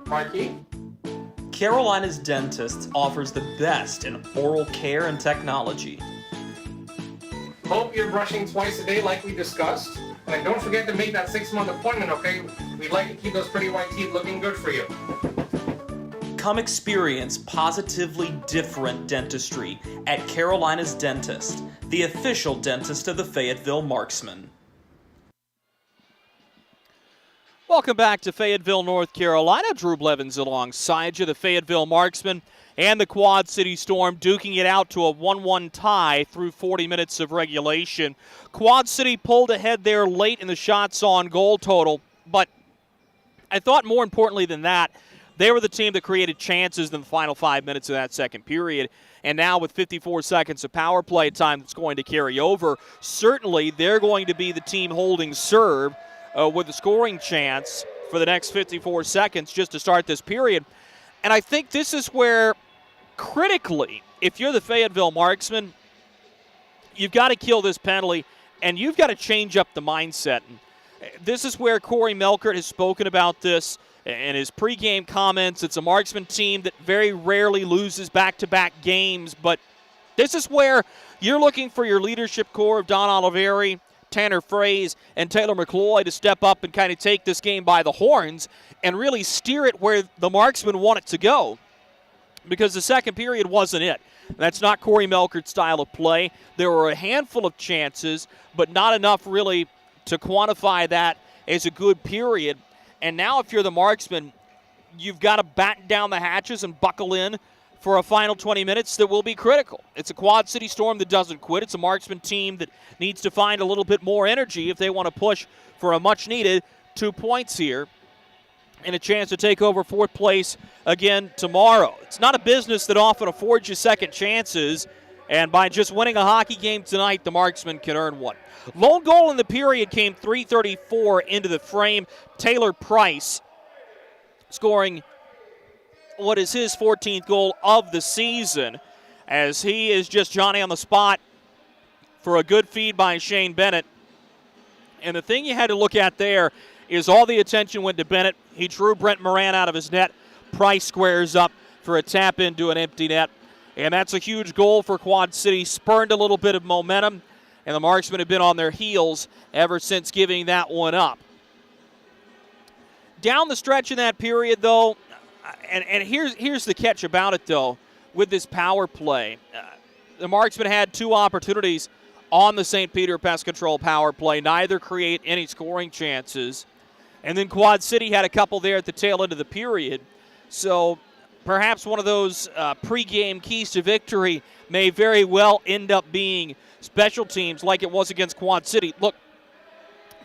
Marquis? Carolina's Dentists offers the best in oral care and technology. Hope you're brushing twice a day like we discussed. And don't forget to make that 6-month appointment, okay? We'd like to keep those pretty white teeth looking good for you. Come experience positively different dentistry at Carolina's Dentist, the official dentist of the Fayetteville Marksmen. Welcome back to Fayetteville, North Carolina. Drew Blevins alongside you. The Fayetteville Marksmen and the Quad City Storm duking it out to a 1-1 tie through 40 minutes of regulation. Quad City pulled ahead there late in the shots on goal total, but I thought more importantly than that, they were the team that created chances in the final 5 minutes of that second period. And now with 54 seconds of power play time that's going to carry over, certainly they're going to be the team holding serve with a scoring chance for the next 54 seconds just to start this period. And I think this is where, critically, if you're the Fayetteville Marksmen, you've got to kill this penalty, and you've got to change up the mindset. And this is where Corey Melkert has spoken about this in his pregame comments. It's a Marksman team that very rarely loses back-to-back games, but this is where you're looking for your leadership core of Don Oliveri, Tanner Fraze, and Taylor McCloy to step up and kind of take this game by the horns and really steer it where the Marksmen want it to go, because the second period wasn't it. That's not Corey Melkert's style of play. There were a handful of chances, but not enough really to quantify that as a good period. And now if you're the Marksmen, you've got to batten down the hatches and buckle in for a final 20 minutes that will be critical. It's a Quad City Storm that doesn't quit. It's a Marksman team that needs to find a little bit more energy if they want to push for a much-needed 2 points here and a chance to take over fourth place again tomorrow. It's not a business that often affords you second chances, and by just winning a hockey game tonight, the Marksmen can earn one. Lone goal in the period came 3:34 into the frame. Taylor Price scoring what is his 14th goal of the season, as he is just Johnny on the spot for a good feed by Shane Bennett. And the thing you had to look at there is all the attention went to Bennett. He drew Brent Moran out of his net. Price squares up for a tap into an empty net. And that's a huge goal for Quad City. Spurned a little bit of momentum, and the Marksmen have been on their heels ever since giving that one up. Down the stretch in that period, though, and here's the catch about it, though, with this power play. The Marksmen had two opportunities on the St. Peter Pest Control power play. Neither create any scoring chances. And then Quad City had a couple there at the tail end of the period. So perhaps one of those pregame keys to victory may very well end up being special teams like it was against Quad City. Look,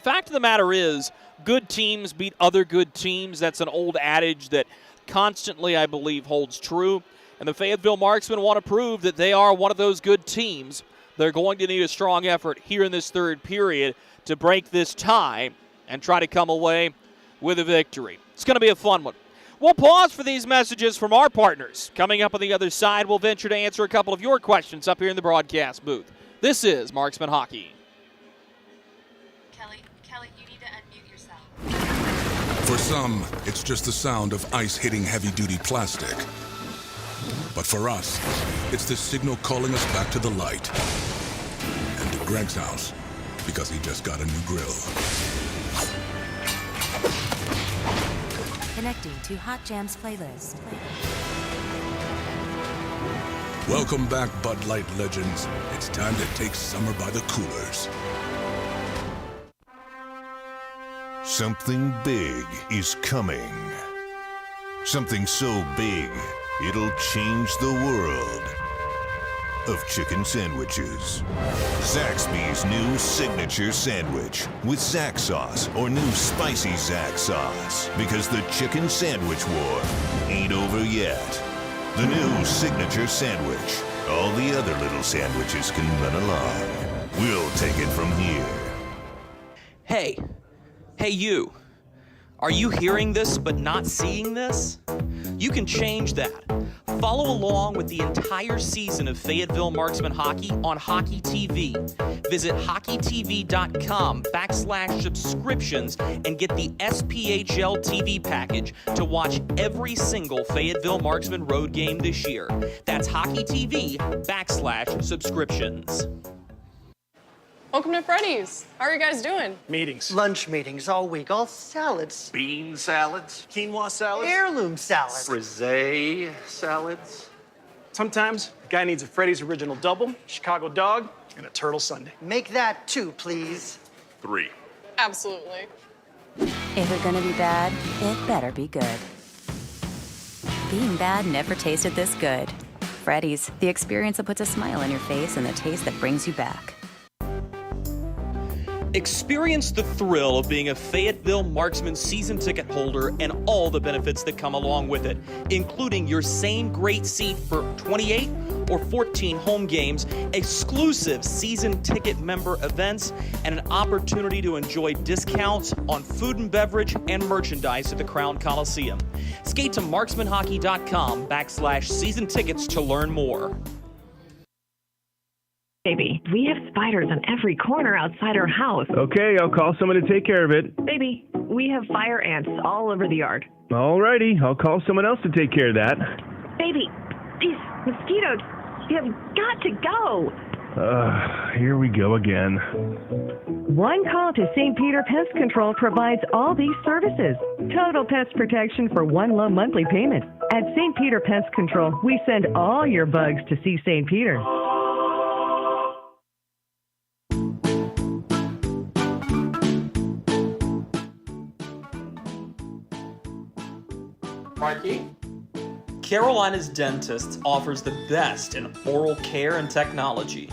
fact of the matter is, good teams beat other good teams. That's an old adage that constantly, I believe, holds true. And the Fayetteville Marksmen want to prove that they are one of those good teams. They're going to need a strong effort here in this third period to break this tie and try to come away with a victory. It's going to be a fun one. We'll pause for these messages from our partners. Coming up on the other side, we'll venture to answer a couple of your questions up here in the broadcast booth. This is Marksman Hockey. Kelly, you need to unmute yourself. For some, it's just the sound of ice hitting heavy-duty plastic. But for us, it's the signal calling us back to the light. And to Greg's house, because he just got a new grill. Connecting to Hot Jams playlist. Welcome back, Bud Light legends. It's time to take summer by the coolers. Something big is coming. Something so big, it'll change the world of chicken sandwiches. Zaxby's new signature sandwich with Zax sauce or new spicy Zax sauce. Because the chicken sandwich war ain't over yet. The new signature sandwich. All the other little sandwiches can run along. We'll take it from here. Hey you. Are you hearing this but not seeing this? You can change that. Follow along with the entire season of Fayetteville Marksmen hockey on Hockey TV. Visit hockeytv.com/subscriptions and get the SPHL TV package to watch every single Fayetteville Marksmen road game this year. That's hockeytv.com/subscriptions. Welcome to Freddy's. How are you guys doing? Meetings. Lunch meetings all week, all salads. Bean salads. Quinoa salads. Heirloom salads. Frisee salads. Sometimes a guy needs a Freddy's Original Double, Chicago Dog, and a Turtle Sundae. Make that 2, please. 3. Absolutely. If it's gonna be bad, it better be good. Being bad never tasted this good. Freddy's, the experience that puts a smile on your face and the taste that brings you back. Experience the thrill of being a Fayetteville Marksmen season ticket holder and all the benefits that come along with it, including your same great seat for 28 or 14 home games, exclusive season ticket member events, and an opportunity to enjoy discounts on food and beverage and merchandise at the Crown Coliseum. Skate to marksmanhockey.com/season tickets to learn more. Baby, we have spiders on every corner outside our house. Okay, I'll call someone to take care of it. Baby, we have fire ants all over the yard. Alrighty, I'll call someone else to take care of that. Baby, these mosquitoes, you have got to go. Here we go again. One call to St. Peter Pest Control provides all these services. Total pest protection for one low monthly payment. At St. Peter Pest Control, we send all your bugs to see St. Peter. Marky? Carolina's Dentists offers the best in oral care and technology.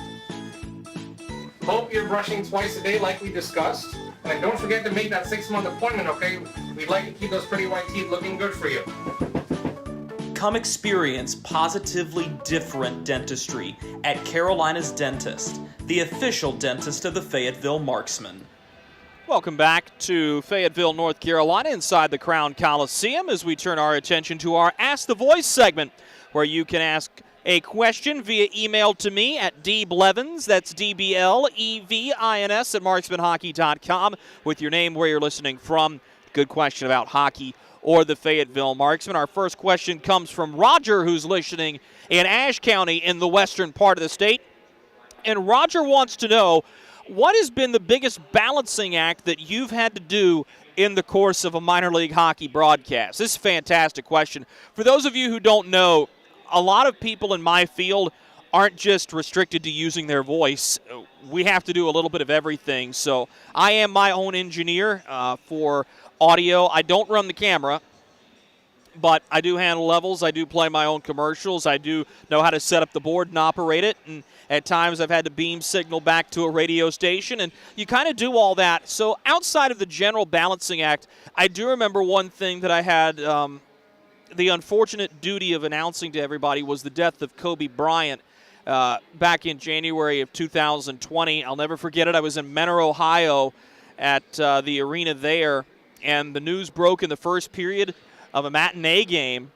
Hope you're brushing twice a day like we discussed. And don't forget to make that 6-month appointment, okay? We'd like to keep those pretty white teeth looking good for you. Come experience positively different dentistry at Carolina's Dentist, the official dentist of the Fayetteville Marksmen. Welcome back to Fayetteville, North Carolina, inside the Crown Coliseum, as we turn our attention to our Ask the Voice segment, where you can ask a question via email to me at dblevins, that's DBLEVINS at marksmanhockey.com, with your name, where you're listening from, good question about hockey or the Fayetteville Marksmen. Our first question comes from Roger, who's listening in Ashe County in the western part of the state. And Roger wants to know, what has been the biggest balancing act that you've had to do in the course of a minor league hockey broadcast? This is a fantastic question. For those of you who don't know, a lot of people in my field aren't just restricted to using their voice. We have to do a little bit of everything. So I am my own engineer for audio. I don't run the camera, but I do handle levels. I do play my own commercials. I do know how to set up the board and operate it. And at times I've had to beam signal back to a radio station, and you kind of do all that. So outside of the general balancing act, I do remember one thing that I had the unfortunate duty of announcing to everybody was the death of Kobe Bryant back in January of 2020. I'll never forget it. I was in Mentor, Ohio at the arena there, and the news broke in the first period of a matinee game,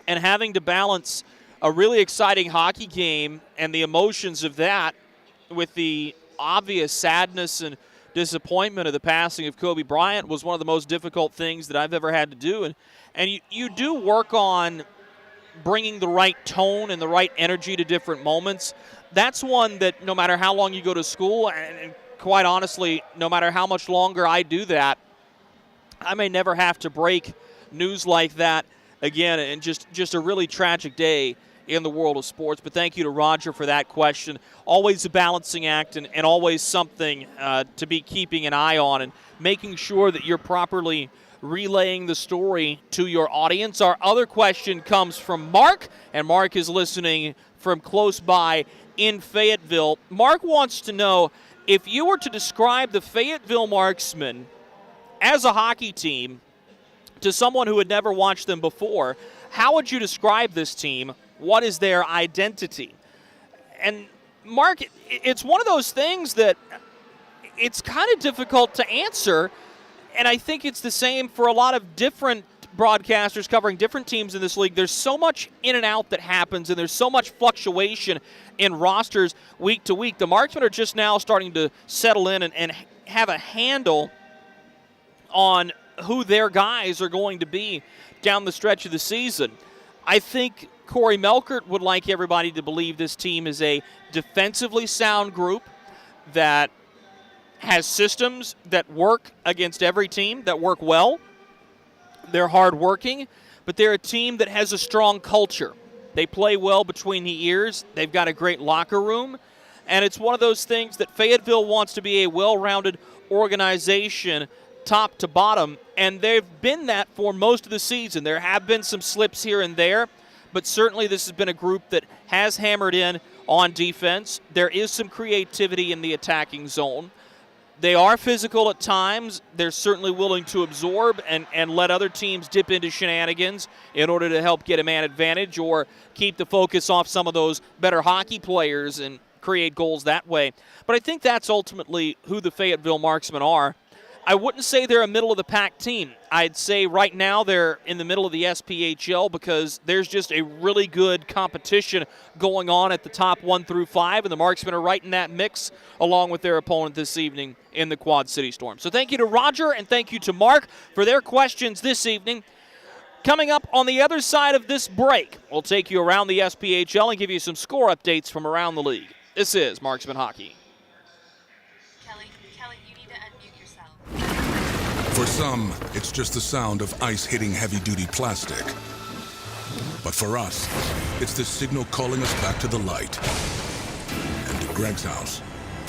and having to balance a really exciting hockey game and the emotions of that with the obvious sadness and disappointment of the passing of Kobe Bryant was one of the most difficult things that I've ever had to do. And you do work on bringing the right tone and the right energy to different moments. That's one that no matter how long you go to school, and quite honestly, no matter how much longer I do that, I may never have to break news like that again, and just a really tragic day in the world of sports. But thank you to Roger for that question. Always a balancing act and always something to be keeping an eye on and making sure that you're properly relaying the story to your audience. Our other question comes from Mark, and Mark is listening from close by in Fayetteville. Mark wants to know, if you were to describe the Fayetteville Marksmen as a hockey team to someone who had never watched them before, how would you describe this team? What is their identity? And Mark, it's one of those things that it's kind of difficult to answer, and I think it's the same for a lot of different broadcasters covering different teams in this league, there's so much in and out that happens, and there's so much fluctuation in rosters week to week. The Marksmen are just now starting to settle in and have a handle on who their guys are going to be down the stretch of the season. I think Corey Melkert would like everybody to believe this team is a defensively sound group that has systems that work against every team, that work well. They're hardworking, but they're a team that has a strong culture. They play well between the ears. They've got a great locker room, and it's one of those things that Fayetteville wants to be a well-rounded organization top to bottom, and they've been that for most of the season. There have been some slips here and there, but certainly this has been a group that has hammered in on defense. There is some creativity in the attacking zone. They are physical at times. They're certainly willing to absorb and let other teams dip into shenanigans in order to help get a man advantage or keep the focus off some of those better hockey players and create goals that way. But I think that's ultimately who the Fayetteville Marksmen are. I wouldn't say they're a middle-of-the-pack team. I'd say right now they're in the middle of the SPHL because there's just a really good competition going on at the top 1 through 5, and the Marksmen are right in that mix along with their opponent this evening in the Quad City Storm. So thank you to Roger and thank you to Mark for their questions this evening. Coming up on the other side of this break, we'll take you around the SPHL and give you some score updates from around the league. This is Marksman Hockey. For some, it's just the sound of ice hitting heavy-duty plastic. But for us, it's the signal calling us back to the light. And to Greg's house,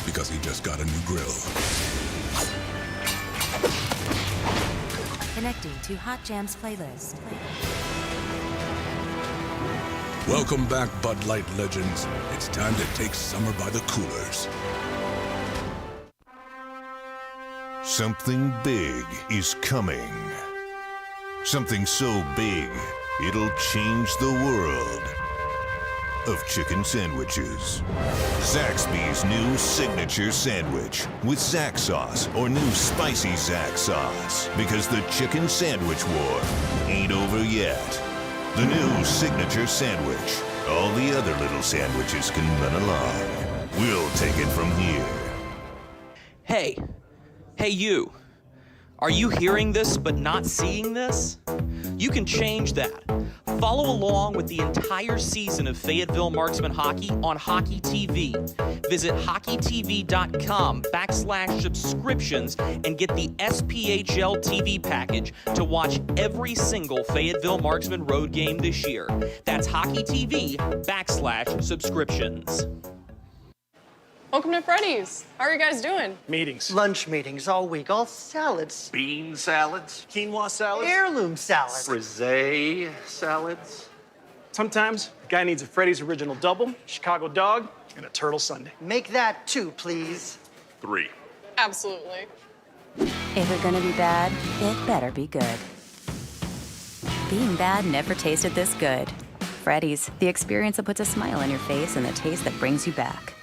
because he just got a new grill. Connecting to Hot Jams playlist. Welcome back, Bud Light legends. It's time to take summer by the coolers. Something big is coming. Something so big, it'll change the world of chicken sandwiches. Zaxby's new signature sandwich with Zax sauce or new spicy Zax sauce. Because the chicken sandwich war ain't over yet. The new signature sandwich. All the other little sandwiches can run along. We'll take it from here. Hey you, are you hearing this but not seeing this? You can change that. Follow along with the entire season of Fayetteville Marksmen Hockey on Hockey TV. Visit hockeytv.com/subscriptions and get the SPHL TV package to watch every single Fayetteville Marksmen road game this year. That's hockeytv.com/subscriptions. Welcome to Freddy's. How are you guys doing? Meetings. Lunch meetings all week, all salads. Bean salads. Quinoa salads. Heirloom salads. Frisee salads. Sometimes a guy needs a Freddy's Original Double, Chicago Dog, and a Turtle Sundae. Make that 2, please. 3. Absolutely. If it's gonna be bad, it better be good. Being bad never tasted this good. Freddy's, the experience that puts a smile on your face and the taste that brings you back.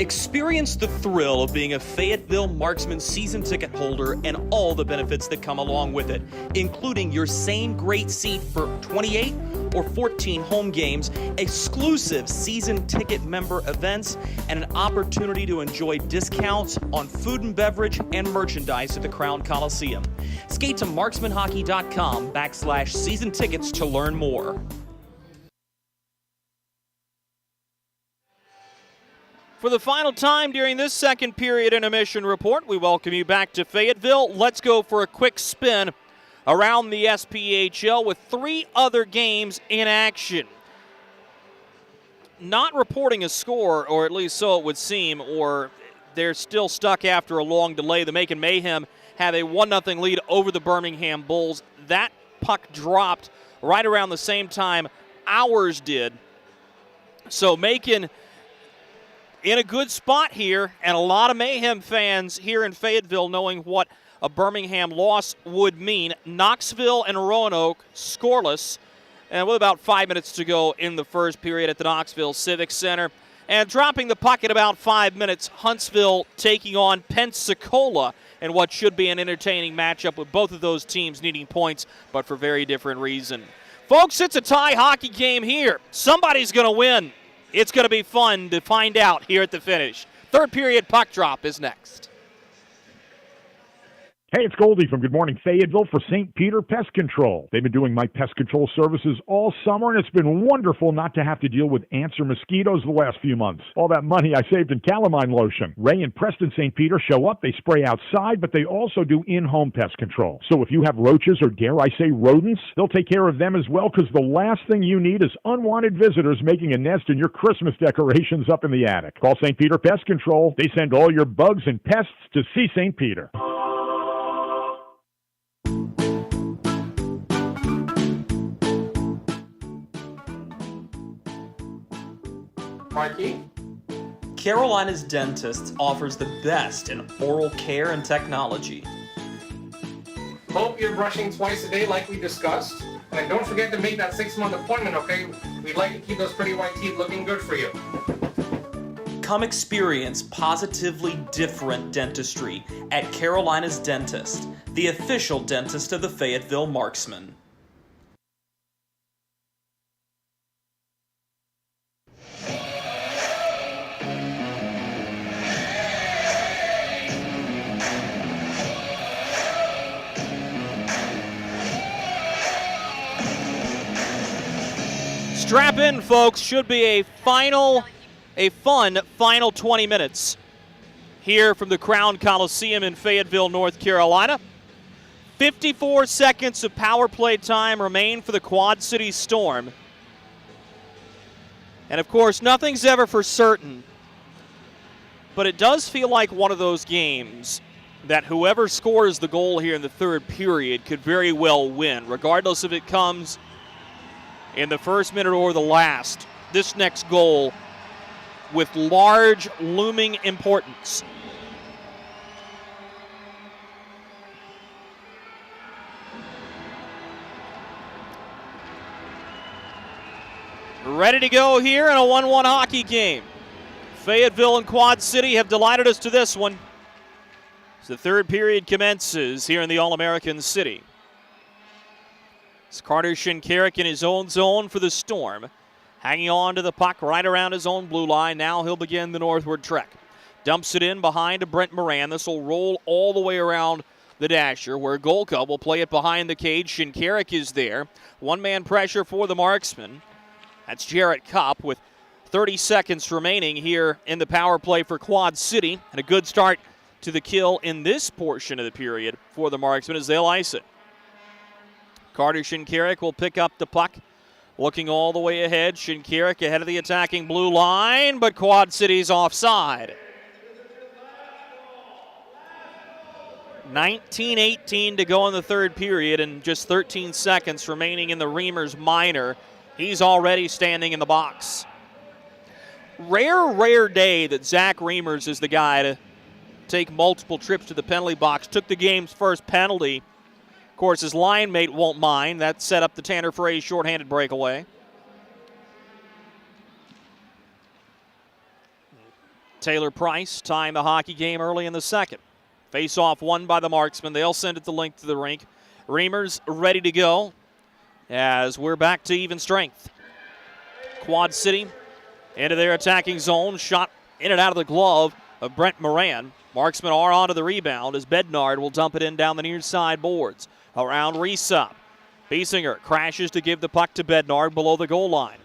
Experience the thrill of being a Fayetteville Marksmen season ticket holder and all the benefits that come along with it, including your same great seat for 28 or 14 home games, exclusive season ticket member events, and an opportunity to enjoy discounts on food and beverage and merchandise at the Crown Coliseum. Skate to marksmanhockey.com/season tickets to learn more. For the final time during this second period intermission report, we welcome you back to Fayetteville. Let's go for a quick spin around the SPHL with 3 other games in action. Not reporting a score, or at least so it would seem, or they're still stuck after a long delay. The Macon Mayhem have a 1-0 lead over the Birmingham Bulls. That puck dropped right around the same time ours did. So Macon in a good spot here, and a lot of Mayhem fans here in Fayetteville knowing what a Birmingham loss would mean. Knoxville and Roanoke scoreless, and with about 5 minutes to go in the first period at the Knoxville Civic Center. And dropping the puck at about 5 minutes, Huntsville taking on Pensacola in what should be an entertaining matchup with both of those teams needing points, but for very different reasons. Folks, it's a tie hockey game here. Somebody's going to win. It's going to be fun to find out here at the finish. Third period puck drop is next. Hey, it's Goldie from Good Morning Fayetteville for St. Peter Pest Control. They've been doing my pest control services all summer, and it's been wonderful not to have to deal with ants or mosquitoes the last few months. All that money I saved in calamine lotion. Ray and Preston St. Peter show up, they spray outside, but they also do in-home pest control. So if you have roaches or, dare I say, rodents, they'll take care of them as well, because the last thing you need is unwanted visitors making a nest in your Christmas decorations up in the attic. Call St. Peter Pest Control. They send all your bugs and pests to see St. Peter. Mikey? Carolina's Dentists offers the best in oral care and technology. Hope you're brushing twice a day like we discussed. And don't forget to make that 6-month appointment, okay? We'd like to keep those pretty white teeth looking good for you. Come experience positively different dentistry at Carolina's Dentist, the official dentist of the Fayetteville Marksmen. Strap in, folks. Should be a fun final 20 minutes here from the Crown Coliseum in Fayetteville, North Carolina. 54 seconds of power play time remain for the Quad City Storm. And of course, nothing's ever for certain, but it does feel like one of those games that whoever scores the goal here in the third period could very well win, regardless if it comes in the first minute or the last. This next goal with large looming importance. Ready to go here in a 1-1 hockey game. Fayetteville and Quad City have delighted us to this one. As the third period commences here in the All-American City. It's Carter Shinkarik in his own zone for the Storm. Hanging on to the puck right around his own blue line. Now he'll begin the northward trek. Dumps it in behind to Brent Moran. This will roll all the way around the dasher, where Golka will play it behind the cage. Shinkarik is there. One-man pressure for the Marksmen. That's Jarrett Kopp with 30 seconds remaining here in the power play for Quad City. And a good start to the kill in this portion of the period for the Marksmen as they'll ice it. Carter Shinkarik will pick up the puck. Looking all the way ahead. Shinkarik ahead of the attacking blue line, but Quad City's offside. 19:18 to go in the third period and just 13 seconds remaining in the Reimers minor. He's already standing in the box. Rare day that Zach Reimers is the guy to take multiple trips to the penalty box. Took the game's first penalty. Of course, his line mate won't mind. That set up the Tanner Frey shorthanded breakaway. Taylor Price tying the hockey game early in the second. Face-off won by the Marksmen. They'll send it the length of the rink. Reimers ready to go as we're back to even strength. Quad City into their attacking zone. Shot in and out of the glove of Brent Moran. Marksmen are onto the rebound as Bednard will dump it in down the near side boards. Around Resup. Biesinger crashes to give the puck to Bednard below the goal line.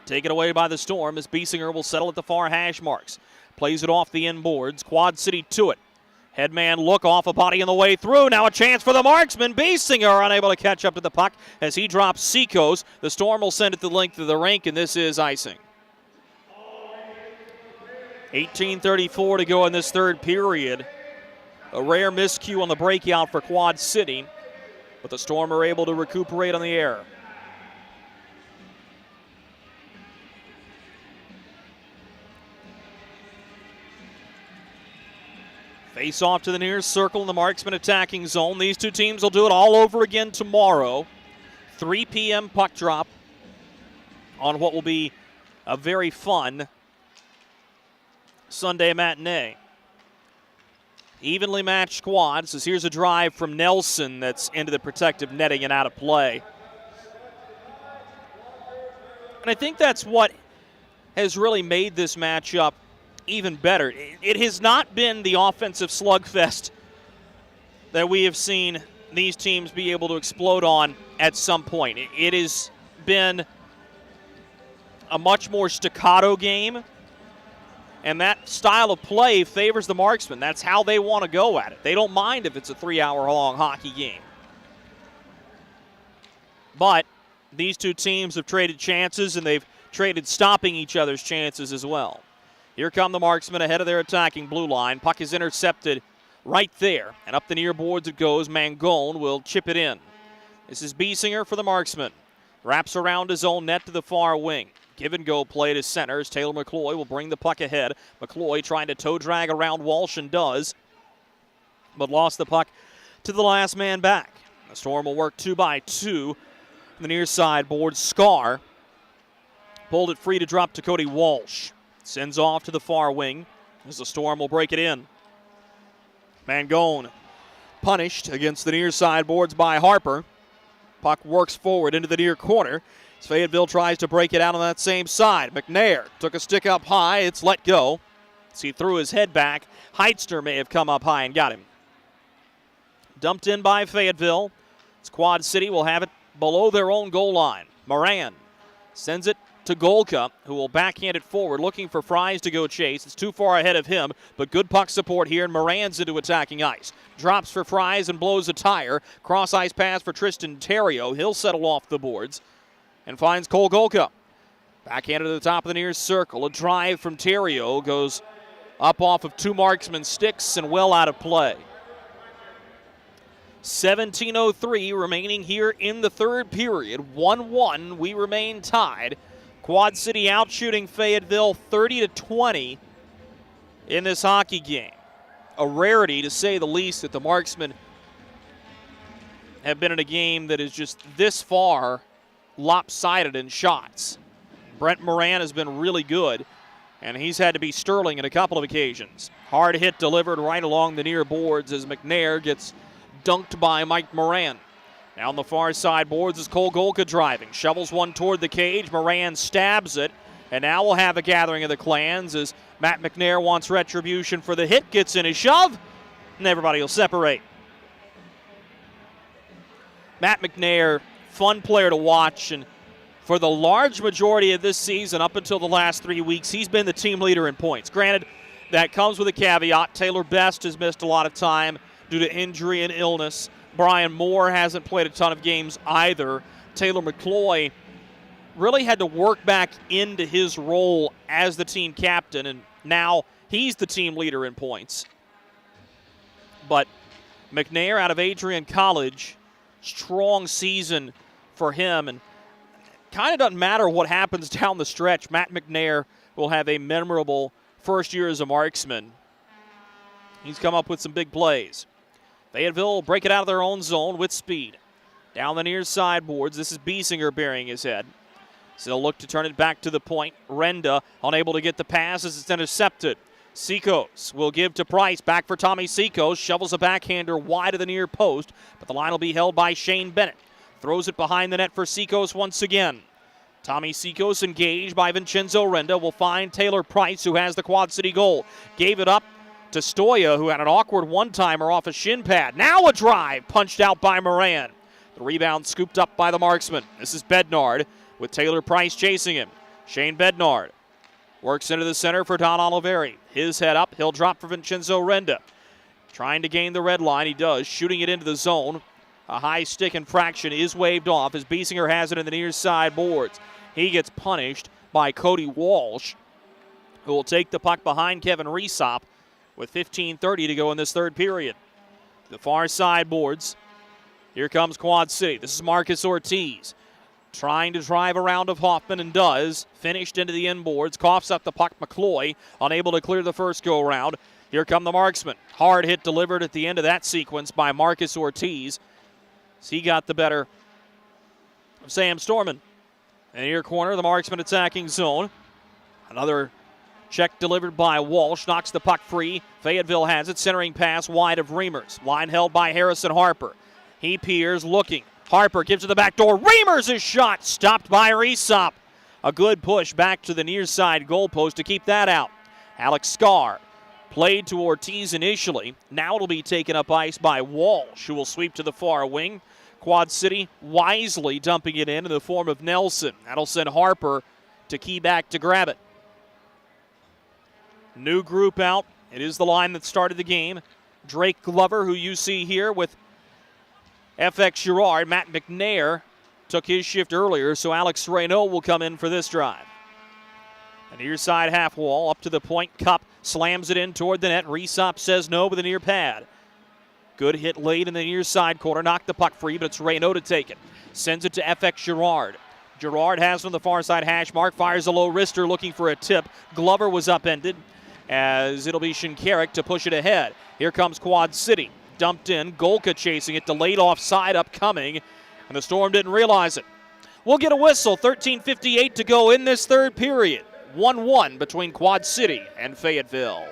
Taken away by the Storm as Biesinger will settle at the far hash marks. Plays it off the inboards. Quad City to it. Headman look off a body on the way through. Now a chance for the Marksmen. Biesinger unable to catch up to the puck as he drops Seacoast. The Storm will send it the length of the rink, and this is icing. 18:34 to go in this third period. A rare miscue on the breakout for Quad City, but the Storm are able to recuperate on the air. Face off to the near circle in the Marksman attacking zone. These two teams will do it all over again tomorrow. 3 p.m. puck drop on what will be a very fun Sunday matinee. evenly matched squads. As here's a drive from Nelson that's into the protective netting and out of play. And I think that's what has really made this matchup even better. It has not been the offensive slugfest that we have seen these teams be able to explode on at some point. It has been a much more staccato game, and that style of play favors the Marksmen. That's how they want to go at it. They don't mind if it's a 3-hour-long hockey game. But these two teams have traded chances, and they've traded stopping each other's chances as well. Here come the Marksmen ahead of their attacking blue line. Puck is intercepted right there, and up the near boards it goes. Mangold will chip it in. This is Biesinger for the Marksmen. Wraps around his own net to the far wing. Give-and-go play to center as Taylor McCloy will bring the puck ahead. McCloy trying to toe drag around Walsh and does, but lost the puck to the last man back. The Storm will work 2-by-2. The near side board, Scar pulled it free to drop to Cody Walsh. Sends off to the far wing as the Storm will break it in. Mangold punished against the near side boards by Harper. Puck works forward into the near corner as Fayetteville tries to break it out on that same side. McNair took a stick up high. It's let go. As he threw his head back, Heitzner may have come up high and got him. Dumped in by Fayetteville. Quad City will have it below their own goal line. Moran sends it to Golka, who will backhand it forward, looking for Fries to go chase. It's too far ahead of him, but good puck support here, and Moran's into attacking ice. Drops for Fries and blows a tire. Cross-ice pass for Tristan Terrio. He'll settle off the boards and finds Cole Golka. Backhanded to the top of the near circle. A drive from Terrio goes up off of two Marksmen sticks and well out of play. 17:03 remaining here in the third period. 1-1, we remain tied. Quad City out shooting Fayetteville 30-20 in this hockey game. A rarity, to say the least, that the Marksmen have been in a game that is just this far lopsided in shots. Brent Moran has been really good, and he's had to be sterling in a couple of occasions. Hard hit delivered right along the near boards as McNair gets dunked by Mike Moran. Now on the far side boards is Cole Golka driving. Shovels one toward the cage. Moran stabs it. And now we'll have a gathering of the clans as Matt McNair wants retribution for the hit. Gets in his shove. And everybody will separate. Matt McNair, fun player to watch. And for the large majority of this season, up until the last 3 weeks, he's been the team leader in points. Granted, that comes with a caveat. Taylor Best has missed a lot of time due to injury and illness. Brian Moore hasn't played a ton of games either. Taylor McCloy really had to work back into his role as the team captain, and now he's the team leader in points. But McNair out of Adrian College, strong season for him, and kind of doesn't matter what happens down the stretch. Matt McNair will have a memorable first year as a Marksman. He's come up with some big plays. Fayetteville will break it out of their own zone with speed. Down the near side boards, this is Biesinger burying his head. So they'll look to turn it back to the point. Renda unable to get the pass as it's intercepted. Seekos will give to Price. Back for Tommy Seekos. Shovels a backhander wide of the near post, but the line will be held by Shane Bennett. Throws it behind the net for Seekos once again. Tommy Seekos engaged by Vincenzo Renda will find Taylor Price, who has the Quad City goal. Gave it up to Stoya, who had an awkward one-timer off a shin pad. Now a drive punched out by Moran. The rebound scooped up by the Marksman. This is Bednard with Taylor Price chasing him. Shane Bednard works into the center for Don Oliveri. His head up. He'll drop for Vincenzo Renda. Trying to gain the red line. He does. Shooting it into the zone. A high stick infraction is waved off as Biesinger has it in the near side boards. He gets punished by Cody Walsh, who will take the puck behind Kevin Resop with 15:30 to go in this third period. The far side boards. Here comes Quad City. This is Marcus Ortiz trying to drive around of Hoffman and does. Finished into the inboards. Coughs up the puck. McCloy unable to clear the first go-around. Here come the Marksmen. Hard hit delivered at the end of that sequence by Marcus Ortiz. So he got the better of Sam Storman. In the near corner, the Marksmen attacking zone. Another Check delivered by Walsh, knocks the puck free. Fayetteville has it, centering pass wide of Reimers. Line held by Harrison Harper. He peers, looking. Harper gives to the back door. Reimers' shot stopped by Resop. A good push back to the near side goalpost to keep that out. Alex Scarr played to Ortiz initially. Now it'll be taken up ice by Walsh, who will sweep to the far wing. Quad City wisely dumping it in the form of Nelson. That'll send Harper to key back to grab it. New group out. It is the line that started the game. Drake Glover, who you see here with FX Girard. Matt McNair took his shift earlier, so Alex Reynaud will come in for this drive. A near side half wall, up to the point. Cup slams it in toward the net. Resop says no with a near pad. Good hit late in the near side corner. Knocked the puck free, but it's Reynaud to take it. Sends it to FX Girard. Girard has from the far side hash mark. Fires a low wrister looking for a tip. Glover was upended as it'll be Shinkarik to push it ahead. Here comes Quad City. Dumped in. Golka chasing it. Delayed offside upcoming. And the Storm didn't realize it. We'll get a whistle. 13:58 to go in this third period. 1-1 between Quad City and Fayetteville.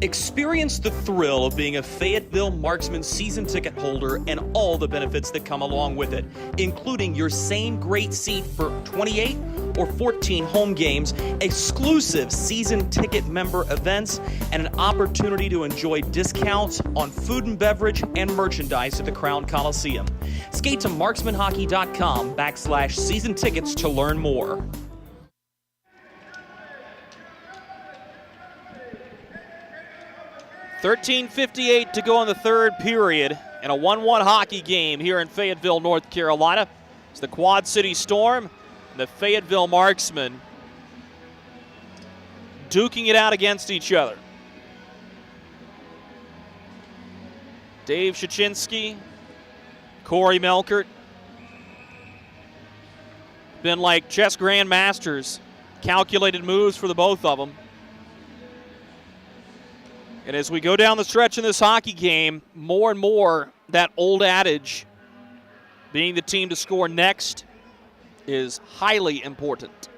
Experience the thrill of being a Fayetteville Marksmen season ticket holder and all the benefits that come along with it, including your same great seat for 28 or 14 home games, exclusive season ticket member events, and an opportunity to enjoy discounts on food and beverage and merchandise at the Crown Coliseum. Skate to marksmanhockey.com/season tickets to learn more. 13:58 to go in the third period in a 1-1 hockey game here in Fayetteville, North Carolina. It's the Quad City Storm and the Fayetteville Marksmen duking it out against each other. Dave Shachinski, Corey Melkert, been like chess grandmasters, calculated moves for the both of them. And as we go down the stretch in this hockey game, more and more that old adage, being the team to score next, is highly important.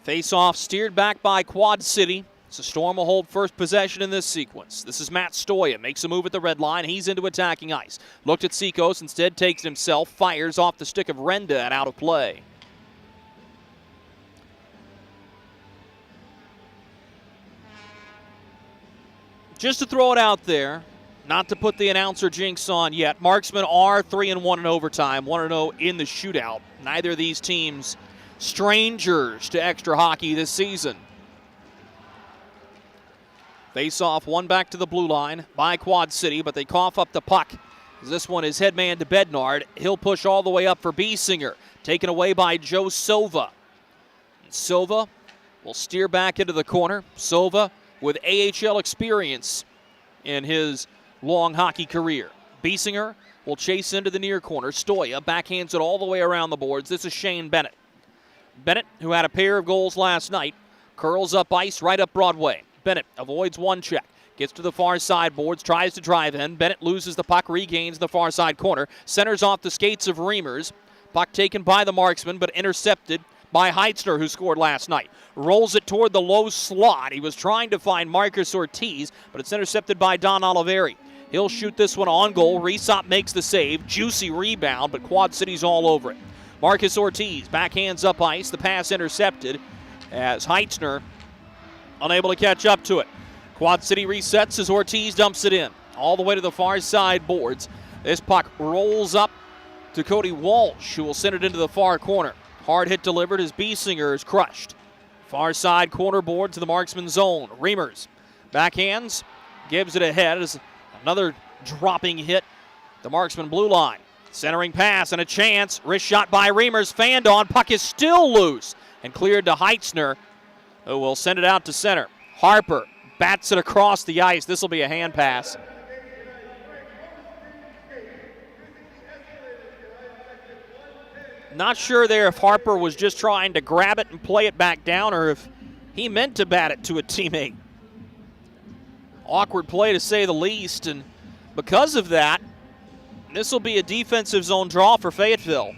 Face-off steered back by Quad City. So Storm will hold first possession in this sequence. This is Matt Stoya. Makes a move at the red line. He's into attacking ice. Looked at Seacoast, instead takes it himself. Fires off the stick of Renda and out of play. Just to throw it out there, not to put the announcer jinx on yet, Marksmen are 3-1 in overtime, 1-0 in the shootout. Neither of these teams strangers to extra hockey this season. Face-off, one back to the blue line by Quad City, but they cough up the puck. This one is headman to Bednard. He'll push all the way up for Biesinger. Taken away by Joe Silva. And Silva will steer back into the corner. Silva with AHL experience in his long hockey career. Biesinger will chase into the near corner. Stoya backhands it all the way around the boards. This is Shane Bennett. Bennett, who had a pair of goals last night, curls up ice right up Broadway. Bennett avoids one check. Gets to the far side boards, tries to drive in. Bennett loses the puck, regains the far side corner. Centers off the skates of Reimers. Puck taken by the Marksman, but intercepted by Heitzner, who scored last night. Rolls it toward the low slot. He was trying to find Marcus Ortiz, but it's intercepted by Don Oliveri. He'll shoot this one on goal. Resop makes the save. Juicy rebound, but Quad City's all over it. Marcus Ortiz backhands up ice. The pass intercepted as Heitzner unable to catch up to it. Quad City resets as Ortiz dumps it in. All the way to the far side boards. This puck rolls up to Cody Walsh, who will send it into the far corner. Hard hit delivered as Biesinger is crushed. Far side corner board to the Marksman zone. Reimers backhands, gives it ahead as another dropping hit. The Marksman blue line. Centering pass and a chance. Wrist shot by Reimers. Fanned on. Puck is still loose and cleared to Heitzner, who will send it out to center. Harper bats it across the ice. This will be a hand pass. Not sure there if Harper was just trying to grab it and play it back down or if he meant to bat it to a teammate. Awkward play to say the least, and because of that, This will be a defensive zone draw for Fayetteville.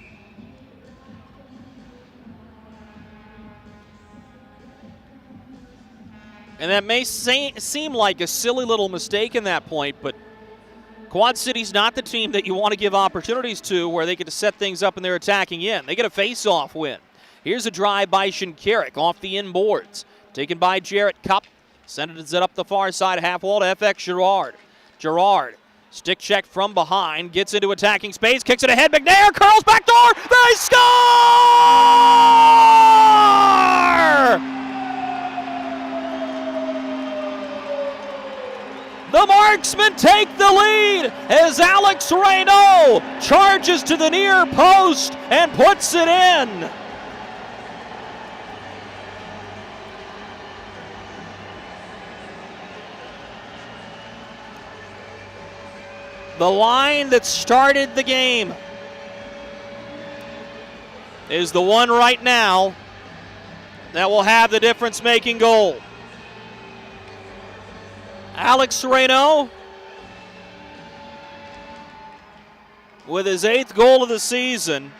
And that may seem like a silly little mistake in that point, but Quad City's not the team that you want to give opportunities to where they get to set things up in their attacking end. They get a face-off win. Here's a drive by Shinkarik off the inboards. Taken by Jarrett Cup. Sends it up the far side half wall to FX Girard. Girard, stick check from behind, gets into attacking space, kicks it ahead. McNair curls back door. They score! The Marksmen take the lead as Alex Reynaud charges to the near post and puts it in. The line that started the game is the one right now that will have the difference-making goal. Alex Reynaud with his 8th goal of the season.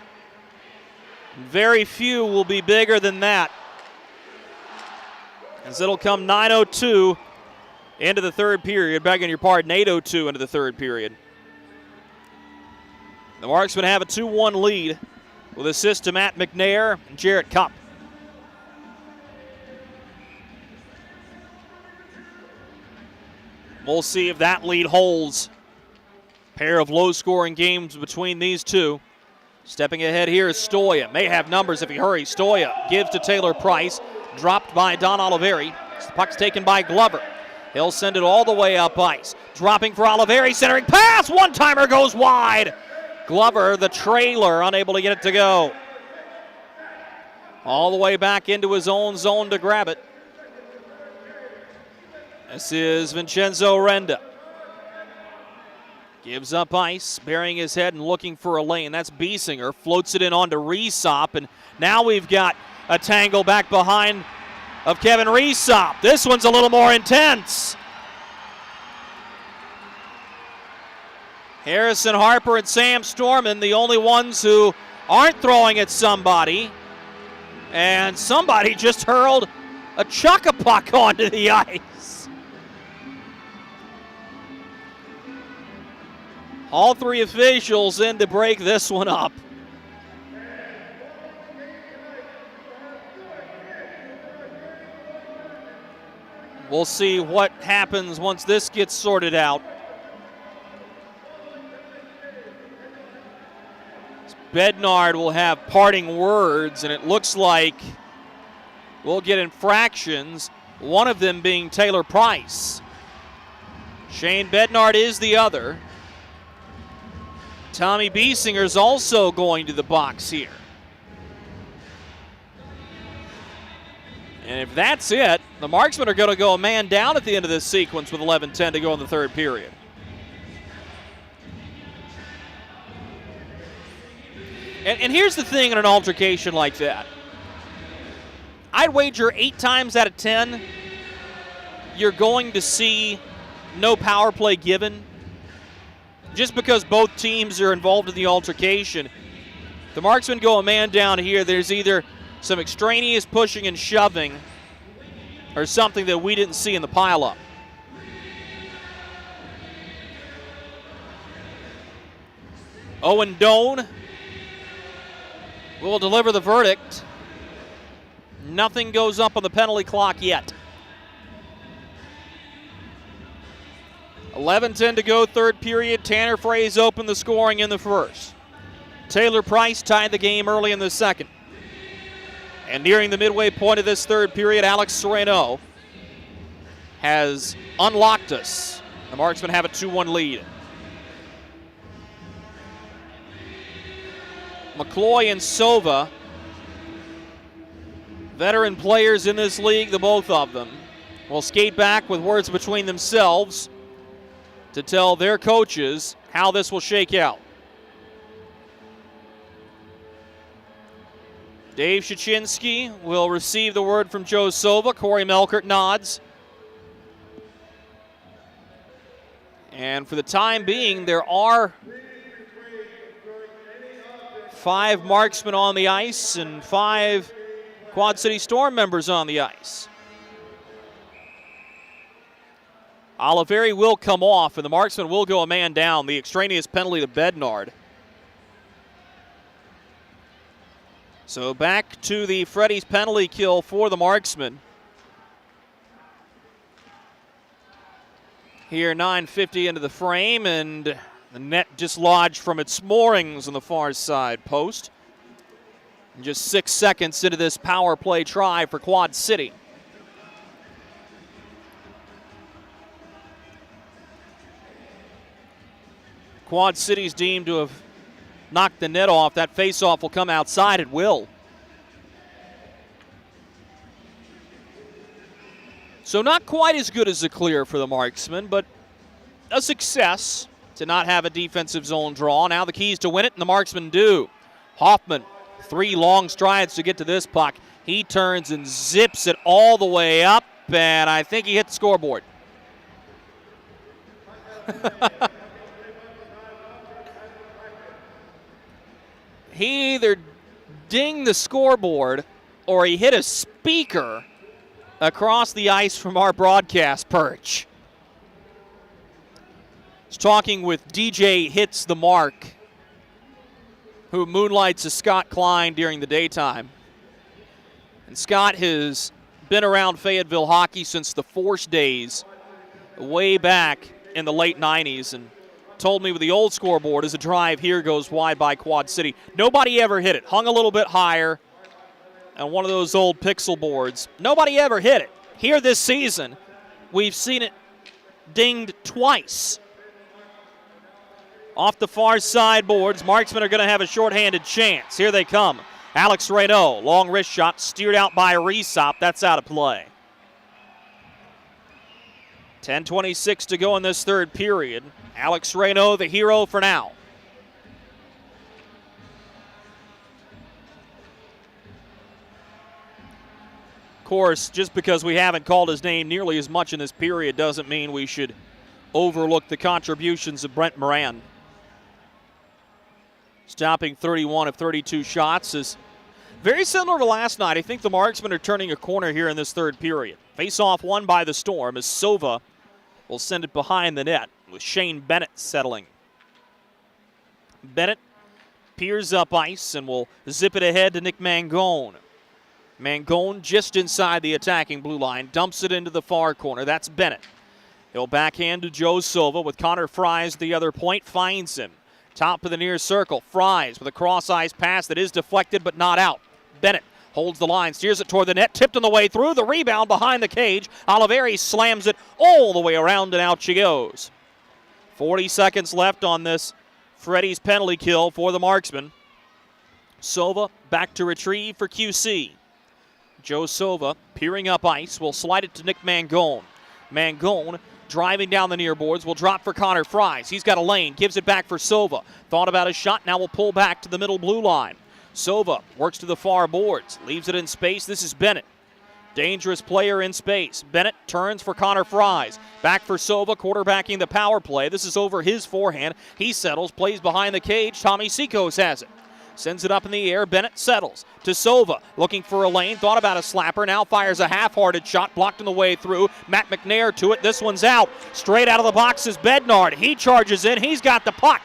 Very few will be bigger than that, as it'll come 9:02 into the third period. Begging your pardon, 8:02 into the third period. The Marksmen have a 2-1 lead with assists to Matt McNair and Jarrett Cup. We'll see if that lead holds. Pair of low-scoring games between these two. Stepping ahead here is Stoya. May have numbers if he hurries. Stoya gives to Taylor Price. Dropped by Don Oliveri. The puck's taken by Glover. He'll send it all the way up ice. Dropping for Oliveri. Centering pass. One-timer goes wide. Glover, the trailer, unable to get it to go. All the way back into his own zone to grab it. This is Vincenzo Renda. Gives up ice, burying his head and looking for a lane. That's Biesinger. Floats it in onto Resop, and now we've got a tangle back behind of Kevin Resop. This one's a little more intense. Harrison Harper and Sam Storman, the only ones who aren't throwing at somebody. And somebody just hurled a chuck-a-puck onto the ice. All three officials in to break this one up. We'll see what happens once this gets sorted out. Bednard will have parting words, and it looks like we'll get infractions, one of them being Taylor Price. Shane Bednard is the other. Tommy Biesinger's also going to the box here. And if that's it, the Marksmen are going to go a man down at the end of this sequence with 11:10 to go in the third period. And here's the thing in an altercation like that. I'd wager 8 times out of 10 you're going to see no power play given. Just because both teams are involved in the altercation. The Marksmen go a man down here, there's either some extraneous pushing and shoving or something that we didn't see in the pileup. Owen Doan will deliver the verdict. Nothing goes up on the penalty clock yet. 11:10 to go, third period. Tanner Fraze opened the scoring in the first. Taylor Price tied the game early in the second. And nearing the midway point of this third period, Alex Reynaud has unlocked us. The Marksmen have a 2-1 lead. McCloy and Sova, veteran players in this league, the both of them, will skate back with words between themselves to tell their coaches how this will shake out. Dave Shachinski will receive the word from Joe Sova. Corey Melkert nods. And for the time being, there are 5 marksmen on the ice and 5 Quad City Storm members on the ice. Oliveri will come off, and the marksman will go a man down. The extraneous penalty to Bednard. So back to the Freddy's penalty kill for the marksman. Here, 9:50 into the frame, and the net dislodged from its moorings on the far side post. And just 6 seconds into this power play try for Quad City. Quad City's deemed to have knocked the net off. That faceoff will come outside. It will. So not quite as good as a clear for the marksman, but a success to not have a defensive zone draw. Now the keys to win it, and the marksmen do. Hoffman, 3 long strides to get to this puck. He turns and zips it all the way up, and I think he hit the scoreboard. He either dinged the scoreboard or he hit a speaker across the ice from our broadcast perch. I was talking with DJ Hits the Mark, who moonlights as Scott Klein during the daytime. And Scott has been around Fayetteville hockey since the Force days, way back in the late 90s, and told me with the old scoreboard as a drive here goes wide by Quad City. Nobody ever hit it. Hung a little bit higher on one of those old pixel boards. Nobody ever hit it. Here this season, we've seen it dinged twice. Off the far side boards, marksmen are going to have a shorthanded chance. Here they come. Alex Reynaud, long wrist shot, steered out by Resop. That's out of play. 10:26 to go in this third period. Alex Reynaud, the hero for now. Of course, just because we haven't called his name nearly as much in this period doesn't mean we should overlook the contributions of Brent Moran. Stopping 31 of 32 shots is very similar to last night. I think the marksmen are turning a corner here in this third period. Face-off won by the Storm as Sova will send it behind the net with Shane Bennett settling. Bennett peers up ice and will zip it ahead to Nick Mangold. Mangold just inside the attacking blue line, dumps it into the far corner. That's Bennett. He'll backhand to Joe Silva with Connor Fries at the other point, finds him. Top of the near circle, Fries with a cross-ice pass that is deflected but not out. Bennett holds the line, steers it toward the net, tipped on the way through, the rebound behind the cage. Oliveri slams it all the way around and out she goes. 40 seconds left on this Freddy's penalty kill for the marksman. Sova back to retrieve for QC. Joe Sova peering up ice, will slide it to Nick Mangold. Mangold driving down the near boards, will drop for Connor Fries. He's got a lane, gives it back for Sova. Thought about a shot, now will pull back to the middle blue line. Sova works to the far boards, leaves it in space. This is Bennett. Dangerous player in space. Bennett turns for Connor Fries. Back for Sova, quarterbacking the power play. This is over his forehand. He settles, plays behind the cage. Tommy Sikos has it. Sends it up in the air. Bennett settles to Sova, looking for a lane. Thought about a slapper. Now fires a half-hearted shot, blocked on the way through. Matt McNair to it. This one's out. Straight out of the box is Bednard. He charges in. He's got the puck.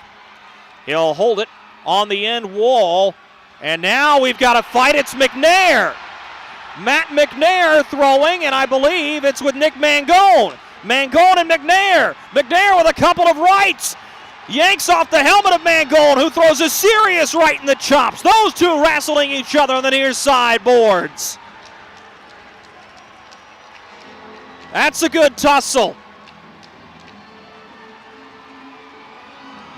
He'll hold it on the end wall. And now we've got a fight. It's McNair. Matt McNair throwing, and I believe it's with Nick Mangold. Mangold and McNair. McNair with a couple of rights. Yanks off the helmet of Mangold, who throws a serious right in the chops. Those two wrestling each other on the near side boards. That's a good tussle.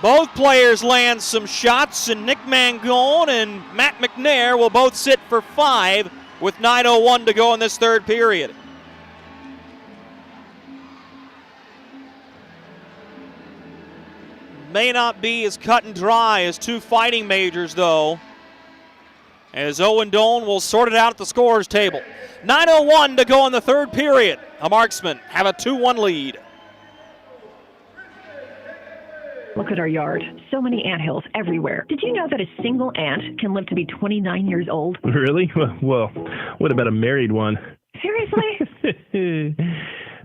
Both players land some shots, and Nick Mangold and Matt McNair will both sit for 5 with 9:01 to go in this third period. May not be as cut and dry as two fighting majors, though, as Owen Doan will sort it out at the scorer's table. 9:01 to go in the third period. The Marksmen have a 2-1 lead. Look at our yard. So many anthills everywhere. Did you know that a single ant can live to be 29 years old? Really? Well, what about a married one? Seriously?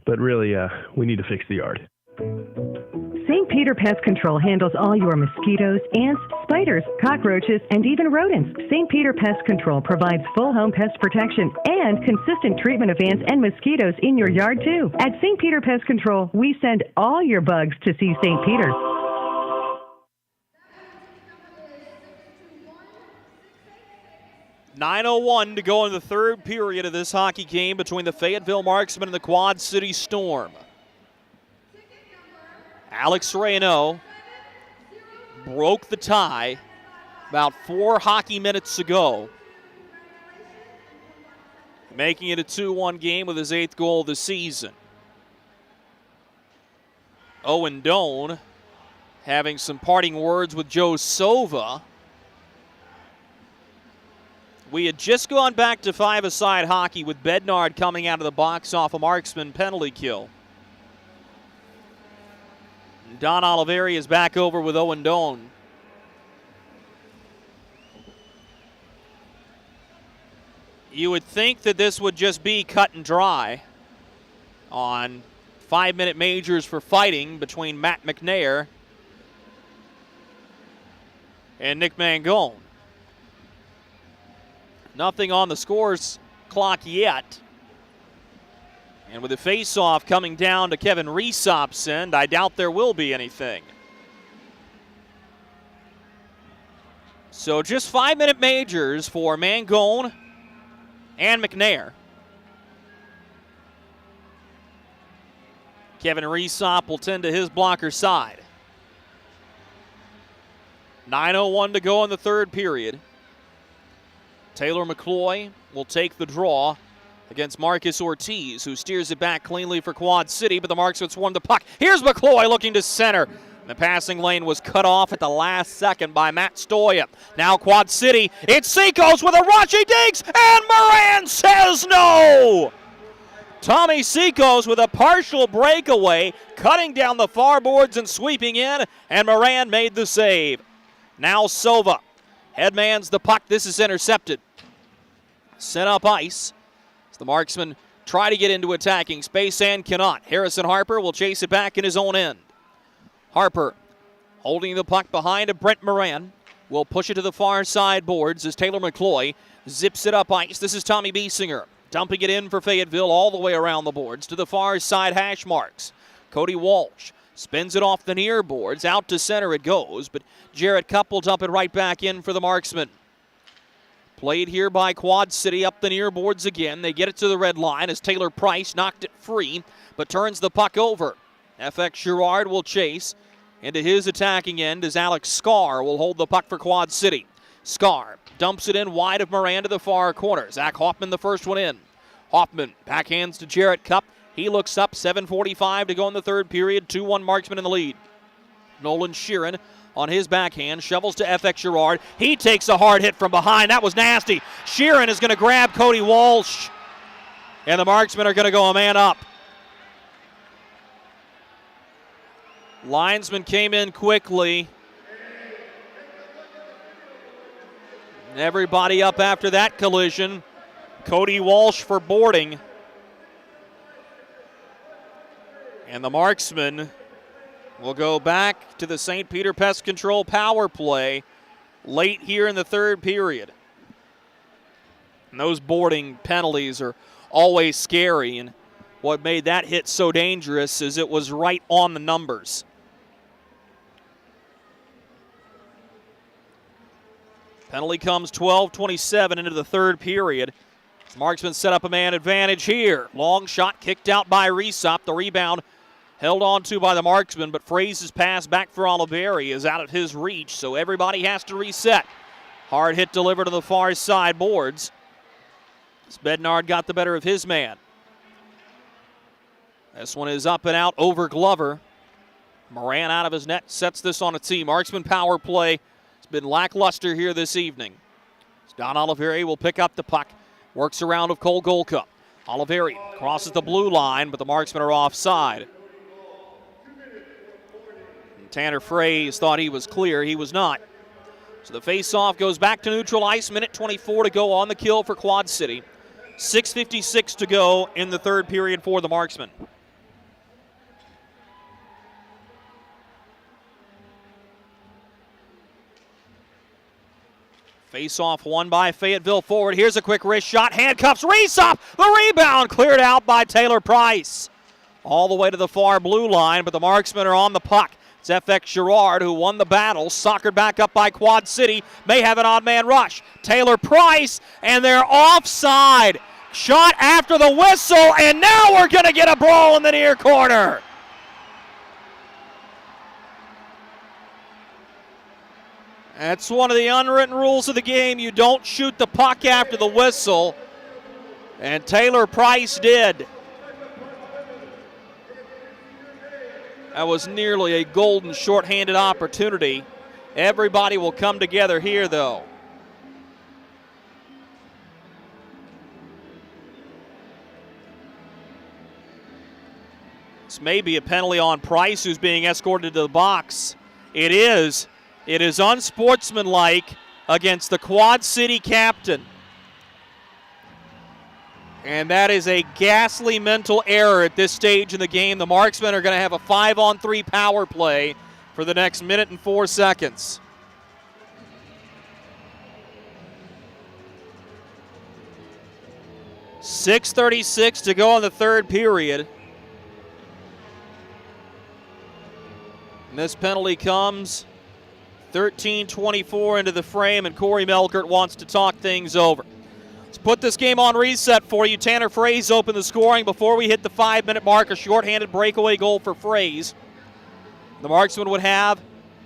But really, we need to fix the yard. St. Peter Pest Control handles all your mosquitoes, ants, spiders, cockroaches, and even rodents. St. Peter Pest Control provides full home pest protection and consistent treatment of ants and mosquitoes in your yard, too. At St. Peter Pest Control, we send all your bugs to see St. Peter. .9:01 to go in the third period of this hockey game between the Fayetteville Marksmen and the Quad City Storm. Alex Reynaud broke the tie about 4 hockey minutes ago, making it a 2-1 game with his 8th goal of the season. Owen Doan having some parting words with Joe Sova. We had just gone back to 5-a-side hockey with Bednard coming out of the box off a Marksman penalty kill. Don Oliveri is back over with Owen Doan. You would think that this would just be cut and dry on 5-minute majors for fighting between Matt McNair and Nick Mangold. Nothing on the scores clock yet. And with the face-off coming down to Kevin Reesop's end, I doubt there will be anything. So just 5-minute majors for Mangold and McNair. Kevin Reesop will tend to his blocker side. 9:01 to go in the third period. Taylor McCloy will take the draw against Marcus Ortiz, who steers it back cleanly for Quad City, but the Marksmen swarm the puck. Here's McCloy looking to center. The passing lane was cut off at the last second by Matt Stoya. Now Quad City, it's Seacos with a rush, he digs, and Moran says no! Tommy Seacos with a partial breakaway, cutting down the far boards and sweeping in, and Moran made the save. Now Sova headmans the puck. This is intercepted. Sent up ice. As the Marksmen try to get into attacking space and cannot. Harrison Harper will chase it back in his own end. Harper holding the puck behind of Brent Moran. Will push it to the far side boards as Taylor McCloy zips it up ice. This is Tommy Biesinger dumping it in for Fayetteville all the way around the boards to the far side hash marks. Cody Walsh spins it off the near boards. Out to center it goes, but Jarrett Cupp will dump it right back in for the Marksmen. Played here by Quad City up the near boards again. They get it to the red line as Taylor Price knocked it free, but turns the puck over. FX Girard will chase into his attacking end as Alex Scar will hold the puck for Quad City. Scar dumps it in wide of Moran to the far corner. Zach Hoffman the first one in. Hoffman backhands to Jarrett Cupp. He looks up, 7:45 to go in the third period, 2-1 Marksmen in the lead. Nolan Sheeran on his backhand, shovels to FX Girard. He takes a hard hit from behind. That was nasty. Sheeran is going to grab Cody Walsh, and the Marksmen are going to go a man up. Linesman came in quickly. Everybody up after that collision. Cody Walsh for boarding. And the Marksmen will go back to the St. Peter Pest Control power play late here in the third period. And those boarding penalties are always scary, and what made that hit so dangerous is it was right on the numbers. Penalty comes 12:27 into the third period. Marksmen set up a man advantage here. Long shot kicked out by Reesop. The rebound held on to by the Marksmen, but Fraze's pass back for Oliveri is out of his reach, so everybody has to reset. Hard hit delivered to the far side boards. Bednard got the better of his man. This one is up and out over Glover. Moran out of his net sets this on a tee. Marksman power play. It's been lackluster here this evening. Don Oliveri will pick up the puck. Works around of Cole Golka. Oliveri crosses the blue line, but the Marksmen are offside. Tanner Fraze thought he was clear. He was not. So the face-off goes back to neutral ice. Minute 24 to go on the kill for Quad City. 6:56 to go in the third period for the Marksmen. Face-off won by Fayetteville forward. Here's a quick wrist shot. Handcuffs Reesop. The rebound cleared out by Taylor Price. All the way to the far blue line, but the Marksmen are on the puck. It's FX Girard who won the battle. Soccered back up by Quad City. May have an odd man rush. Taylor Price, and they're offside. Shot after the whistle, and now we're going to get a brawl in the near corner. That's one of the unwritten rules of the game. You don't shoot the puck after the whistle, and Taylor Price did. That was nearly a golden shorthanded opportunity. Everybody will come together here, though. This may be a penalty on Price, who's being escorted to the box. It is. It is unsportsmanlike against the Quad City captain. And that is a ghastly mental error at this stage in the game. The Marksmen are going to have a 5-on-3 power play for the next minute and 4 seconds. .636 to go in the third period. And this penalty comes 13:24 into the frame, and Corey Melkert wants to talk things over. Let's put this game on reset for you. Tanner Fraze opened the scoring before we hit the 5-minute mark. A shorthanded breakaway goal for Fraze. The Marksmen would have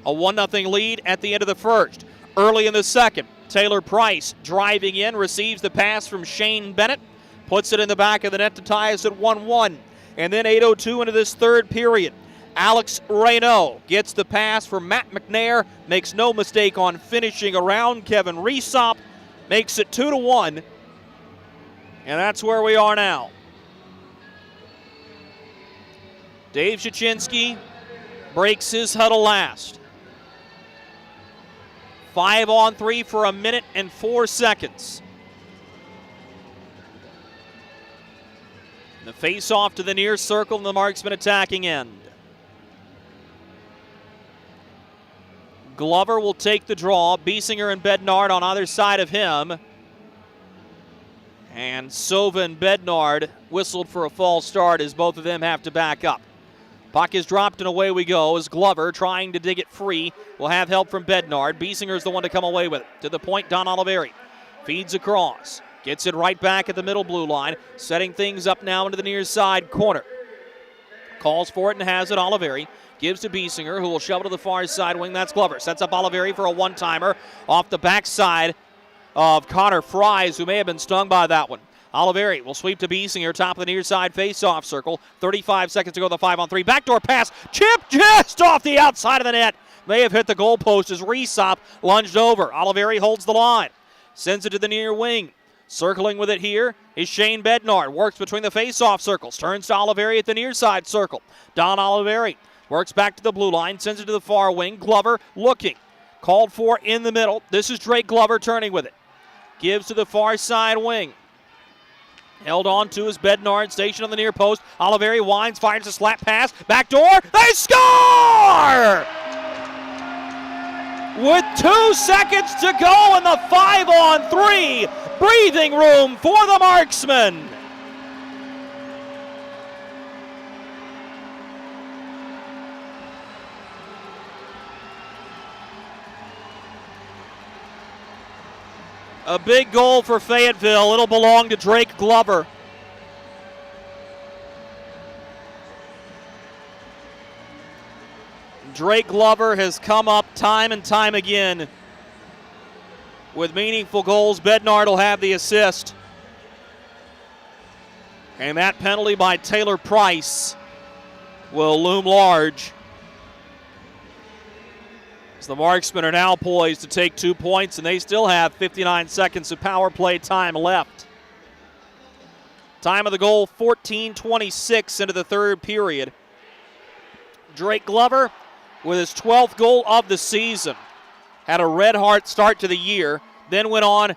a 1-0 lead at the end of the first. Early in the second, Taylor Price driving in, receives the pass from Shane Bennett, puts it in the back of the net to tie us at 1-1. And then 8:02 into this third period, Alex Reynaud gets the pass from Matt McNair, makes no mistake on finishing around Kevin Reesop, makes it 2-1, and that's where we are now. Dave Shachinski breaks his huddle last. 5-on-3 for a minute and 4 seconds. The face-off to the near circle and the Marksmen attacking end. Glover will take the draw. Biesinger and Bednard on either side of him. And Sova and Bednard whistled for a false start as both of them have to back up. Puck is dropped and away we go as Glover trying to dig it free. Will have help from Bednard. Biesinger's the one to come away with it. To the point, Don Oliveri feeds across. Gets it right back at the middle blue line. Setting things up now into the near side corner. Calls for it and has it. Oliveri gives to Biesinger, who will shove it to the far side wing. That's Glover. Sets up Oliveri for a one-timer off the backside of Connor Fries, who may have been stung by that one. Oliveri will sweep to Biesinger, top of the near side face-off circle. 35 seconds to go, the 5-on-3. Backdoor pass, chip just off the outside of the net. May have hit the goalpost as Reesop lunged over. Oliveri holds the line. Sends it to the near wing. Circling with it here is Shane Bednard. Works between the face-off circles. Turns to Oliveri at the near side circle. Don Oliveri works back to the blue line. Sends it to the far wing. Glover looking. Called for in the middle. This is Drake Glover turning with it. Gives to the far side wing. Held on to his Bednard, stationed on the near post. Oliveri winds, fires a slap pass. Back door. They score! With 2 seconds to go in the 5-on-3. Breathing room for the Marksmen. A big goal for Fayetteville. It'll belong to Drake Glover. Drake Glover has come up time and time again with meaningful goals. Bednard will have the assist. And that penalty by Taylor Price will loom large. The Marksmen are now poised to take 2 points, and they still have 59 seconds of power play time left. Time of the goal, 14:26 into the third period. Drake Glover with his 12th goal of the season. Had a red-hot start to the year, then went on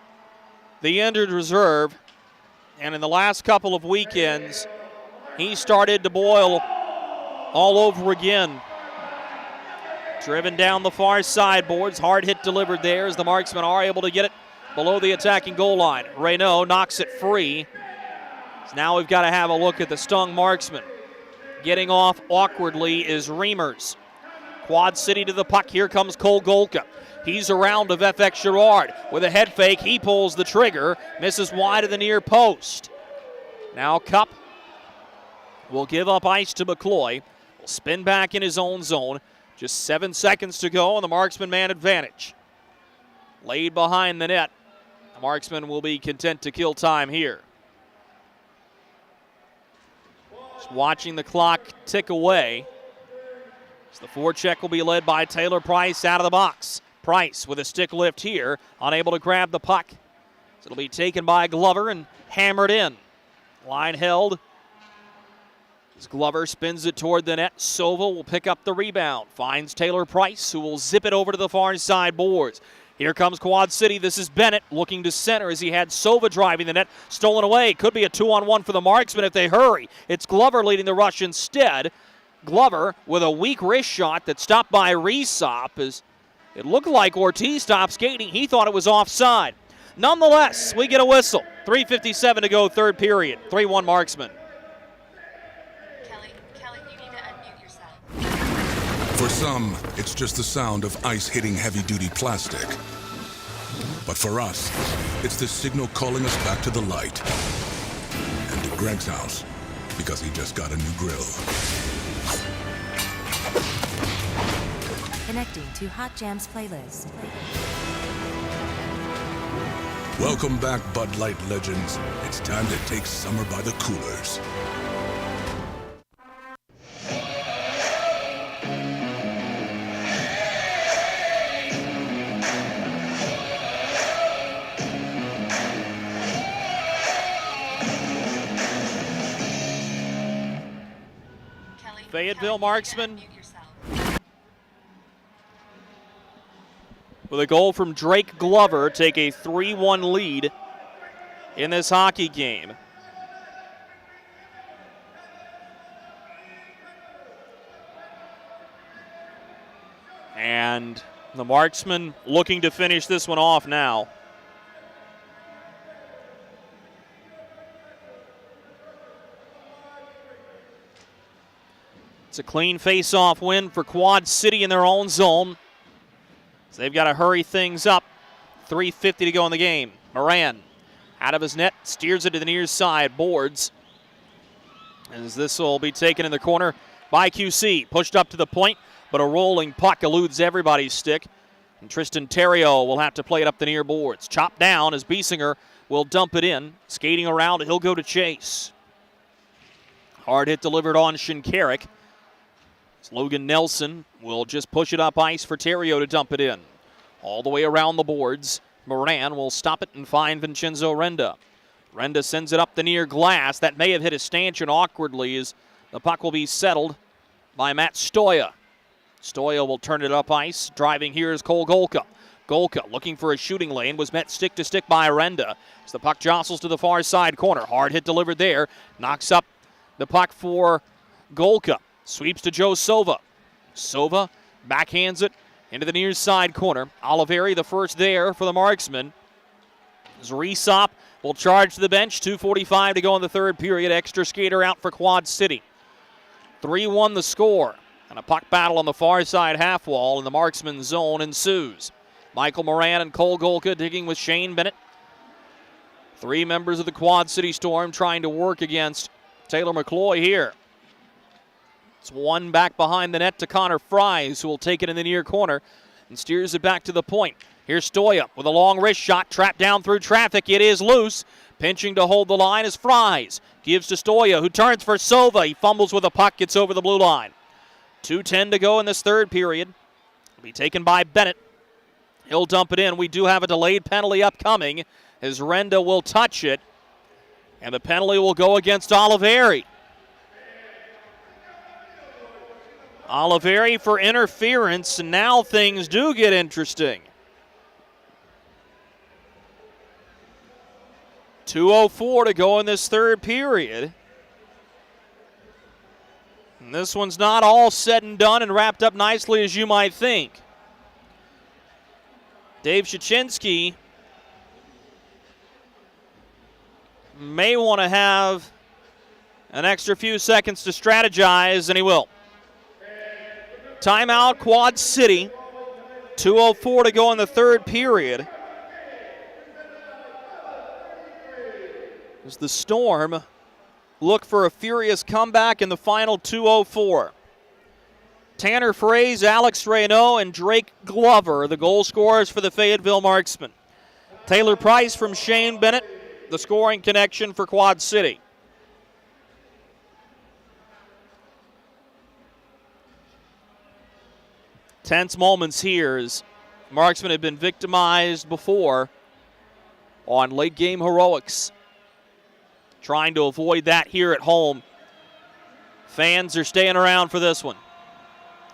the injured reserve, and in the last couple of weekends, he started to boil all over again. Driven down the far side boards, hard hit delivered there as the Marksmen are able to get it below the attacking goal line. Reynaud knocks it free. So now we've got to have a look at the stung Marksmen. Getting off awkwardly is Reimers. Quad City to the puck. Here comes Cole Golka. He's around of FX Girard with a head fake. He pulls the trigger, misses wide of the near post. Now Cup will give up ice to McCloy. Will spin back in his own zone. Just 7 seconds to go on the Marksman man advantage. Laid behind the net. The Marksman will be content to kill time here. Just watching the clock tick away. So the forecheck will be led by Taylor Price out of the box. Price with a stick lift here, unable to grab the puck. So it'll be taken by Glover and hammered in. Line held. As Glover spins it toward the net, Sova will pick up the rebound. Finds Taylor Price, who will zip it over to the far side boards. Here comes Quad City. This is Bennett looking to center as he had Sova driving the net. Stolen away. Could be a 2-on-1 for the Marksmen if they hurry. It's Glover leading the rush instead. Glover with a weak wrist shot that stopped by Resop as it looked like Ortiz stopped skating. He thought it was offside. Nonetheless, we get a whistle. 3:57 to go, third period. 3-1 Marksmen. Kelly, you need to unmute yourself. For some, it's just the sound of ice hitting heavy-duty plastic. But for us, it's the signal calling us back to the light. And to Greg's house, because he just got a new grill. Connecting to Hot Jams playlist. Welcome back, Bud Light legends. It's time to take summer by the coolers. Fayetteville Marksmen with a goal from Drake Glover take a 3-1 lead in this hockey game. And the Marksmen looking to finish this one off now. It's a clean face-off win for Quad City in their own zone. So they've got to hurry things up. 3:50 to go in the game. Moran out of his net, steers it to the near side, boards. As this will be taken in the corner by QC. Pushed up to the point, but a rolling puck eludes everybody's stick. And Tristan Terrio will have to play it up the near boards. Chopped down as Biesinger will dump it in. Skating around, he'll go to chase. Hard hit delivered on Shinkarik. Logan Nelson will just push it up ice for Terrio to dump it in. All the way around the boards. Moran will stop it and find Vincenzo Renda. Renda sends it up the near glass. That may have hit his stanchion awkwardly as the puck will be settled by Matt Stoya. Stoya will turn it up ice. Driving here is Cole Golka. Golka looking for a shooting lane was met stick-to-stick by Renda as the puck jostles to the far side corner. Hard hit delivered there. Knocks up the puck for Golka. Sweeps to Joe Sova. Sova backhands it into the near side corner. Oliveri the first there for the Marksmen. Resop will charge to the bench. 2:45 to go in the third period. Extra skater out for Quad City. 3-1 the score. And a puck battle on the far side half wall in the Marksman zone ensues. Michael Moran and Cole Golka digging with Shane Bennett. Three members of the Quad City Storm trying to work against Taylor McCloy here. It's one back behind the net to Connor Fries, who will take it in the near corner and steers it back to the point. Here's Stoya with a long wrist shot, trapped down through traffic. It is loose. Pinching to hold the line is Fries. Gives to Stoya, who turns for Sova. He fumbles with a puck, gets over the blue line. 2:10 to go in this third period. Will be taken by Bennett. He'll dump it in. We do have a delayed penalty upcoming as Renda will touch it. And the penalty will go against Oliveri. Oliveri for interference, and now things do get interesting. 2:04 to go in this third period. And this one's not all said and done and wrapped up nicely as you might think. Dave Shachinski may want to have an extra few seconds to strategize, and he will. Timeout, Quad City. 2:04 to go in the third period. As the Storm look for a furious comeback in the final 2:04. Tanner Fraze, Alex Reynaud, and Drake Glover, the goal scorers for the Fayetteville Marksmen. Taylor Price from Shane Bennett, the scoring connection for Quad City. Tense moments here as Marksmen have been victimized before on late game heroics. Trying to avoid that here at home. Fans are staying around for this one.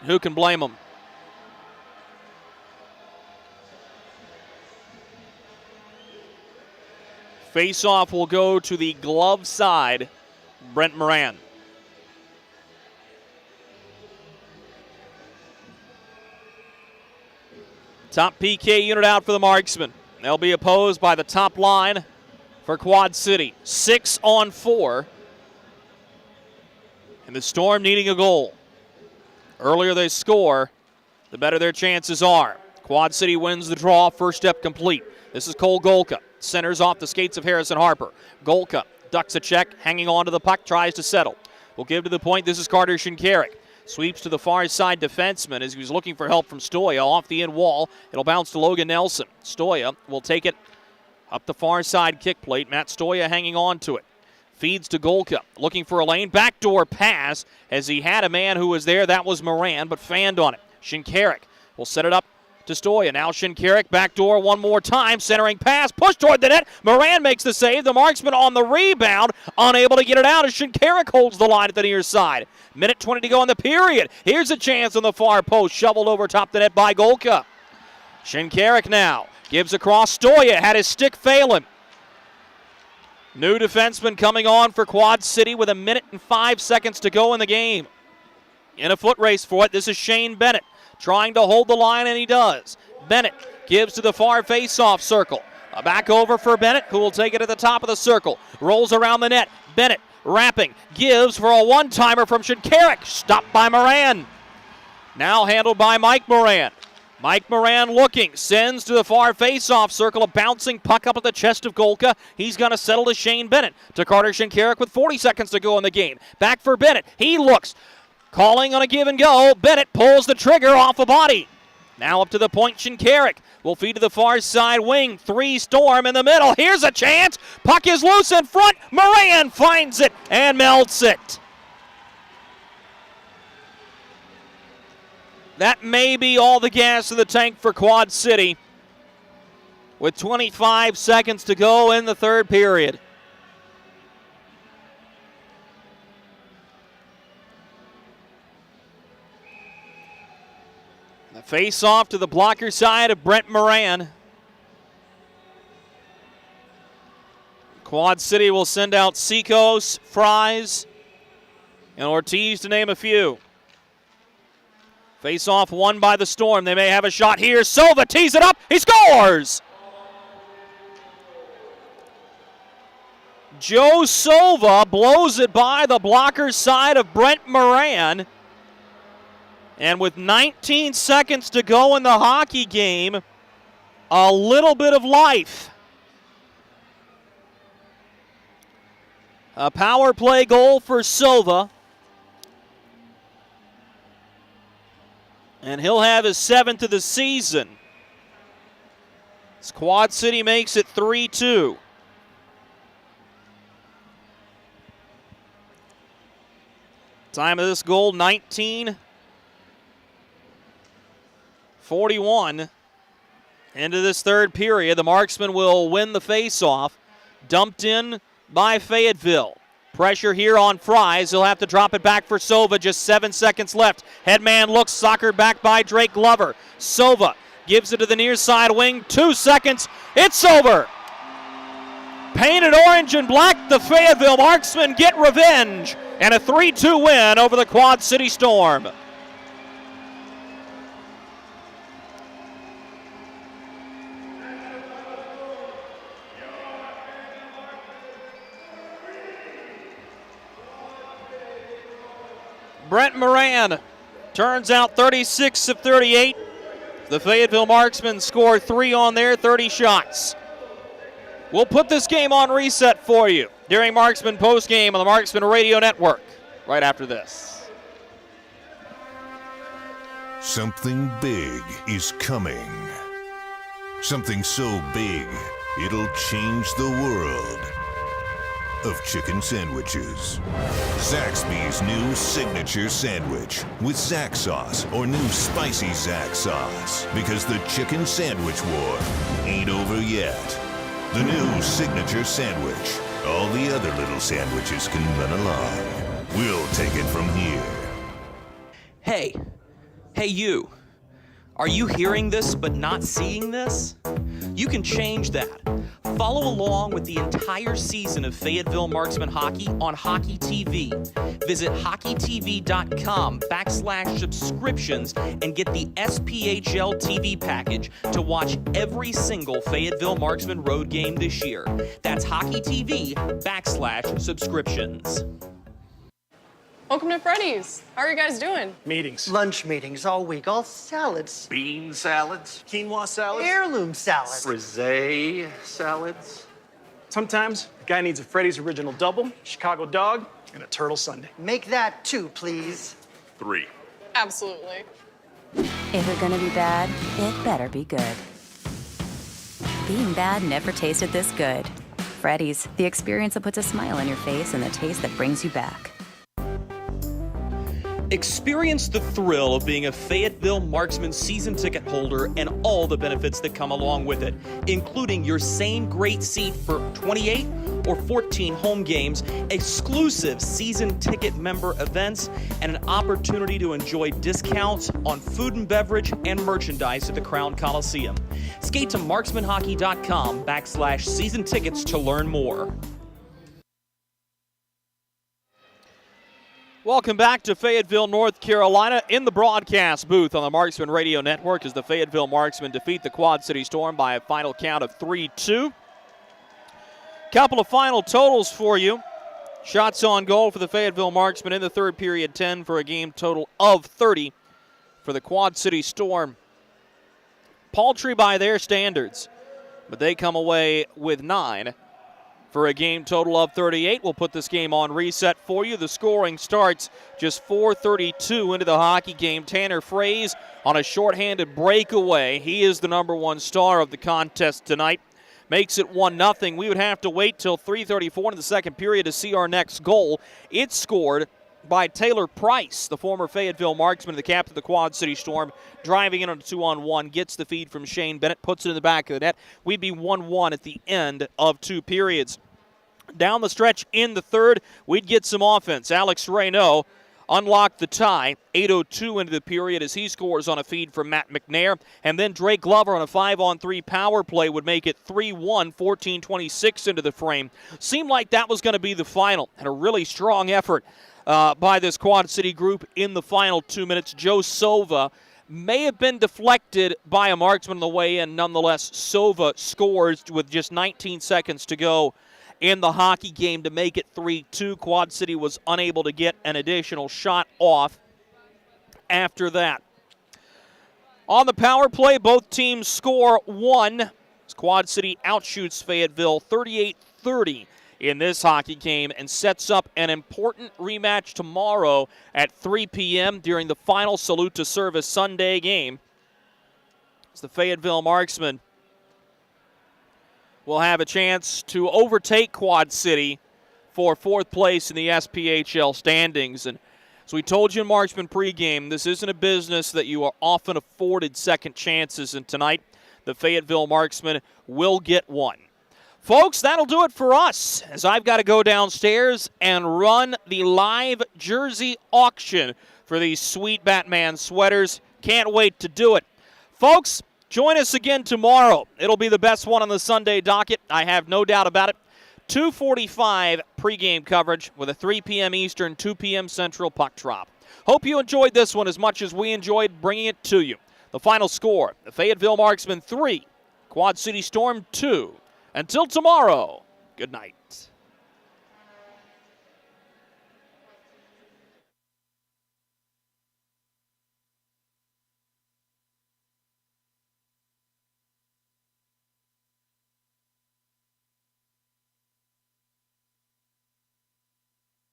Who can blame them? Face-off will go to the glove side, Brent Moran. Top PK unit out for the Marksmen. They'll be opposed by the top line for Quad City. 6-on-4. And the Storm needing a goal. Earlier they score, the better their chances are. Quad City wins the draw, first step complete. This is Cole Golka. Centers off the skates of Harrison Harper. Golka ducks a check, hanging on to the puck, tries to settle. Will give to the point, this is Carter Shinkarik. Sweeps to the far side defenseman as he was looking for help from Stoya off the end wall. It'll bounce to Logan Nelson. Stoya will take it up the far side kick plate. Matt Stoya hanging on to it. Feeds to Golka, looking for a lane. Backdoor pass as he had a man who was there. That was Moran, but fanned on it. Shinkarik will set it up to Stoya. Now Shinkarik, backdoor one more time. Centering pass, push toward the net. Moran makes the save. The Marksman on the rebound, unable to get it out as Shinkarik holds the line at the near side. Minute 20 to go in the period. Here's a chance on the far post, shoveled over top the net by Golka. Shinkarik now gives across. Stoya had his stick fail him. New defenseman coming on for Quad City with 1 minute and 5 seconds to go in the game. In a foot race for it, this is Shane Bennett trying to hold the line, and he does. Bennett gives to the far face-off circle. Back over for Bennett, who will take it at the top of the circle. Rolls around the net. Bennett wrapping, gives for a one-timer from Shinkarik. Stopped by Moran. Now handled by Mike Moran. Mike Moran looking, sends to the far face-off circle, a bouncing puck up at the chest of Golka. He's going to settle to Shane Bennett. To Carter Shinkarik with 40 seconds to go in the game. Back for Bennett. He looks, calling on a give and go. Bennett pulls the trigger off a body. Now up to the point, Shinkarik will feed to the far side wing. 3 Storm in the middle. Here's a chance. Puck is loose in front. Moran finds it and melts it. That may be all the gas in the tank for Quad City with 25 seconds to go in the third period. The face-off to the blocker side of Brent Moran. Quad City will send out Seacos, Fries, and Ortiz to name a few. Face-off won by the Storm. They may have a shot here. Silva tees it up. He scores! Joe Silva blows it by the blocker's side of Brent Moran. And with 19 seconds to go in the hockey game, a little bit of life. A power play goal for Silva. And he'll have his 7th of the season. Quad City makes it 3-2. Time of this goal, 19:41. Into this third period, the Marksmen will win the faceoff. Dumped in by Fayetteville. Pressure here on Fries. He'll have to drop it back for Sova. Just 7 seconds left. Headman looks, soccer back by Drake Glover. Sova gives it to the near side wing. 2 seconds. It's over. Painted orange and black, the Fayetteville Marksmen get revenge and a 3-2 win over the Quad City Storm. Brent Moran turns out 36 of 38. The Fayetteville Marksmen score 3 on their 30 shots. We'll put this game on reset for you during Marksman postgame on the Marksman Radio Network right after this. Something big is coming. Something so big, it'll change the world of chicken sandwiches. Zaxby's new signature sandwich with Zax sauce or new spicy Zax sauce, because the chicken sandwich war ain't over yet. The new signature sandwich. All the other little sandwiches can run along. We'll take it from here. Hey you. Are you hearing this but not seeing this? You can change that. Follow along with the entire season of Fayetteville Marksman hockey on Hockey TV. Visit hockeytv.com/subscriptions and get the SPHL TV package to watch every single Fayetteville Marksman road game this year. That's hockeytv.com/subscriptions. Welcome to Freddy's. How are you guys doing? Meetings. Lunch meetings all week, all salads. Bean salads. Quinoa salads. Heirloom salads. Frisee salads. Sometimes a guy needs a Freddy's Original Double, Chicago Dog, and a Turtle Sundae. Make that 2, please. 3. Absolutely. If it's gonna be bad, it better be good. Being bad never tasted this good. Freddy's, the experience that puts a smile on your face and the taste that brings you back. Experience the thrill of being a Fayetteville Marksman season ticket holder and all the benefits that come along with it, including your same great seat for 28 or 14 home games, exclusive season ticket member events, and an opportunity to enjoy discounts on food and beverage and merchandise at the Crown Coliseum. Skate to marksmanhockey.com/season tickets to learn more. Welcome back to Fayetteville, North Carolina, in the broadcast booth on the Marksman Radio Network as the Fayetteville Marksmen defeat the Quad City Storm by a final count of 3-2. Couple of final totals for you. Shots on goal for the Fayetteville Marksmen in the third period, 10 for a game total of 30 for the Quad City Storm. Paltry by their standards, but they come away with 9. For a game total of 38. We'll put this game on reset for you. The scoring starts just 4:32 into the hockey game. Tanner Fraze on a shorthanded breakaway. He is the number one star of the contest tonight. Makes it 1-0. We would have to wait till 3:34 in the second period to see our next goal. It's scored by Taylor Price, the former Fayetteville Marksman, the captain of the Quad City Storm, driving in on a 2-on-1, gets the feed from Shane Bennett, puts it in the back of the net. We'd be 1-1 at the end of 2 periods. Down the stretch in the third, we'd get some offense. Alex Reynaud unlocked the tie, 8:02 into the period as he scores on a feed from Matt McNair. And then Drake Glover on a 5-on-3 power play would make it 3-1, 14:26 into the frame. Seemed like that was going to be the final, and a really strong effort by this Quad City group in the final 2 minutes. Joe Sova may have been deflected by a marksman on the way in. Nonetheless, Sova scores with just 19 seconds to go in the hockey game to make it 3-2. Quad City was unable to get an additional shot off after that. On the power play, both teams score 1. Quad City outshoots Fayetteville 38-30 in this hockey game and sets up an important rematch tomorrow at 3 p.m. during the final Salute to Service Sunday game. As the Fayetteville Marksmen will have a chance to overtake Quad City for 4th place in the SPHL standings. And as we told you in Marksman pregame, this isn't a business that you are often afforded second chances, and tonight the Fayetteville Marksmen will get one. Folks, that'll do it for us, as I've got to go downstairs and run the live jersey auction for these sweet Batman sweaters. Can't wait to do it. Folks, join us again tomorrow. It'll be the best one on the Sunday docket. I have no doubt about it. 2:45 pregame coverage with a 3 p.m. Eastern, 2 p.m. Central puck drop. Hope you enjoyed this one as much as we enjoyed bringing it to you. The final score, the Fayetteville Marksmen 3, Quad City Storm 2. Until tomorrow, good night.